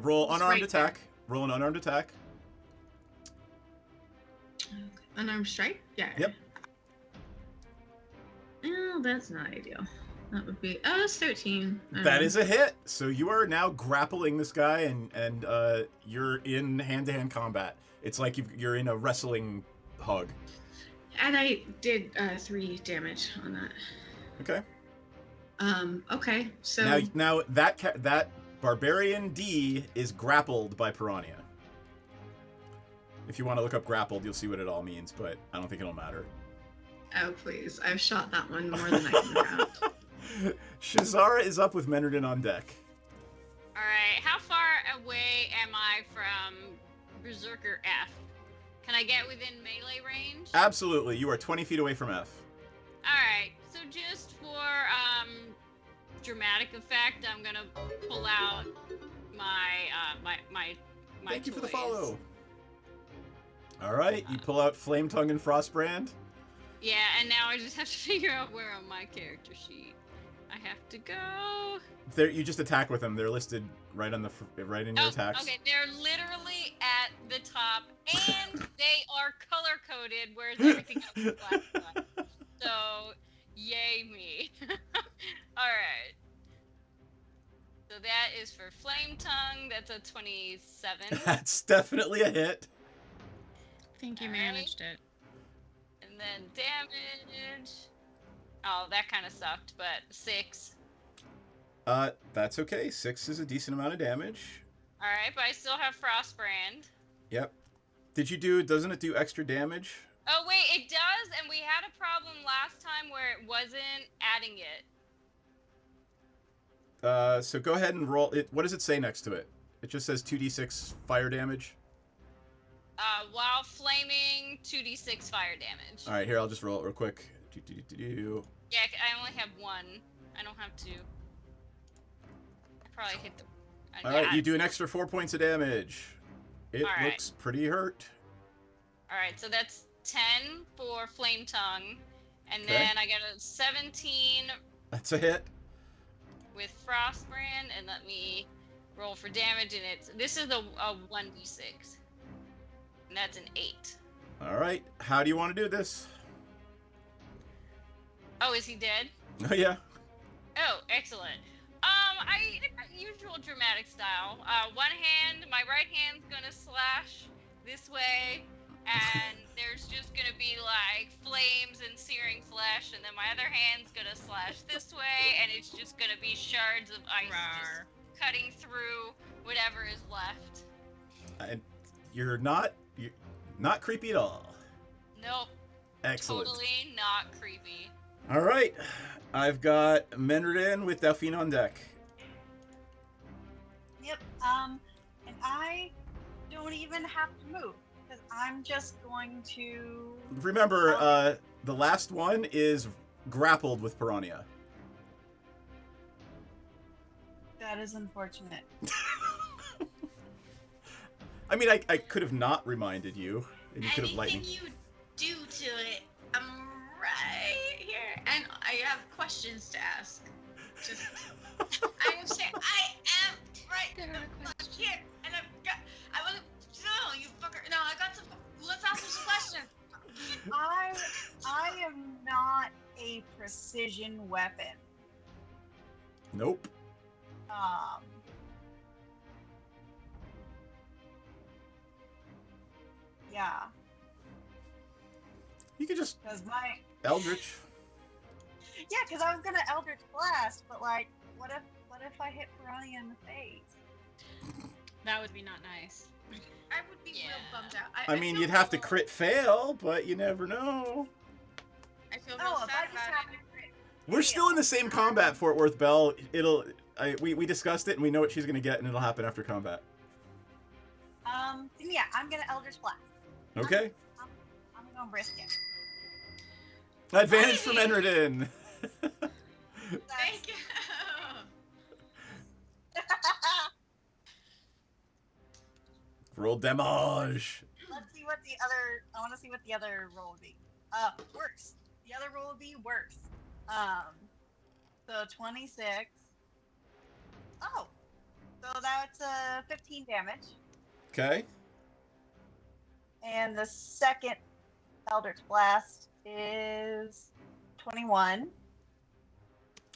roll unarmed attack. Roll an unarmed attack. Okay. Unarmed strike? Yeah. Yep. Oh, that's not ideal. That would be. Oh, it's 13. That is a hit. So you are now grappling this guy, and you're in hand-to-hand combat. It's like you're in a wrestling hug. And I did 3 damage on that. Okay. Okay. So now that barbarian D is grappled by Piranha. If you want to look up grappled, you'll see what it all means, but I don't think it'll matter. Oh please! I've shot that one more than I can count. Shazara is up with Menardin on deck. All right. How far away am I from Berserker F? Can I get within melee range? Absolutely. You are 20 feet away from F. All right. So just for dramatic effect, I'm gonna pull out my Thank you for the toys. follow. All right. You pull out Flame Tongue and Frostbrand. Yeah, and now I just have to figure out where on my character sheet I have to go. There, you just attack with them. They're listed right on the right in your attacks. Okay, they're literally at the top, and they are color coded, whereas everything else is black. So, yay me! All right. So that is for Flame Tongue. That's a 27. That's definitely a hit. I think you managed it. And then damage. Oh, that kind of sucked, but 6. That's okay. 6 is a decent amount of damage. All right, but I still have Frostbrand. Yep. Doesn't it do extra damage? Oh, wait, it does, and we had a problem last time where it wasn't adding it. So go ahead and roll it. What does it say next to it? It just says 2d6 fire damage. While flaming, 2d6 fire damage. All right, here, I'll just roll it real quick. Yeah, I only have 1. I don't have 2. I probably hit the... All right, you do an extra 4 points of damage. It All right. looks pretty hurt. All right, so that's 10 for Flame Tongue. And Okay. then I got a 17 That's a hit. with Frostbrand. And let me roll for damage. And this is a 1d6. And that's an 8. All right, how do you want to do this? Oh, is he dead? Oh, yeah. Oh, excellent. Usual dramatic style. One hand, my right hand's gonna slash this way, and there's just gonna be like flames and searing flesh, and then my other hand's gonna slash this way, and it's just gonna be shards of ice just cutting through whatever is left. And you're not creepy at all. Nope. Excellent. Totally not creepy. All right, I've got Menardin with Delphine on deck. Yep. And I don't even have to move because I'm just going to. Remember, the last one is grappled with Piranha. That is unfortunate. I mean, I could have not reminded you, and you could have Anything lightning. you do to it, I'm right here, and I have questions to ask. Just, I am saying, I am right here, and I wasn't. No, you fucker. No, I got some. Let's ask some questions. I am not a precision weapon. Nope. Yeah. You could just Because my. Eldritch. Yeah, because I was gonna Eldritch Blast, but like, what if I hit Piranha in the face? That would be not nice. I would be real bummed out. I mean, you'd have to crit fail, but you never know. I feel real sad about it. We're still in the same combat, Fort Worth Bell. We discussed it, and we know what she's gonna get, and it'll happen after combat. Then yeah, I'm gonna Eldritch Blast. Okay. I'm gonna risk it. Advantage from Enradin. Thank you. Roll damage. Let's see what the other. I want to see what the other roll would be. Worse. The other roll would be worse. So 26. Oh, so that's 15 damage. Okay. And the second Eldritch Blast is 21.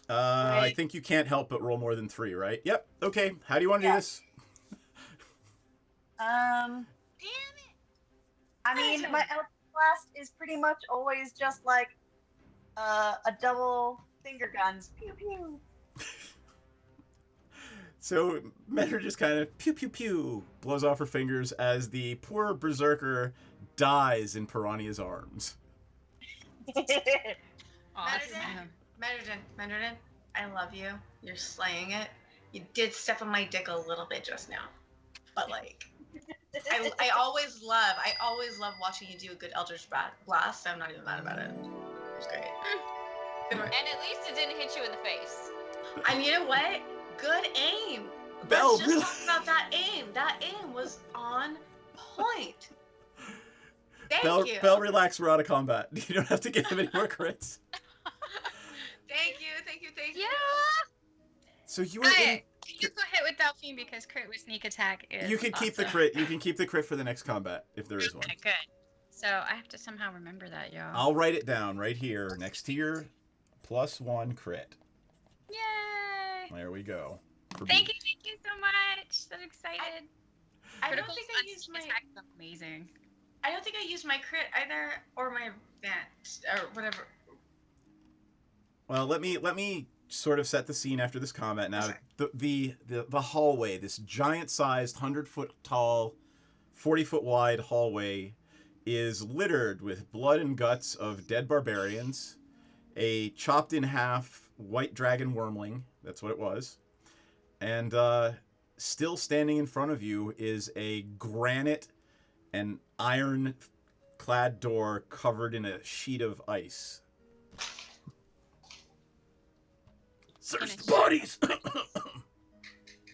I think you can't help but roll more than 3, right? Yep. Okay. How do you want to do this? Damn it! I mean, my Eldritch Blast is pretty much always just like a double finger guns. Pew pew. So Mentor just kind of pew pew pew blows off her fingers as the poor berserker dies in Piranha's arms. Menardin. I love you. You're slaying it. You did step on my dick a little bit just now, but like, I always love watching you do a good Eldritch Blast. So I'm not even mad about it. It's great. And at least it didn't hit you in the face. And you know what? Good aim. Belle, Let's just talk about that aim. That aim was on point. Thank you. Belle, relax. We're out of combat. You don't have to give him any more crits. Thank you. Yeah. So you were Can you go hit with Delphine because crit with sneak attack is You can keep the awesome. crit. You can keep the crit for the next combat if there is one. Okay, good. So I have to somehow remember that, y'all. I'll write it down right here next to your +1 crit. Yay! There we go. Thank you so much. So excited. I don't Criticals think on I used sneak my. attack is amazing. I don't think I used my crit either, or my advance, or whatever. Well, let me sort of set the scene after this combat. Now, the hallway, this giant-sized, 100-foot tall, 40-foot wide hallway, is littered with blood and guts of dead barbarians, a chopped in half white dragon wormling. That's what it was, and still standing in front of you is a granite and iron-clad door covered in a sheet of ice. Search the bodies!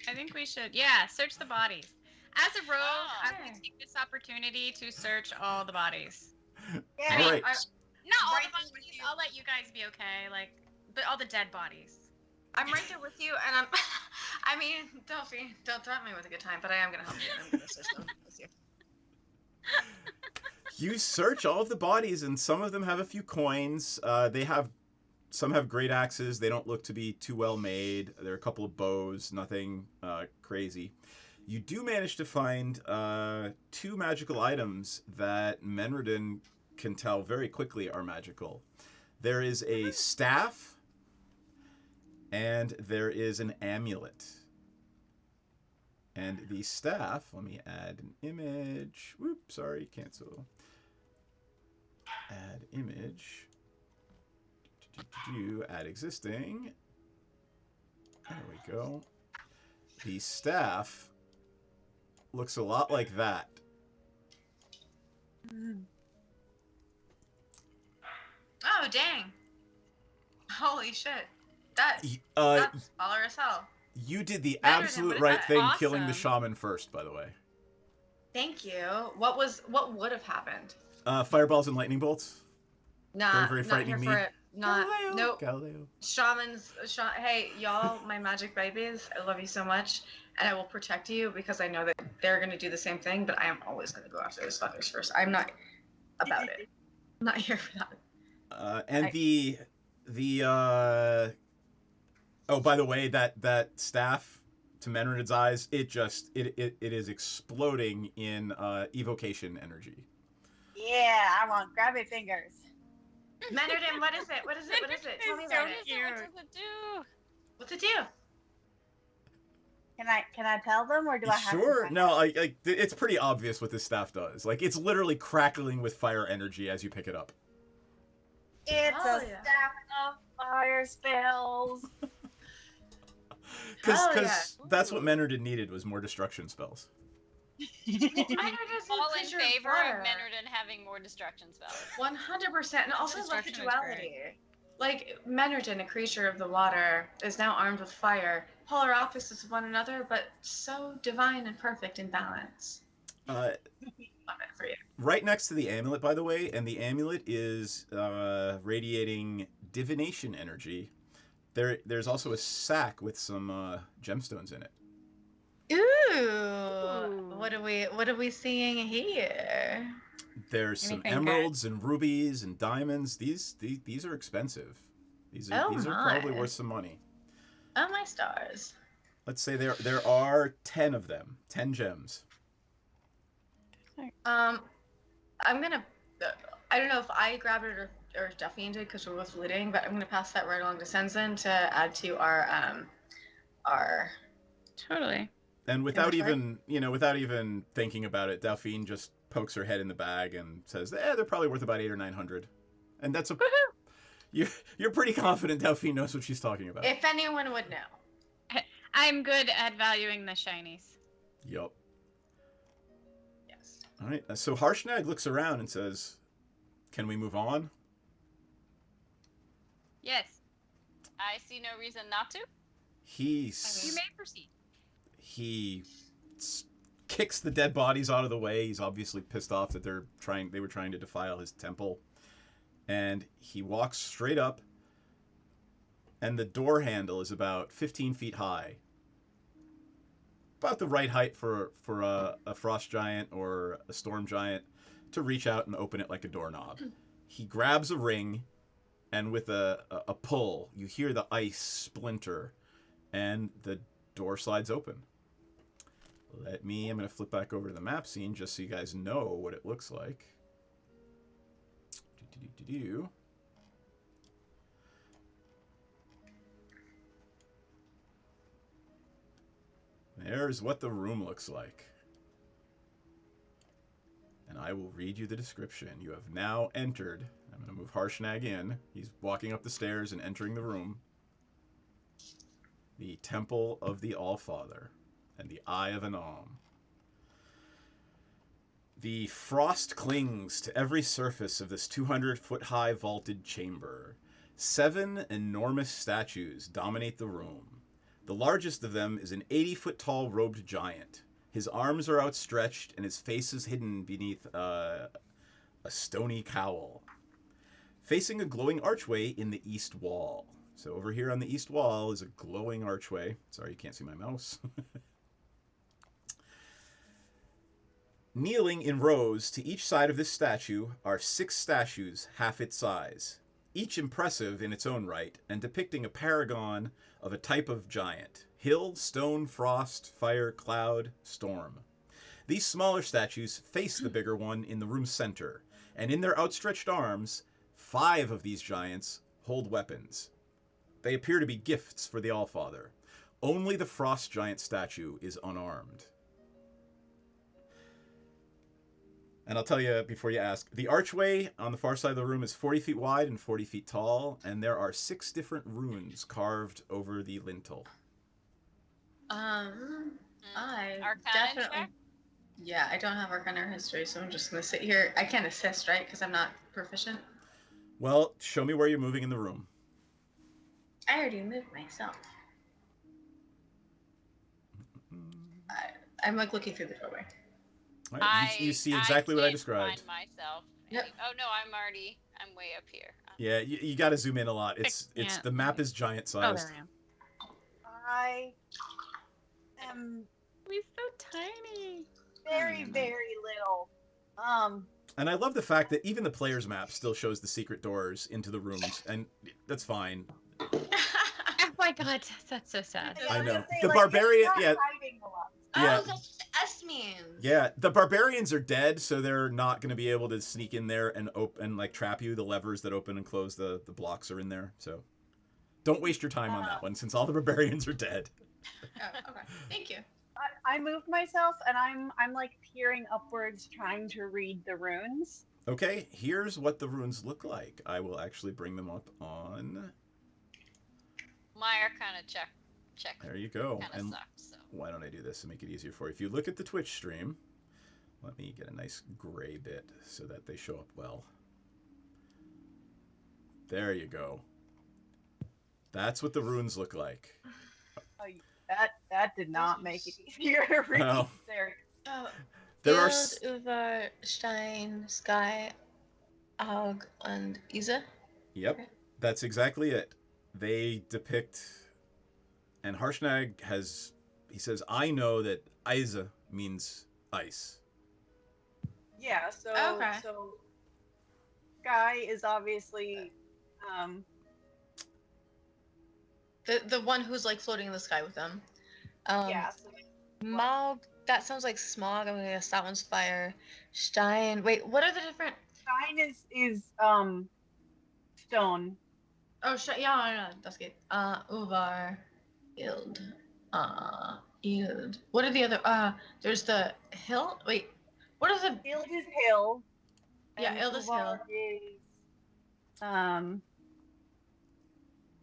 I think we should, search the bodies. As a rogue, I would take this opportunity to search all the bodies. Yeah, All right. Not all the bodies. I'll let you guys be okay. But all the dead bodies. I'm right there with you, and I'm. I mean, Delphine, don't threaten me with a good time, but I am gonna help you. I'm gonna search them with you. You search all of the bodies, and some of them have a few coins. Some have great axes. They don't look to be too well made. There are a couple of bows, nothing crazy. You do manage to find 2 magical items that Menredin can tell very quickly are magical. There is a staff, and there is an amulet. And the staff, let me add an image. Whoop, sorry, cancel. Add image. Add existing. There we go. The staff looks a lot like that. Oh dang! Holy shit! That's baller as hell. You did the Better than absolute what- right thing, awesome. killing the shaman first, by the way. Thank you. What would have happened? Fireballs and lightning bolts. Nah, very not frightening here me. for it. Not nope. Galileo. Hey, y'all, my magic babies, I love you so much, and I will protect you because I know that they're gonna do the same thing. But I am always gonna go after those fuckers first. I'm not about it. I'm not here for that. Oh, by the way, that staff, to Menred's eyes, it is exploding in evocation energy. Yeah, I want grabby fingers. Menredin, what is it? What is it? What is it? Tell me about it. What does it do? What's it do? Can I tell them, or do I have Sure. to? No, it's pretty obvious what this staff does. Like, it's literally crackling with fire energy as you pick it up. It's a staff of fire spells. Because that's what Menredin needed, was more destruction spells. All in favor of Menredin having more destruction spells. 100%, and also like the Destruction is duality. Like Menredin, a creature of the water, is now armed with fire, polar opposites of one another, but so divine and perfect in balance. Love it for you. Right next to the amulet, by the way, and the amulet is radiating divination energy. There's also a sack with some gemstones in it. Ooh. What are we seeing here? There's some Anything emeralds and rubies and diamonds. These are expensive. These are probably my. worth some money. Oh my stars. Let's say there are 10 of them. 10 gems. I'm gonna. I don't know if I grabbed it or Delphine did because we're both looting, but I'm gonna pass that right along to Senzen to add to our. Totally. And without even thinking about it, Delphine just pokes her head in the bag and says, they're probably worth about 800 or 900. And that's You're pretty confident Delphine knows what she's talking about. If anyone would know. I'm good at valuing the shinies. Yup. Yes. All right. So Harshnag looks around and says, "Can we move on?" Yes. I see no reason not to. He You may proceed. kicks the dead bodies out of the way. He's obviously pissed off that they were trying to defile his temple. And he walks straight up, and the door handle is about 15 feet high. About the right height for a frost giant or a storm giant to reach out and open it like a doorknob. He grabs a ring, and with a pull, you hear the ice splinter, and the door slides open. I'm going to flip back over to the map scene just so you guys know what it looks like. There's what the room looks like. And I will read you the description. You have now entered. I'm going to move Harshnag in. He's walking up the stairs and entering the room. The Temple of the Allfather and the Eye of Anam. The frost clings to every surface of this 200-foot-high vaulted chamber. 7 enormous statues dominate the room. The largest of them is an 80-foot-tall robed giant. His arms are outstretched, and his face is hidden beneath a stony cowl. Facing a glowing archway in the east wall. So over here on the east wall is a glowing archway. Sorry, you can't see my mouse. Kneeling in rows to each side of this statue are 6 statues half its size, each impressive in its own right and depicting a paragon of a type of giant: hill, stone, frost, fire, cloud, storm. These smaller statues face the bigger one in the room's center, and in their outstretched arms, 5 of these giants hold weapons. They appear to be gifts for the Allfather. Only the frost giant statue is unarmed. And I'll tell you before you ask, the archway on the far side of the room is 40 feet wide and 40 feet tall, and there are 6 different runes carved over the lintel. I Arcana definitely. check? Yeah, I don't have Arcana history, so I'm just gonna sit here. I can't assist, right? Because I'm not proficient. Well, show me where you're moving in the room. I already moved myself. I'm like looking through the doorway. All right, you see exactly what I described. Find myself. Yep. Oh no, I'm way up here. Yeah, you got to zoom in a lot. It's the map is giant sized. Oh, there I am. I am We're so tiny. very, very little. And I love the fact that even the player's map still shows the secret doors into the rooms, and that's fine. Oh my god, that's so sad. I know. Say, The like, barbarian, it's not yeah. hiding a lot. Yeah. Oh, that's what S means. Yeah, the barbarians are dead, so they're not going to be able to sneak in there and like trap you. The levers that open and close the blocks are in there, so don't waste your time on that one since all the barbarians are dead. Oh, okay. Thank you. I moved myself, and I'm like peering upwards, trying to read the runes. Okay, here's what the runes look like. I will actually bring them up on. My Arcana check. There you go. Kind of And sucks. So. why don't I do this to make it easier for you? If you look at the Twitch stream, let me get a nice gray bit so that they show up well. There you go. That's what the runes look like. Oh, that did not make it easier to read. Well, There are Uvar, Stein, Sky, Aug, and Isa. Yep, that's exactly it. They depict, and Harshnag he says, I know that Isa means ice. Yeah, so Okay. so Sky is obviously The one who's like floating in the sky with them. yeah, so Maug, that sounds like smog. I'm gonna guess that one's fire. Stein. Wait, what are the different? Stein is stone. Oh, yeah, no, that's good. Uvar, Ild, Ild. What are the other? There's the hill. Wait, what are the? Ild is hill. Yeah, and Ild is Uvar hill. is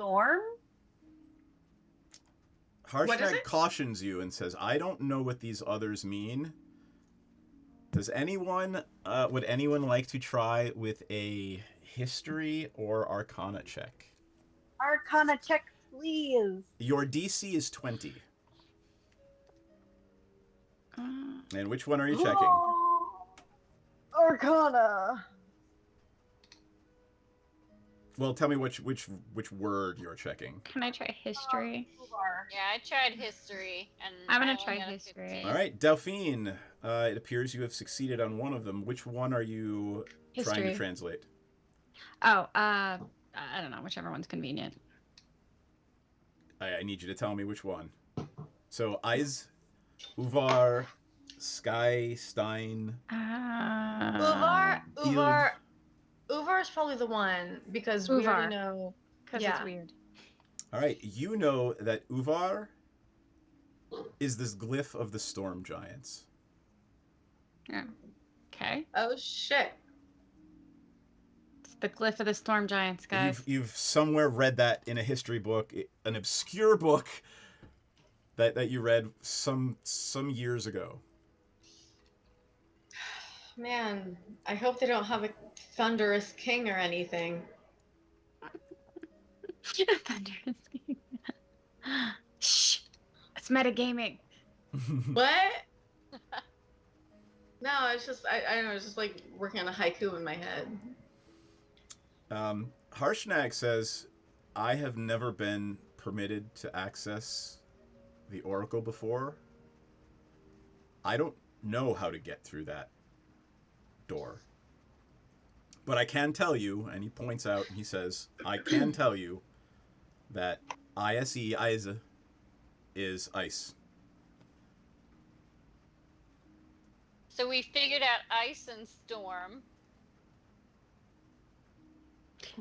Storm? Harshnag cautions you and says, I don't know what these others mean. Does anyone, would anyone like to try with a history or arcana check? Arcana check, please. Your DC is 20. And which one are you checking? Arcana. Well, tell me which word you're checking. Can I try history? Yeah, I tried history, and I'm gonna I only try got a history. 15. All right, Delphine. It appears you have succeeded on one of them. Which one are you trying to History. translate? Oh, I don't know, whichever one's convenient. I need you to tell me which one. So, Eis, Uvar, Sky, Stein. Uvar is probably the one because we Uvar. already know. Because it's weird. All right, you know that Uvar is this glyph of the storm giants. Yeah. Okay. Oh shit. It's the glyph of the storm giants, guys. You've somewhere read that in a history book, an obscure book that you read some years ago. Man, I hope they don't have a thunderous king or anything. Thunderous king. Shh. It's metagaming. What? No, it's just I don't know. It's just like working on a haiku in my head. Harshnag says, I have never been permitted to access the Oracle before. I don't know how to get through that door. But I can tell you, and he points out, and he says, I can tell you that ISE is ice. So we figured out ice and storm.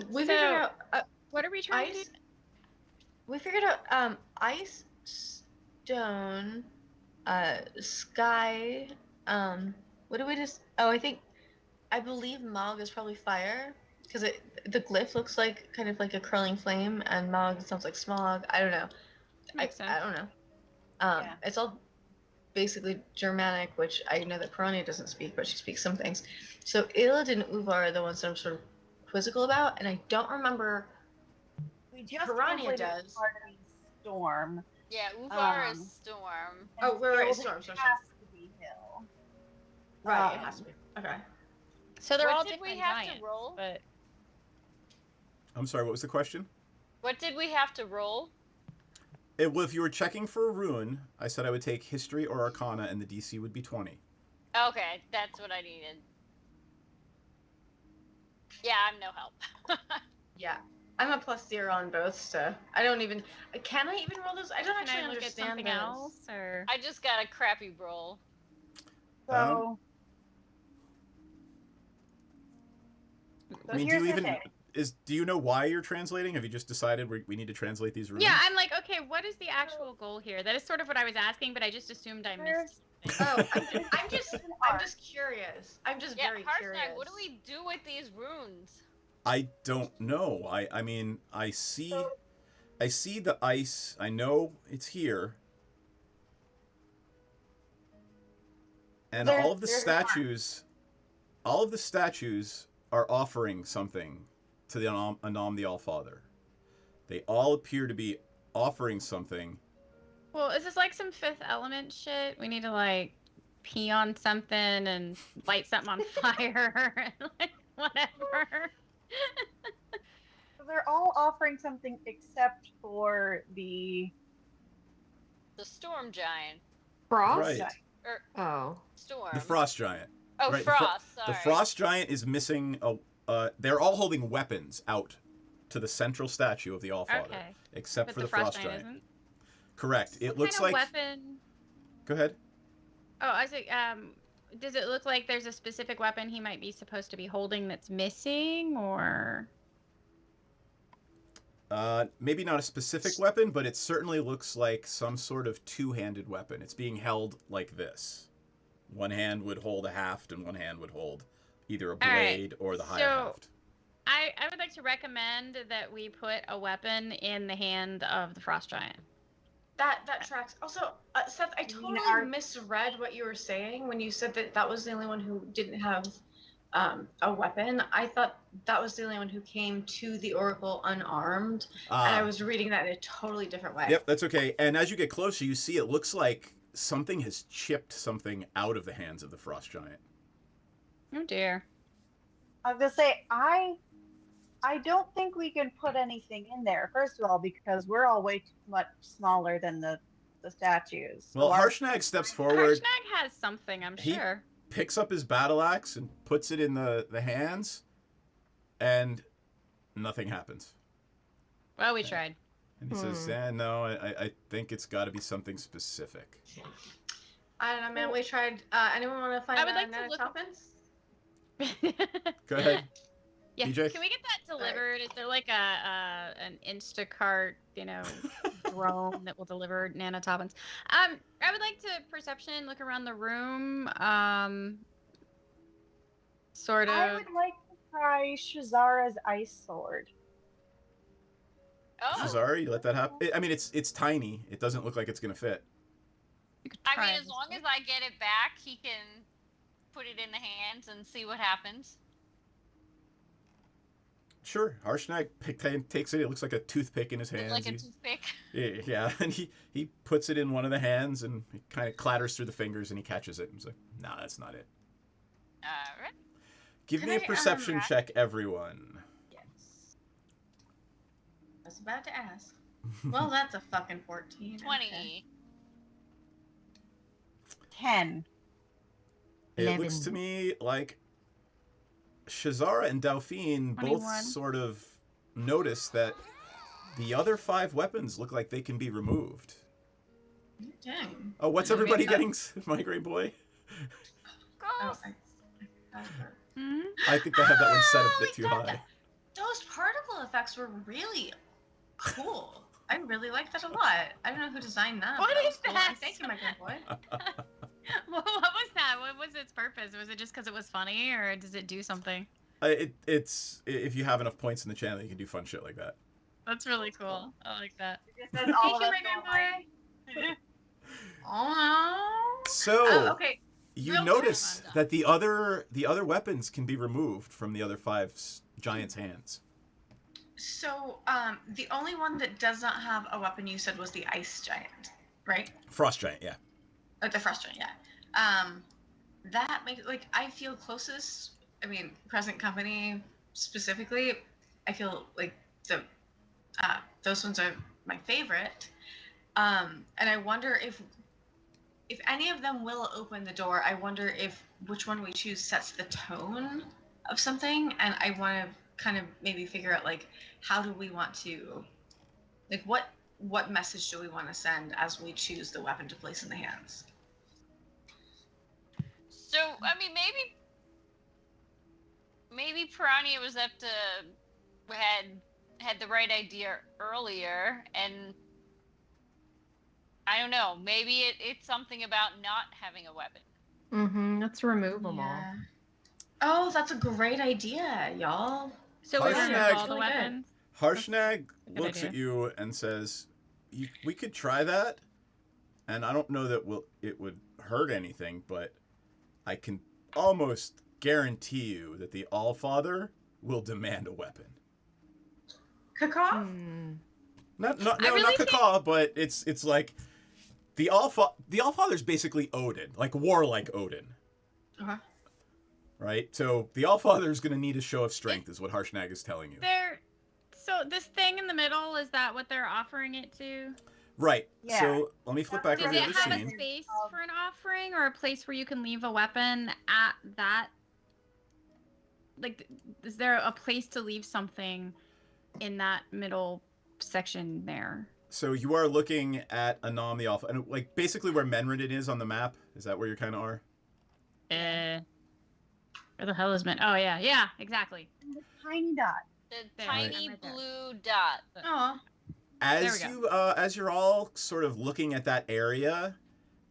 We figured out what are we trying to do? We figured out ice, stone, sky. What do we just? Oh, I believe Mog is probably fire because the glyph looks like kind of like a curling flame, and Mog sounds like smog. I don't know. Makes sense. I don't know. It's all basically Germanic, which I know that Piranha doesn't speak, but she speaks some things. So Ilid and Uvar are the ones that I'm sort of quizzical about, and I don't remember. We just Piranha translated does. part of Storm. Yeah, Uvar is storm. Oh, right, Hill storm. has to be hill. Right, it has to be. Okay. So they're What all did different we have giants, to roll? but I'm sorry, what was the question? What did we have to roll? Well, if you were checking for a rune, I said I would take history or arcana, and the DC would be 20. Okay, that's what I needed. Yeah, I'm no help. Yeah. I'm a +0 on both, so I don't even. Can I even roll those? I don't Can actually I look at understand something those. else, or I just got a crappy roll. So, I mean, do you know why you're translating? Have you just decided we need to translate these runes? yeah, I'm like, okay, what is the actual goal here? That is sort of what I was asking, but I just assumed I missed. Oh, I'm just curious. I'm just very curious. Harshnag, what do we do with these runes? I don't know. I mean, I see the ice. I know it's here. And all of the statues are offering something to the Anam the Allfather. They all appear to be offering something. Well, is this like some Fifth Element shit? We need to like pee on something and light something on fire and like whatever. So they're all offering something except for the storm giant. Frost? Right. Oh. Storm. The frost giant. Oh, right, frost. The frost giant is missing they're all holding weapons out to the central statue of the Allfather, Okay. except But for the the frost Frost giant. Giant isn't? Correct. It What looks kind like. of weapon? Go ahead. Oh, I was like, does it look like there's a specific weapon he might be supposed to be holding that's missing, or? Maybe not a specific weapon, but it certainly looks like some sort of two-handed weapon. It's being held like this. One hand would hold a haft, and one hand would hold either a blade or the higher haft. I would like to recommend that we put a weapon in the hand of the frost giant. That tracks. Also, Seth, I totally misread what you were saying when you said that was the only one who didn't have a weapon. I thought that was the only one who came to the Oracle unarmed, and I was reading that in a totally different way. Yep, that's okay. And as you get closer, you see it looks like something has chipped something out of the hands of the frost giant. Oh dear. I was gonna say I don't think we can put anything in there. First of all, because we're all way too much smaller than the statues. Well, So our- Harshnag steps forward. Harshnag has something, I'm He sure. picks up his battle axe and puts it in the hands, and nothing happens. Well, we tried. And he says, no, I think it's got to be something specific. I don't know, man. We tried. Anyone want to find I would like to look Toppins? Go ahead. Yeah. DJ? Can we get that delivered? Is there like an Instacart, drone that will deliver nanotoppins? I would like to perception, look around the room. Sort of. I would like to try Shazara's ice sword. Oh. Shazara, you let that happen? I mean, it's tiny. It doesn't look like it's going to fit. I mean, as long as I get it back, he can put it in the hands and see what happens. Sure. Harshnag takes it. It looks like a toothpick in his hands. Like a toothpick. Yeah, and he puts it in one of the hands, and it kind of clatters through the fingers, and he catches it. He's like, nah, that's not it. All right. Give me a perception check, everyone. Yes. I was about to ask. Well, that's a fucking 14. 20. Okay. 10. It 11. looks to me like Shazara and Delphine 21. both sort of notice that the other 5 weapons look like they can be removed. Dang. Oh, what's everybody getting, Migraine Boy? Oh, I think I have that one set a bit too high. Those particle effects were really cool. I really liked that a lot. I don't know who designed that. What but is cool. that? Thank you, my good boy. What was that? What was its purpose? Was it just because it was funny, or does it do something? It's if you have enough points in the channel, you can do fun shit like that. That's really cool. I like that. Says all of us Oh. So okay. you Real notice that the other weapons can be removed from the other 5 giants' hands. So, the only one that does not have a weapon you said was the ice giant, right? Frost giant, yeah. The frost giant, yeah. That makes I feel closest. I mean, present company specifically. I feel like those ones are my favorite. And I wonder if any of them will open the door. I wonder if which one we choose sets the tone of something, and I want to kind of maybe figure out how do we want to, what message do we want to send as we choose the weapon to place in the hands. So, I mean, maybe Piranha was had the right idea earlier, and I don't know. Maybe it's something about not having a weapon. Mm-hmm. Let's remove them all. Yeah. Oh, that's a great idea, y'all. So we remove all the weapons. Harshnag Good looks idea. at you and says, "We could try that, and I don't know that it would hurt anything, but I can almost guarantee you that the Allfather will demand a weapon." Cacaw? Not Cacaw, but it's like the Allfather's basically Odin, like warlike Odin. Uh-huh. Right? So the Allfather is going to need a show of strength, is what Harshnag is telling you. So this thing in the middle, is that what they're offering it to? Right. Yeah. So let me flip back Does on it the other have a scene. space for an offering, or a place where you can leave a weapon at that? Is there a place to leave something in that middle section there? So you are looking at Anam the Alpha, and basically where Menridin is on the map. Is that where you kind of are? Where the hell is Men? Oh yeah, exactly. The tiny dot. The tiny blue dot. Oh. As you're all sort of looking at that area,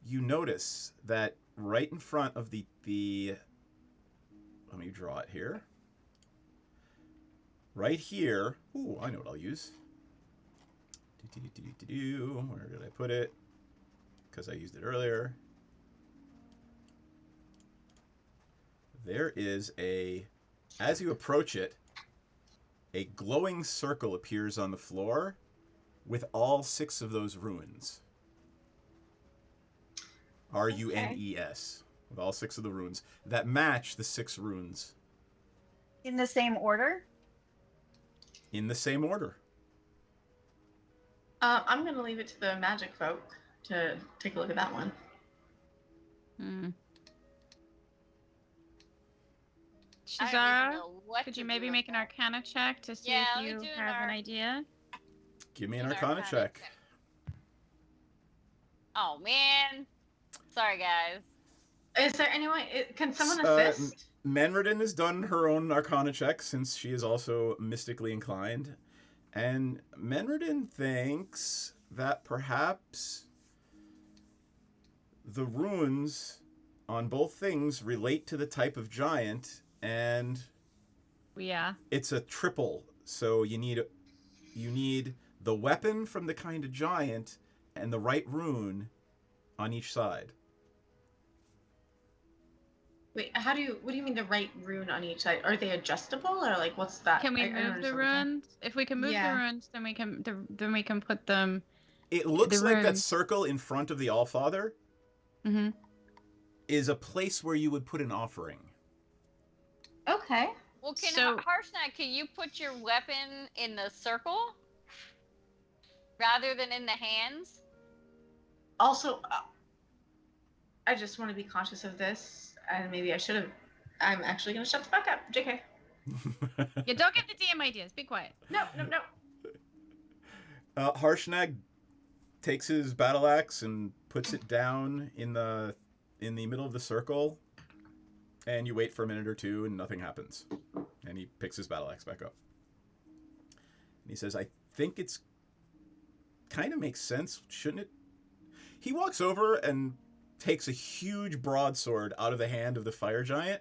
you notice that right in front of the let me draw it here. right here. Ooh, I know what I'll use. Where did I put it? Because I used it earlier. There is as you approach it, a glowing circle appears on the floor with all 6 of those runes. R-U-N-E-S. With all 6 of the runes that match the 6 runes. In the same order? In the same order. I'm gonna leave it to the magic folk to take a look at that one. Shazara, could you maybe make an Arcana check to see if you have an idea? Give me an Arcana check. Oh man, sorry guys. Is there anyone? Can someone assist? Menredin has done her own Arcana check since she is also mystically inclined. And Menredin thinks that perhaps the runes on both things relate to the type of giant, and it's a triple. So you need the weapon from the kind of giant and the right rune on each side. Wait, what do you mean the right rune on each side? Are they adjustable or like what's that? Can we move the runes? If we can move the runes, then we can put them. It looks like that circle in front of the Allfather is a place where you would put an offering. Okay. Well, Harshnag, can you put your weapon in the circle rather than in the hands? Also, I just want to be conscious of this. And maybe I should have. I'm actually going to shut the fuck up. JK. Yeah, don't give the DM ideas. Be quiet. No. Harshnag takes his battle axe and puts it down in the middle of the circle. And you wait for a minute or two and nothing happens. And he picks his battle axe back up. And he says, I think it's kind of makes sense, shouldn't it? He walks over and takes a huge broadsword out of the hand of the fire giant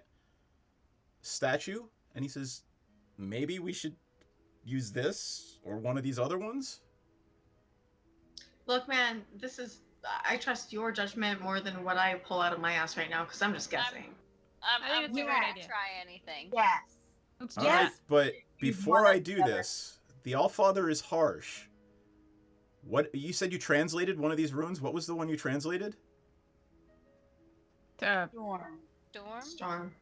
statue, and he says, maybe we should use this or one of these other ones? Look, man, I trust your judgment more than what I pull out of my ass right now, because I'm just guessing. I'm willing to try anything. Yes. All right, but before I do this, the Allfather is harsh. What you said you translated one of these runes? What was the one you translated? Storm.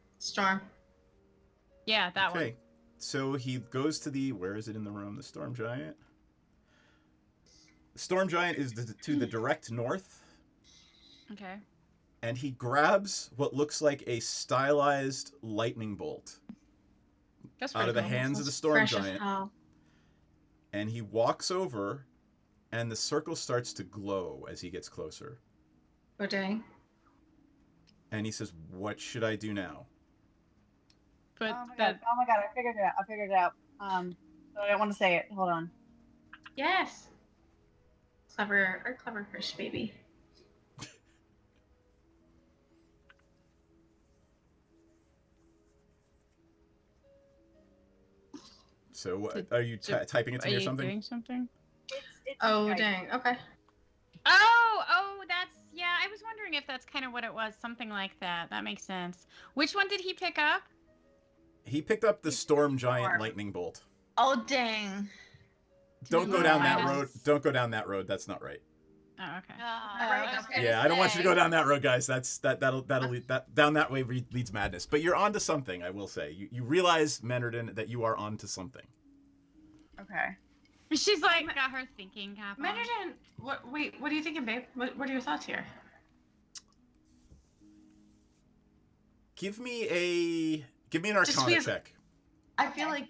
Yeah, that one. Okay, so he goes to where is it in the room? The Storm Giant. The Storm Giant is to the direct north. Okay. And he grabs what looks like a stylized lightning bolt out of the hands of the Storm Giant. And he walks over, and the circle starts to glow as he gets closer. Oh, dang. And he says, what should I do now? But oh my god, I figured it out. So I don't want to say it. Hold on. Yes. Clever fish, baby. So are you typing it to me or something? Are you doing something? Oh, dang. Okay. Oh, that's, yeah, I was wondering if that's kind of what it was. Something like that. That makes sense. Which one did he pick up? He picked up the Storm Giant lightning bolt. Oh, dang. Don't go down that road. Don't go down that road. That's not right. Oh, okay. Yeah, I don't want you to go down that road, guys. That'll lead down that way leads madness. But you're onto something, I will say. You realize, Menredin, that you are onto something. Okay. She's like got her thinking cap on. Menredin, what are you thinking, babe? What are your thoughts here? Give me an Arcana check. I feel like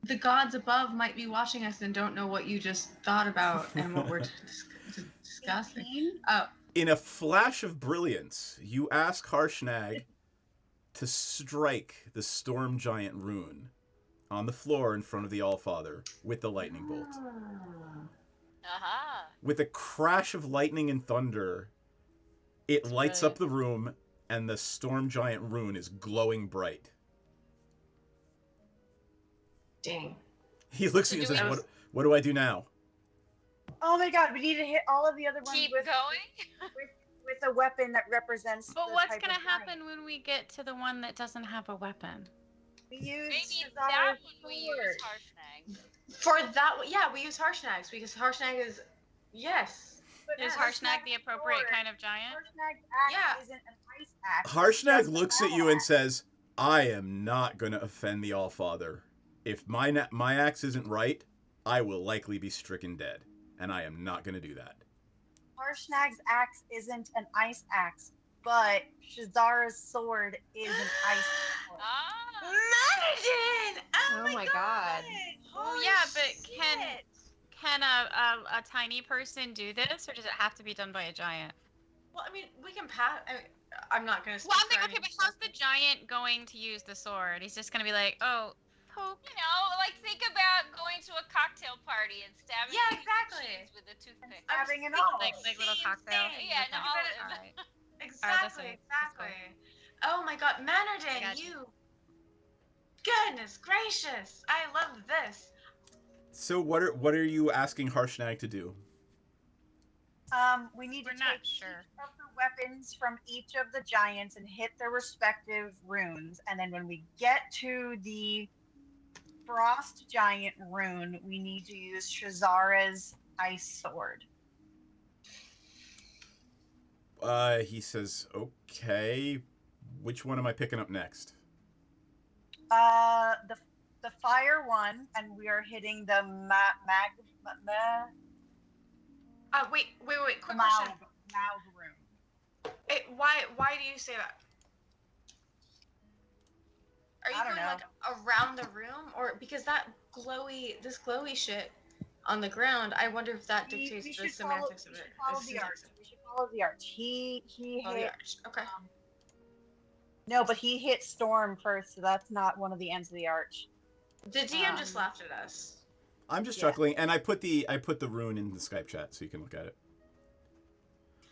the gods above might be watching us and don't know what you just thought about and what we're discussing. Oh. In a flash of brilliance, you ask Harshnag to strike the Storm Giant rune on the floor in front of the Allfather with the lightning bolt. With a crash of lightning and thunder, it lights up the room, and the Storm Giant rune is glowing bright. Dang. He looks at you and says, "What do I do now?" Oh my god, we need to hit all of the other ones Keep with a weapon that represents. But the what's type gonna of happen giant. when we get to the one that doesn't have a weapon? We use Maybe Shazara's that one we sword. use Harshnag. For that, yeah, we use Harshnag because Harshnag is, yes. Is Harshnag the appropriate kind of giant? Harshnag's axe isn't an ice axe. Harshnag looks at you and says, "I am not going to offend the Allfather. If my axe isn't right, I will likely be stricken dead, and I am not going to do that." Harshnag's axe isn't an ice axe, but Shazara's sword is an ice sword. Imagine! Oh my god. Oh yeah, but can a tiny person do this, or does it have to be done by a giant? Well, I mean, we can pass. I'm not gonna. Well, I'm thinking, okay, but how's the giant going to use the sword? He's just gonna be like, oh, poke. You know, like think about going to a cocktail party and stabbing exactly. with a toothpick. Stabbing an Like little cocktail. Yeah, no, Alright. Exactly. Oh my god, Mannerden, you. Goodness gracious, I love this. So what are you asking Harshnag to do? We need to take each of the weapons from each of the giants and hit their respective runes, and then when we get to the frost giant rune, we need to use Shazara's ice sword. He says, "Okay, which one am I picking up next?" The fire one, and we are hitting the Wait, quick question. Maug rune. Why do you say that? Are you going like around the room, or because this glowy shit on the ground? I wonder if that dictates the semantics of it. We should follow the arch. He hit. The arch. Okay. No, but he hit Storm first, so that's not one of the ends of the arch. The DM just laughed at us. I'm just chuckling, and I put the rune in the Skype chat so you can look at it.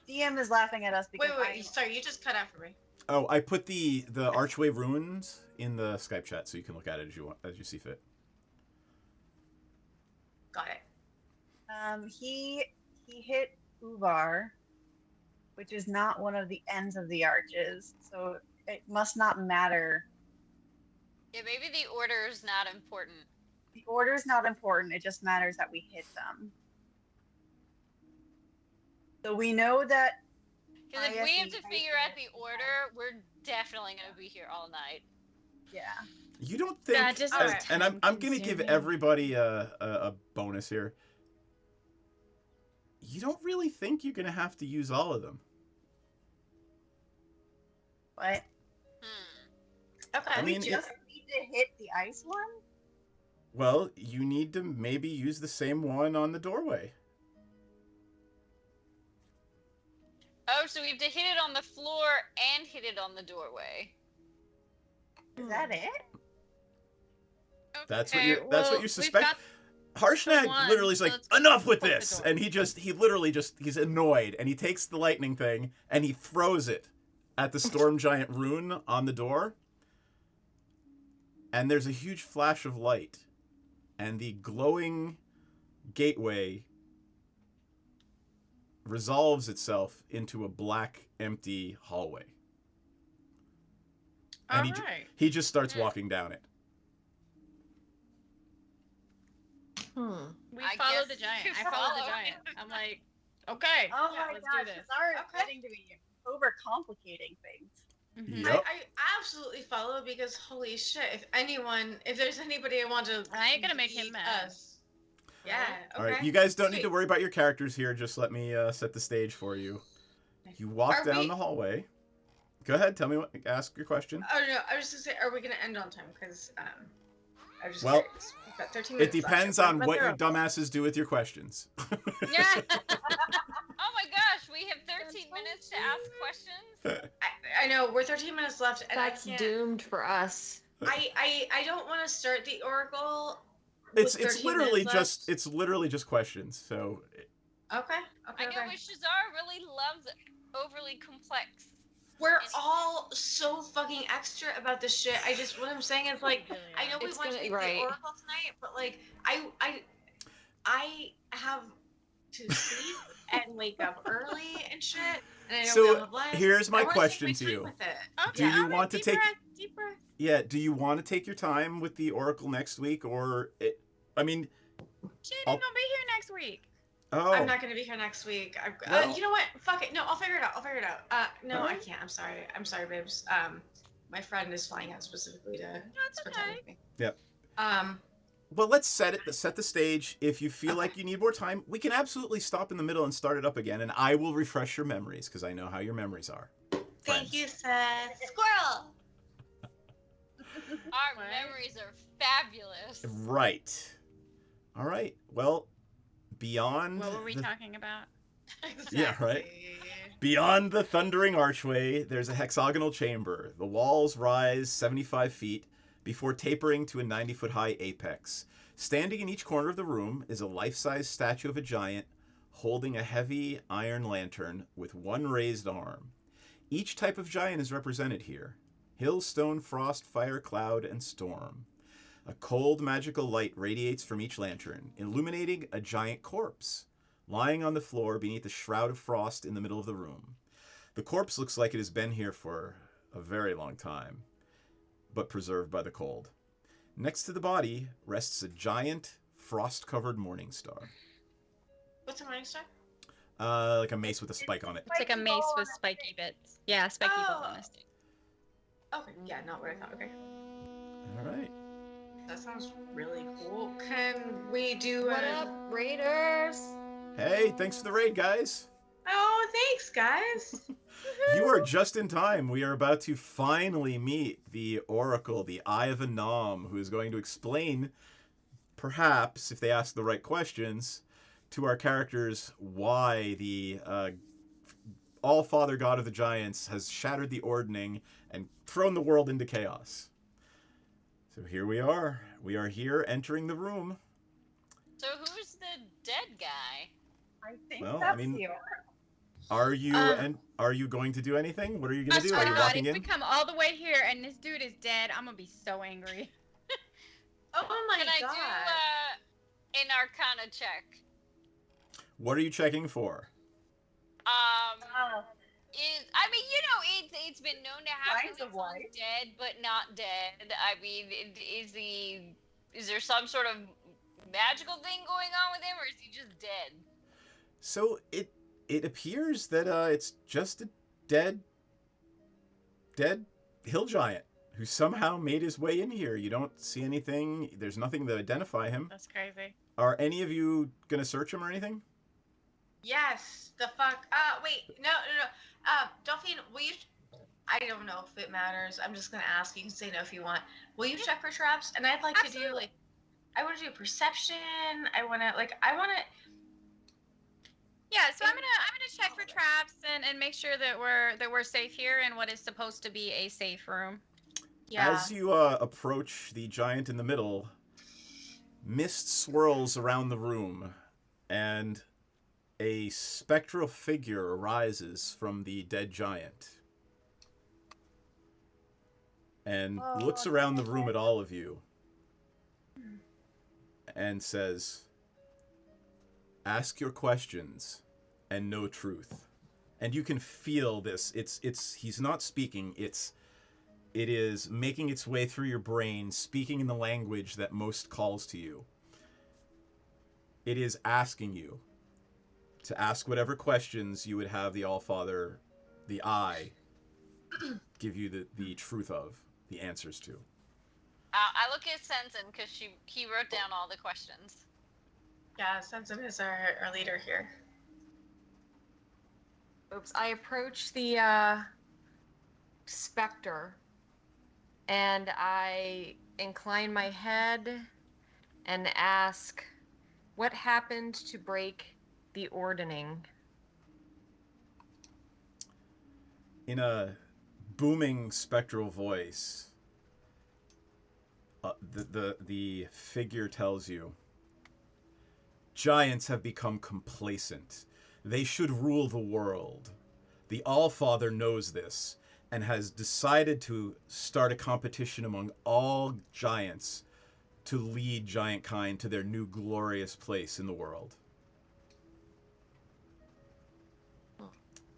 DM is laughing at us because Wait, sorry, you just cut out for me. Oh, I put the archway runes in the Skype chat so you can look at it as you see fit. Got it. He hit Uvar, which is not one of the ends of the arches, so it must not matter. Yeah, maybe the order is not important. The order is not important. It just matters that we hit them. So we know that. Because if we have to figure out the order, we're definitely going to be here all night. Yeah. You don't think? That just and I'm gonna give everybody a bonus here. You don't really think you're gonna have to use all of them. What? Okay. I mean, we just need to hit the ice one? Well, you need to maybe use the same one on the doorway. Oh, so we have to hit it on the floor and hit it on the doorway. Is that it? That's what you suspect. Harshnag literally is like, enough with this, and he's annoyed, and he takes the lightning thing and he throws it at the storm giant rune on the door, and there's a huge flash of light, and the glowing gateway resolves itself into a black, empty hallway. And he just starts walking down it. We follow the giant. I follow the giant. I'm like, okay. Oh yeah, my let's gosh, do this. Shazara is getting to be overcomplicating things. Yep. I absolutely follow because holy shit, if there's anybody I want to, I ain't gonna make him mad. Us. Yeah. Okay. All right, you guys don't need to worry about your characters here. Just let me set the stage for you. You walk down the hallway. Go ahead, ask your question. Oh no, I was just gonna say, are we gonna end on time? Because I just well, we've got 13 minutes it depends left. on what your dumbasses do with your questions. Yeah. Oh my gosh, we have 13 minutes to ask questions. I know we're 13 minutes left, and that's doomed for us. I don't want to start the oracle. It's literally just questions. So. Okay. I know, but Shazara really loves overly complex We're all so fucking extra about this shit. What I'm saying is like, I know we It's want to gonna- meet right. the Oracle tonight, but like, I have to sleep and wake up early and shit. And I know we So all have lives. here's my I wanna take question my to time you. with it. Do you want to deep take? breath, deep breath. Yeah. Do you want to take your time with the Oracle next week, or I mean, She ain't I'll- gonna be here next week. oh, I'm not gonna be here next week. Well- You know what? Fuck it. No, I'll figure it out. No, I Alright. can't. I'm sorry, babes. My friend is flying out specifically to spend time with me. Yep. Um, Well, let's set the stage. If you feel like you need more time, we can absolutely stop in the middle and start it up again, and I will refresh your memories because I know how your memories are. thank you, Seth. Squirrel. Our memories are fabulous. Right. All right. Well, beyond. What were we the- talking about? Yeah, right. Beyond the thundering archway, there's a hexagonal chamber. The walls rise 75 feet before tapering to a 90-foot high apex. Standing in each corner of the room is a life-size statue of a giant holding a heavy iron lantern with one raised arm. Each type of giant is represented here: hill, stone, frost, fire, cloud, and storm. A cold magical light radiates from each lantern, illuminating a giant corpse lying on the floor beneath a shroud of frost in the middle of the room. The corpse looks like it has been here for a very long time, but preserved by the cold. Next to the body rests a giant frost-covered morning star. What's a morning star? Like a mace with a spike on it. It's like a mace with spiky bits. Yeah, spiky bits on this. Okay, yeah, not what I thought. Okay. All right. That sounds really cool. Can we do What up, Raiders? Hey, thanks for the raid, guys. Oh, thanks, guys. You are just in time. We are about to finally meet the Oracle, the Eye of Anam, who is going to explain, perhaps, if they ask the right questions, to our characters why the All-Father God of the Giants has shattered the ordning and thrown the world into chaos. So here we are. We are here entering the room. So who's the dead guy? I think Well, I that's mean- you. Are you going to do anything? What are you going I to do? swear Are to you God, walking if we in? come all the way here and this dude is dead, I'm gonna be so angry. Oh my Can I god. do an Arcana check? What are you checking for? It's been known to happen Lines that of someone's light. dead but not dead. I mean, is there some sort of magical thing going on with him, or is he just dead? So it appears that it's just a dead hill giant who somehow made his way in here. You don't see anything. There's nothing to identify him. That's crazy. Are any of you gonna search him or anything? Yes. The fuck. Wait. No. Delphine, will you? I don't know if it matters. I'm just gonna ask. You can say no if you want. Will you check for traps? And I'd like to do like, I want to do perception. I want to. Yeah, so I'm gonna check for traps and make sure that we're safe here in what is supposed to be a safe room. Yeah. As you approach the giant in the middle, mist swirls around the room, and a spectral figure arises from the dead giant and looks around the room at all of you and says, "Ask your questions and know truth." And you can feel this. He's not speaking. It is making its way through your brain, speaking in the language that most calls to you. It is asking you to ask whatever questions you would have the All-Father, the Eye, give you the truth of, the answers to. I look at Sensen because he wrote down all the questions. Yeah. Sensen is our leader here. Oops. I approach the specter and I incline my head and ask, what happened to break the ordning? In a booming spectral voice, the figure tells you, "Giants have become complacent. They should rule the world. The All-Father knows this, and has decided to start a competition among all giants to lead giant kind to their new glorious place in the world.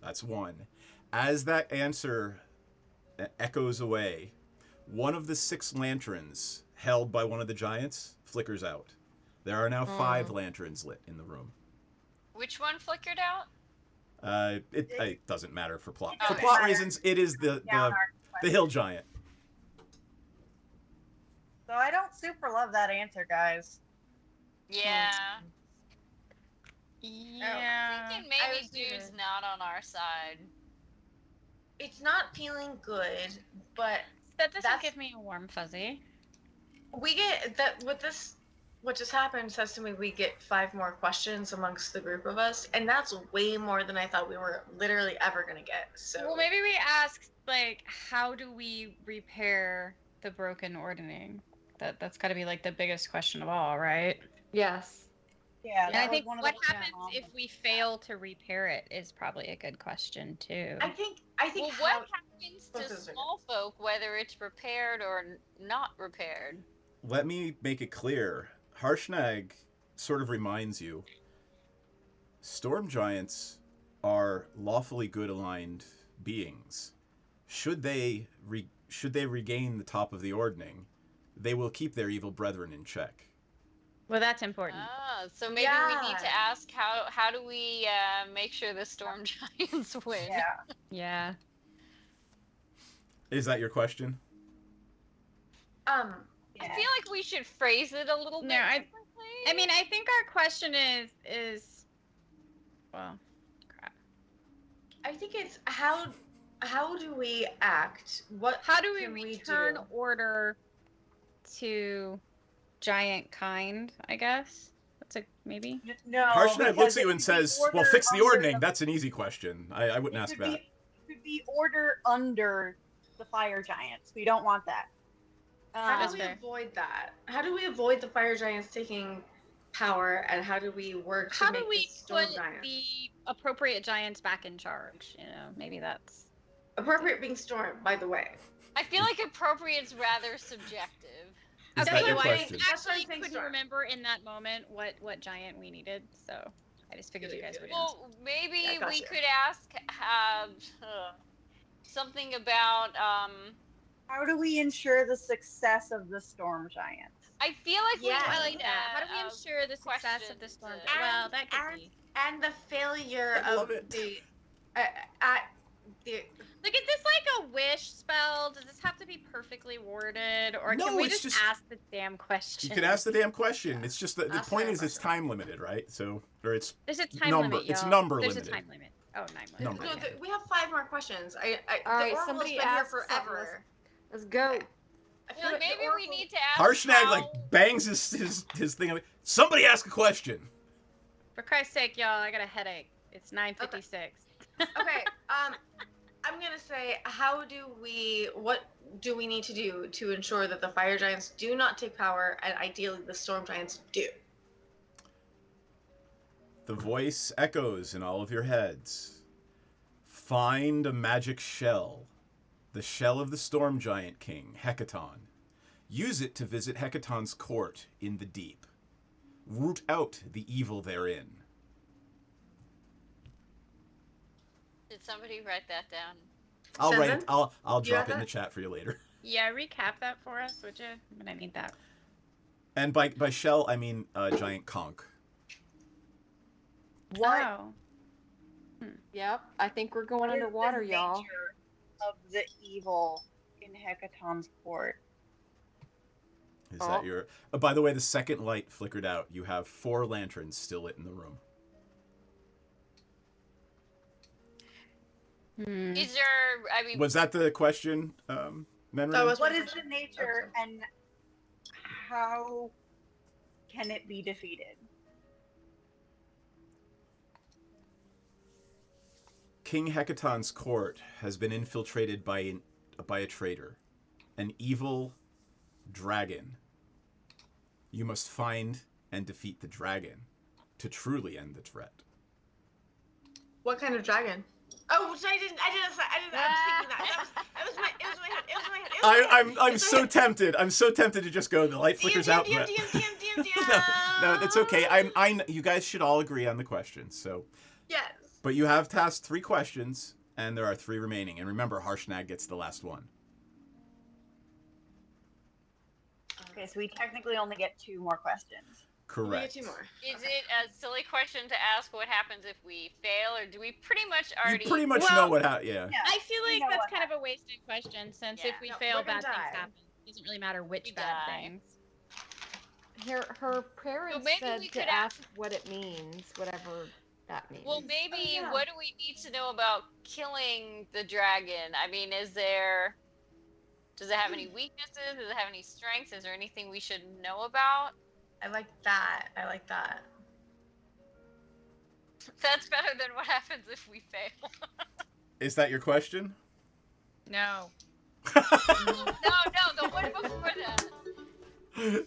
That's one. As that answer echoes away, one of the 6 lanterns held by one of the giants flickers out. There are now 5 lanterns lit in the room. Which one flickered out? It doesn't matter for plot. Oh, For okay. plot reasons, it is the hill giant. So I don't super love that answer, guys. Yeah. Yeah. I'm thinking maybe dude's not on our side. It's not feeling good, but That doesn't give me a warm fuzzy. we get that with this. What just happened says to me we get 5 more questions amongst the group of us, and that's way more than I thought we were literally ever gonna get. So Well, maybe we ask, like, how do we repair the broken ordning? That's got to be like the biggest question of all, right? Yes. Yeah. And I think what happens if we fail to repair it is probably a good question too. I think Well, what happens to small folk, whether it's repaired or not repaired? Let me make it clear. Harshnag sort of reminds you, storm giants are lawfully good aligned beings. Should they regain the top of the ordning, they will keep their evil brethren in check. Well, that's important. Ah, so maybe we need to ask how do we make sure the storm giants win? Yeah. Is that your question? I feel like we should phrase it a little bit differently. I mean, I think our question is well, crap. I think it's how do we act? How do we can return do? order to giant kind, I guess? That's a maybe. No. Harshnag looks at you and says, "Well, fix the ordning." That's an easy question. I wouldn't ask that. It could be order under the fire giants. We don't want that. How do we avoid that? How do we avoid the fire giants taking power, and how do we work to How make do we the storm put giants the appropriate giants back in charge? You know, maybe that's appropriate being stormed, by the way. I feel like appropriate's rather subjective. Is that your question? Actually, couldn't remember in that moment what giant we needed, so I just figured you guys would. Well, maybe Yeah, gotcha. we could ask something about How do we ensure the success of the storm giants? I feel like Yeah, we I need like that. How do we ensure the success of the storm? Well, that could be. And the failure I of love it. the Like, is this like a wish spell? Does this have to be perfectly worded, or No, can we it's just just- ask the damn question? You can ask the damn question. It's just the Ask point the is it's time limited, right? So, or it's There's a time number. limit, It's y'all. number There's limited. a time limit. Oh, time Number. No, we have 5 more questions. All the right, Oracle's somebody been here ask something. forever. Let's go. I feel Well, like the maybe we Oracle- need to ask Harshnag how... like bangs his thing. Somebody ask a question. For Christ's sake, y'all, I got a headache. It's 9:56. Okay, I'm gonna say, what do we need to do to ensure that the fire giants do not take power, and ideally the storm giants do? The voice echoes in all of your heads. Find a magic shell. The shell of the storm giant king, Hecaton. Use it to visit Hecaton's court in the deep. Root out the evil therein. Did somebody write that down? I'll write it. Susan? I'll You drop have it in the that? chat for you later. Yeah, recap that for us, would you? I'm gonna need that. And by shell, I mean giant conch. What? Oh. Yep. I think we're going What is underwater, the y'all. nature of the evil in Hecaton's court? Is that your... by the way, the second light flickered out. You have 4 lanterns still lit in the room. Is there? I mean, Was that the question, Menrin? What is the nature and how can it be defeated? King Hecaton's court has been infiltrated by a traitor, an evil dragon. You must find and defeat the dragon to truly end the threat. What kind of dragon? Oh, so I didn't. I was thinking that. It was in my head. It was in my head. I'm so tempted. I'm so tempted to just go. The light flickers out. DM. No, it's okay. You guys should all agree on the questions. So. Yes. But you have tasked 3 questions, and there are 3 remaining. And remember, Harshnag gets the last one. Okay, so we technically only get 2 more questions. Correct. We get 2 more. Is it a silly question to ask what happens if we fail, or do we pretty much already? You pretty much know what happens. Yeah. I feel like that's kind of a wasted question, since if we fail, bad things happen. It doesn't really matter which bad things. Her parents said to ask what it means, whatever that means. Well, maybe what do we need to know about killing the dragon? I mean, does it have any weaknesses? Does it have any strengths? Is there anything we should know about? I like that. That's better than what happens if we fail. Is that your question? No. No, the one before that.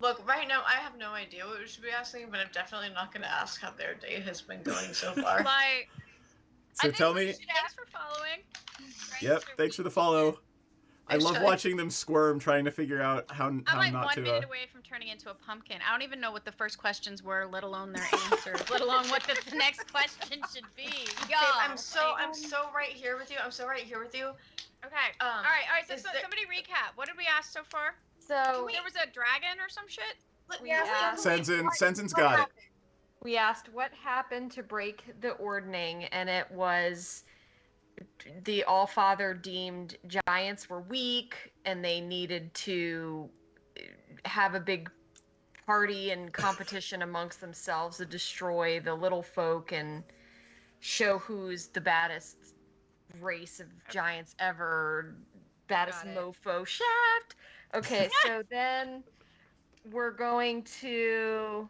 Look, right now I have no idea what we should be asking, but I'm definitely not going to ask how their day has been going so far. Like, So tell me. Thanks for following. Yep. Thanks for the follow. I love watching them squirm, trying to figure out how I'm not like to. 1 minute away from turning into a pumpkin. I don't even know what the first questions were, let alone their answers, let alone what the next question should be. Babe, I'm so right here with you. Okay. All right. So somebody recap. What did we ask so far? So there was a dragon or some shit. Senzin's got it. We asked what happened to break the ordning, and it was the Allfather deemed giants were weak, and they needed to have a big party and competition amongst themselves to destroy the little folk and show who's the baddest race of giants ever. Baddest mofo shaft. Okay, so then we're going to...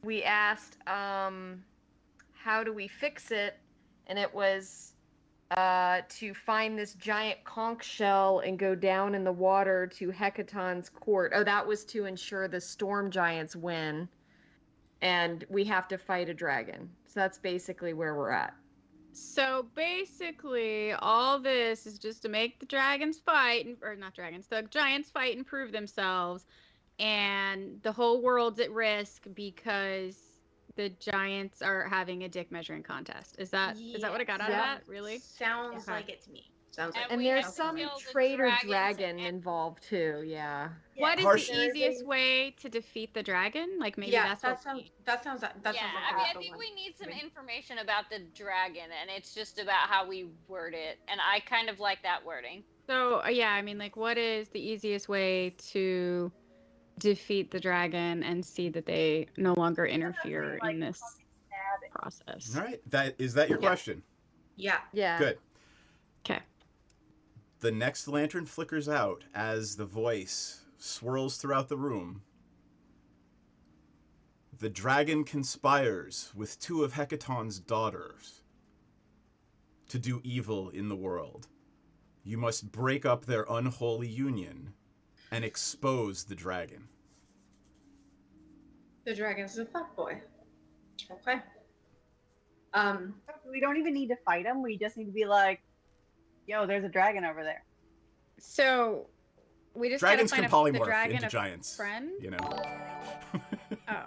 We asked, how do we fix it? And it was to find this giant conch shell and go down in the water to Hecaton's court. Oh, that was to ensure the storm giants win. And we have to fight a dragon. So that's basically where we're at. So basically, all this is just to make the dragons fight, or not dragons, the giants fight and prove themselves. And the whole world's at risk because the giants are having a dick measuring contest. Is that what I got out of that? Really? Sounds like it's me. And there's some traitor dragon involved too. Yeah. What is the easiest way to defeat the dragon? Like maybe that sounds like I think we need some information about the dragon, and it's just about how we word it. And I kind of like that wording. So I mean, like, what is the easiest way to defeat the dragon and see that they no longer interfere in this process? All right. Is that your question? Yeah. Good. Okay. The next lantern flickers out as the voice swirls throughout the room. The dragon conspires with 2 of Hecaton's daughters to do evil in the world. You must break up their unholy union and expose the dragon. The dragon's a fuckboy. Okay. We don't even need to fight him. We just need to be like, yo, there's a dragon over there. So we just dragons gotta can find the polymorph dragon into a giants. Friend? You know. Oh.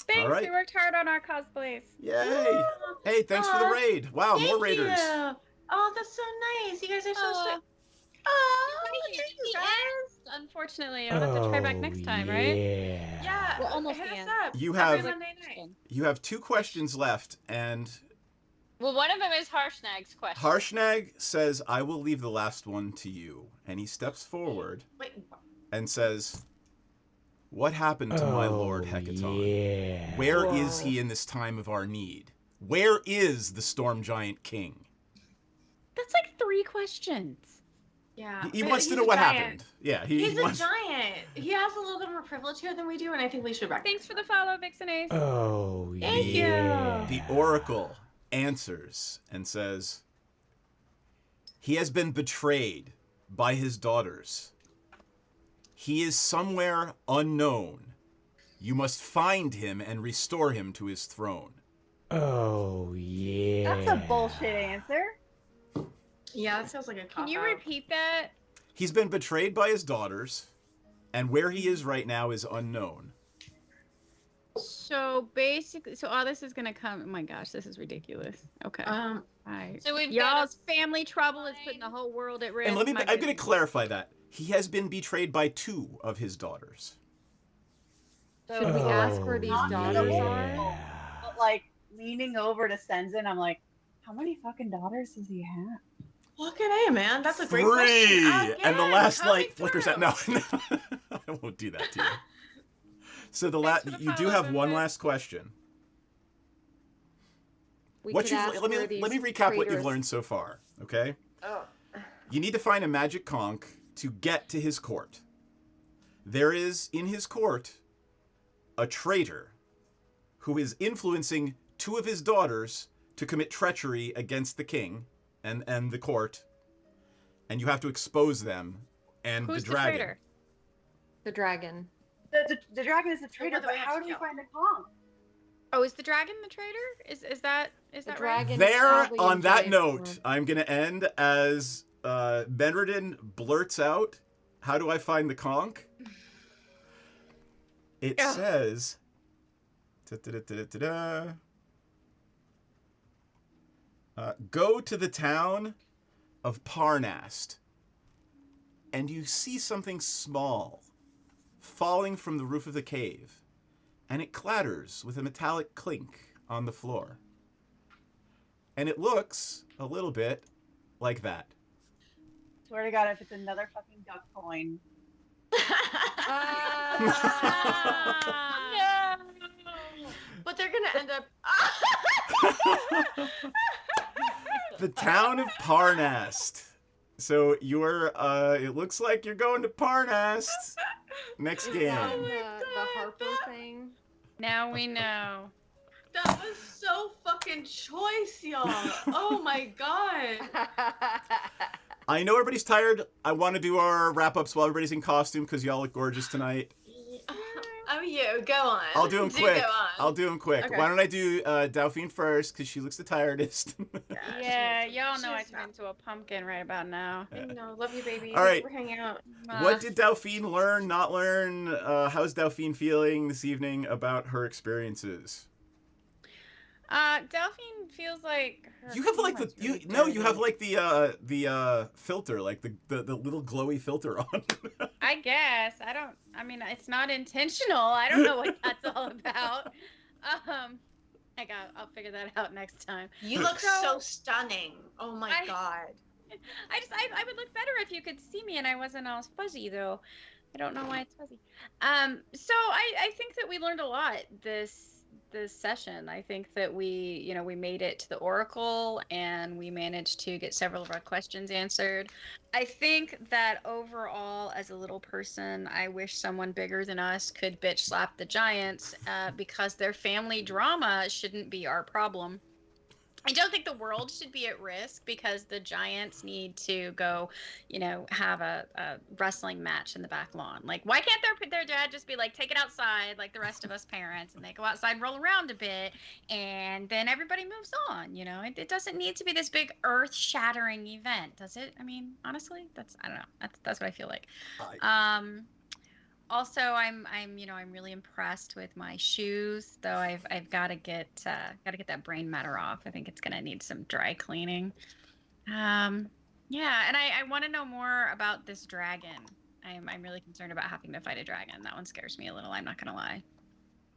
Thanks. All right. We worked hard on our cosplays. Yay! Hey, thanks for the raid. Wow, more raiders. You. Oh, that's so nice. You guys are so sweet. Unfortunately, I'll have to try back next time, right? Yeah. We'll almost hit be us in. up. You Every have Monday night. you have 2 questions left, and Well, one of them is Harshnag's question. Harshnag says, "I will leave the last one to you," and he steps forward and says, "What happened to my lord Hecaton? Where is he in this time of our need? Where is the storm giant king?" That's like 3 questions. Yeah. He but wants to he's know a what giant. happened. Yeah, He's a wants. giant. He has a little bit more privilege here than we do, and I think we should recognize. Thanks for the follow, Vixen Ace. Oh, Thank you. The oracle answers and says, "He has been betrayed by his daughters. He is somewhere unknown, You must find him and restore him to his throne. Oh, yeah. That's a bullshit answer. Yeah, that sounds like a cop Can you out. repeat that? He's been betrayed by his daughters, and where he is right now is unknown. So basically, this is gonna come. Oh my gosh, this is ridiculous. Okay. Alright. So we've Y'all's family trouble is putting the whole world at risk. And My I'm going to goodness. clarify that. He has been betrayed by 2 of his daughters. Should we ask where these daughters are? But like leaning over to Senzin, I'm like, how many fucking daughters does he have? Look at him, man. That's a great 3! question. And the last coming light flickers out. No, I won't do that to you. So you do have one last question. Let me recap what you've learned so far, okay? Oh. You need to find a magic conch to get to his court. There is in his court a traitor who is influencing 2 of his daughters to commit treachery against the king and the court, and you have to expose them and Who's the dragon. traitor? The dragon. The dragon is the traitor, but how do we find the conch? Oh, is the dragon the traitor? Is that right? There, on that note, I'm going to end as Benredin blurts out, "How do I find the conch?" It says, go to the town of Parnast, and you see something small falling from the roof of the cave, and it clatters with a metallic clink on the floor. And it looks a little bit like that. Swear to God, if it's another fucking duck coin. No. But they're gonna end up. The town of Parnast. So you're, it looks like you're going to Parnast next game. The Harper thing. Now we know. That was so fucking choice, y'all. Oh my god. I know everybody's tired. I want to do our wrap-ups while everybody's in costume because y'all look gorgeous tonight. Oh, you go on. I'll do them Do quick. go on. I'll do them quick. Okay. Why don't I do Delphine first because she looks the tiredest. Yeah, y'all know I turn into a pumpkin right about now. I know. Love you, baby. All right. We're hanging out. What did Delphine learn, not learn? How's Delphine feeling this evening about her experiences? Delphine feels like her You have like camera's you really no, you have dirty. like the filter, like the little glowy filter on. I guess. I mean, it's not intentional. I don't know what that's all about. I'll figure that out next time. You look so stunning. Oh my god. I would look better if you could see me and I wasn't all fuzzy though. I don't know why it's fuzzy. So I think that we learned a lot this session. I think that we made it to the Oracle and we managed to get several of our questions answered. I think that overall, as a little person, I wish someone bigger than us could bitch slap the giants because their family drama shouldn't be our problem. I don't think the world should be at risk because the giants need to go, have a wrestling match in the back lawn. Like, why can't their dad just be like, take it outside like the rest of us parents, and they go outside and roll around a bit, and then everybody moves on. It doesn't need to be this big earth-shattering event, does it? I mean, honestly, I don't know. That's what I feel like. Also, I'm really impressed with my shoes, though I've got to get that brain matter off. I think it's gonna need some dry cleaning. Yeah, and I want to know more about this dragon. I'm really concerned about having to fight a dragon. That one scares me a little. I'm not gonna lie.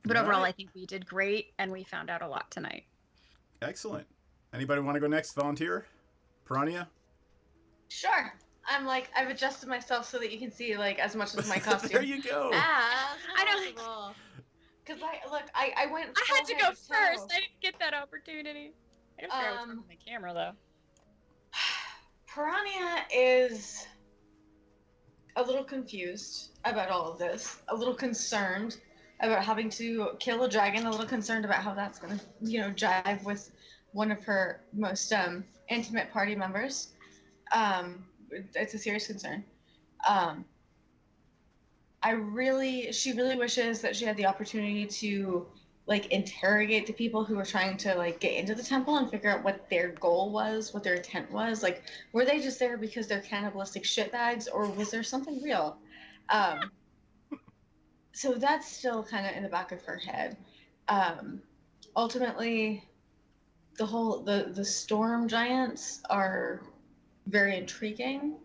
But overall, I think we did great, and we found out a lot tonight. Excellent. Anybody want to go next? Volunteer? Piranha? Sure. I've adjusted myself so that you can see as much as my costume. There you go. I know. Because I went. I had to go full head of first. toe. I didn't get that opportunity. I just forgot what's on my camera though. Piranha is a little confused about all of this, a little concerned about having to kill a dragon, a little concerned about how that's going to, jive with one of her most intimate party members. It's a serious concern. she really wishes that she had the opportunity to like interrogate the people who were trying to like get into the temple and figure out what their goal was, what their intent was. Like, were they just there because they're cannibalistic shitbags, or was there something real? So that's still kind of in the back of her head. Ultimately, the storm giants are very intriguing.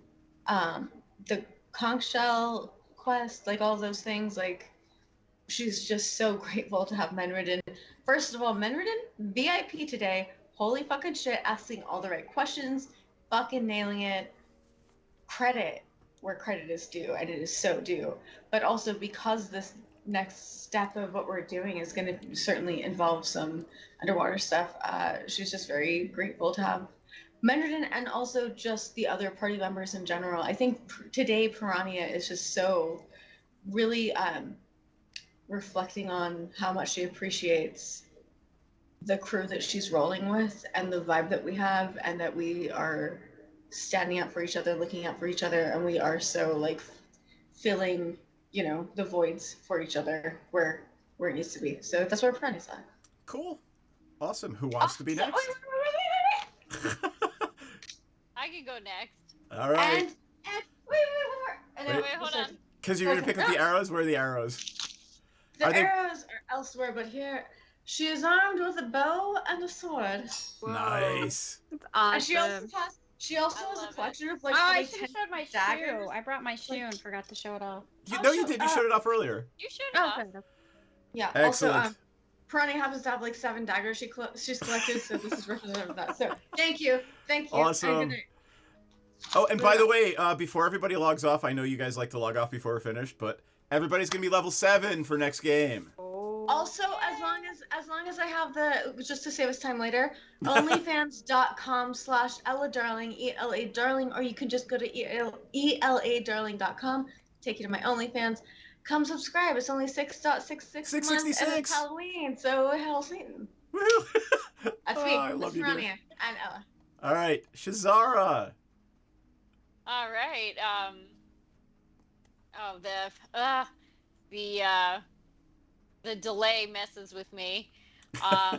The conch shell quest, like all those things, like she's just so grateful to have Menridin. First of all, Menridin, VIP today, holy fucking shit, asking all the right questions, fucking nailing it. Credit where credit is due, and it is so due. But also because this next step of what we're doing is going to certainly involve some underwater stuff, she's just very grateful to have Menridin and also just the other party members in general. I think today Piranha is just so really reflecting on how much she appreciates the crew that she's rolling with and the vibe that we have, and that we are standing up for each other, looking out for each other, and we are so like filling, you know, the voids for each other where it needs to be. So that's where Piranha's at. Cool. Awesome. Who wants to be next? I can go next. All right. And wait, hold on. Because you're going to pick up the arrows? Where are the arrows? The Are they- arrows are elsewhere, but here she is armed with a bow and a sword. Nice. That's And she also awesome. has a collection of like. Oh, I probably should have 10 showed my daggers. shoe. I brought my shoe and forgot to show it off. No, you did. You showed it off earlier. You showed it off. Yeah. Excellent. Also, Piranha happens to have like 7 daggers she's collected, so this is representative of that. So thank you. Awesome. And good night. Oh, and by the way, before everybody logs off, I know you guys like to log off before we're finished, but everybody's going to be level 7 for next game. Also, as long as I have just to save us time later, onlyfans.com/Ella Darling, ELA Darling, or you can just go to eladarling.com, take you to my OnlyFans. Come subscribe. It's only 6.66 a month, and it's Halloween, so hell Satan. That's me. I love you, dear. Piranha and Ella. All right, Shazara. All right. The delay messes with me. I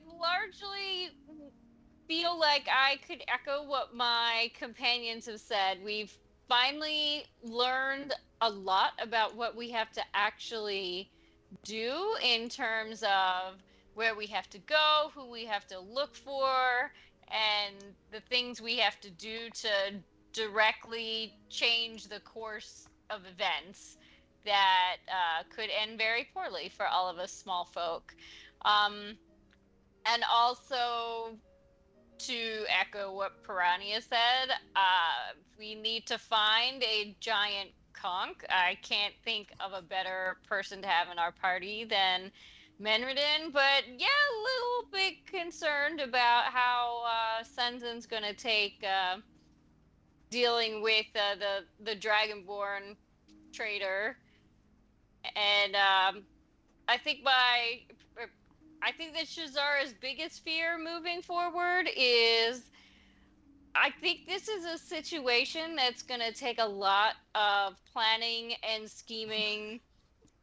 largely feel like I could echo what my companions have said. We've finally learned a lot about what we have to actually do in terms of where we have to go, who we have to look for, and the things we have to do to directly change the course of events that could end very poorly for all of us small folk. And also, to echo what Piranha said, we need to find a giant conch. I can't think of a better person to have in our party than Menridin, but yeah, a little bit concerned about how Senzin's going to take dealing with the Dragonborn trader. And I think that Shazara's biggest fear moving forward is, I think this is a situation that's going to take a lot of planning and scheming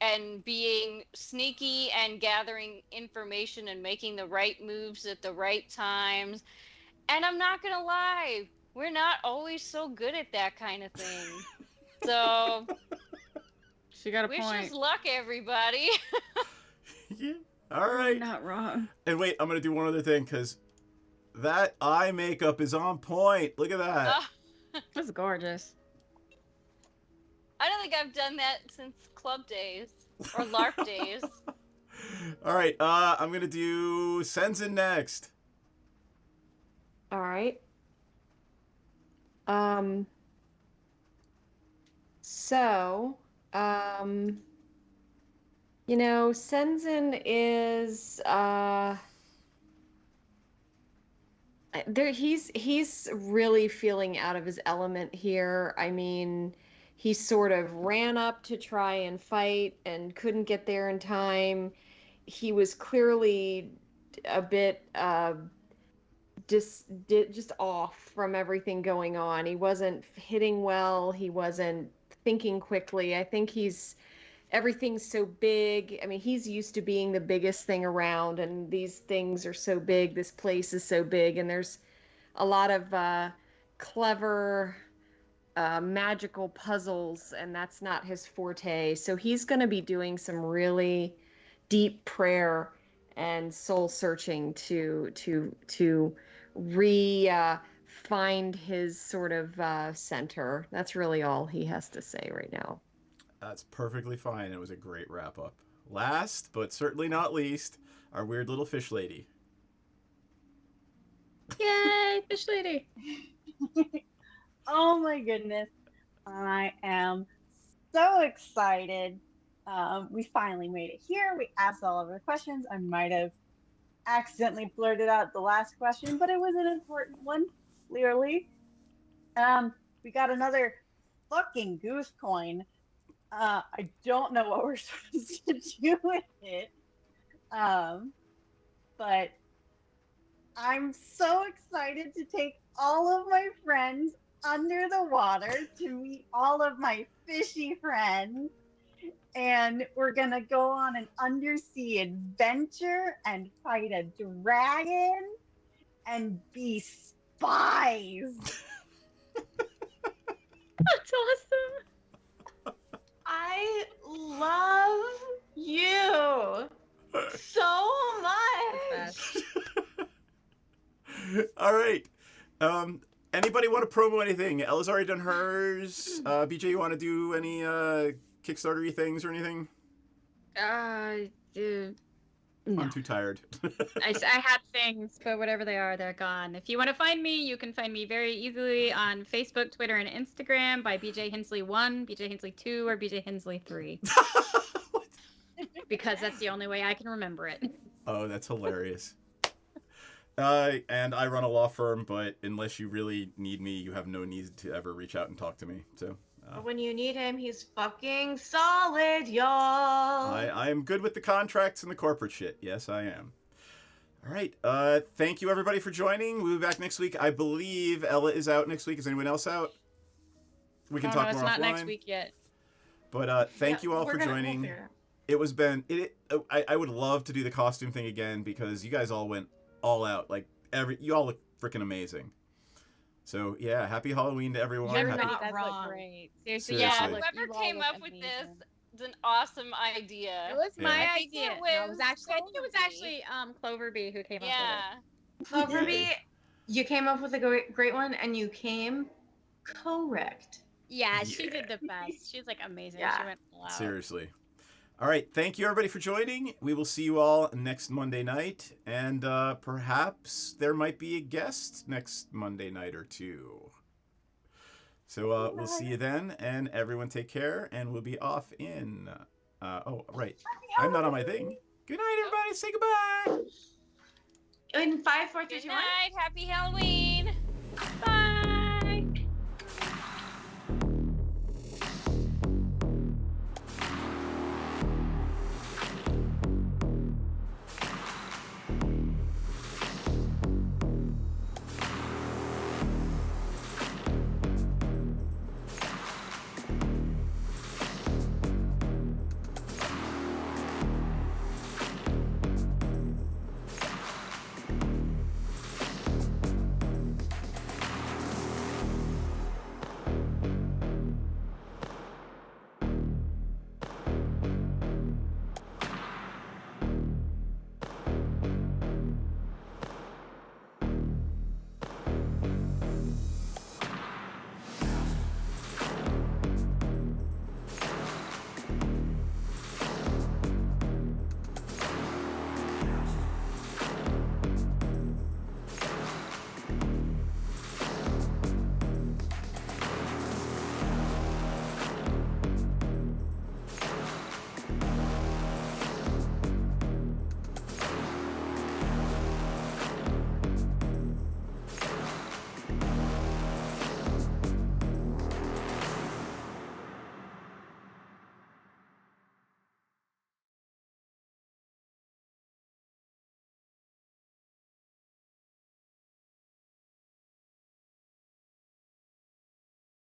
and being sneaky and gathering information and making the right moves at the right times. And I'm not going to lie, we're not always so good at that kind of thing. So she got a wish point. us luck, everybody. Yeah. All right. Not wrong. And wait, I'm going to do one other thing, because that eye makeup is on point. Look at that. That's gorgeous. I don't think I've done that since club days or LARP days. All right, I'm going to do Senzin next. All right. So, you know, Senzin is he's really feeling out of his element here. I mean, he sort of ran up to try and fight and couldn't get there in time. He was clearly a bit just off from everything going on. He wasn't hitting well. He wasn't thinking quickly. I think everything's so big. I mean, he's used to being the biggest thing around, and these things are so big. This place is so big, and there's a lot of clever magical puzzles, and that's not his forte. So he's going to be doing some really deep prayer and soul searching to find his sort of center. That's really all he has to say right now. That's perfectly fine. It was a great wrap up. Last, but certainly not least, our weird little fish lady. Yay, fish lady. Oh my goodness. I am so excited. We finally made it here. We asked all of our questions. I might have accidentally blurted out the last question, but it was an important one, clearly. We got another fucking goose coin. I don't know what we're supposed to do with it. But I'm so excited to take all of my friends under the water to meet all of my fishy friends. And we're going to go on an undersea adventure and fight a dragon and be spies. That's awesome. I love you so much. All right. Anybody want to promo anything? Ella's already done hers. BJ, you want to do any Kickstarter-y things or anything? No. I'm too tired. I had things, but whatever they are, they're gone. If you want to find me, you can find me very easily on Facebook, Twitter, and Instagram by BJ Hensley 1, BJ Hensley 2, or BJ Hensley 3. Because that's the only way I can remember it. Oh, that's hilarious. And I run a law firm, but unless you really need me, you have no need to ever reach out and talk to me. So. But when you need him, he's fucking solid, y'all. I am good with the contracts and the corporate shit. Yes, I am. All right. Thank you, everybody, for joining. We'll be back next week. I believe Ella is out next week. Is anyone else out? We can talk more offline. It's not next week yet. But thank you all for joining. I would love to do the costume thing again because you guys all went all out. Like you all look freaking amazing. So yeah, happy Halloween to everyone. You're not wrong. Great. Seriously. Yeah, whoever came up with this is an awesome idea. It was my I idea. think I think it was actually Cloverby who came up with it. Cloverby, you came up with a great one, and you came correct. Yeah, she did the best. She's like amazing. Yeah. She went all out. Seriously. All right. Thank you, everybody, for joining. We will see you all next Monday night. And perhaps there might be a guest next Monday night or two. So we'll see you then. And everyone take care. And we'll be off in... oh, right. I'm not on my thing. Good night, everybody. Say goodbye. In 5, 4, 3, 2, 1. Good night. Happy Halloween. Bye.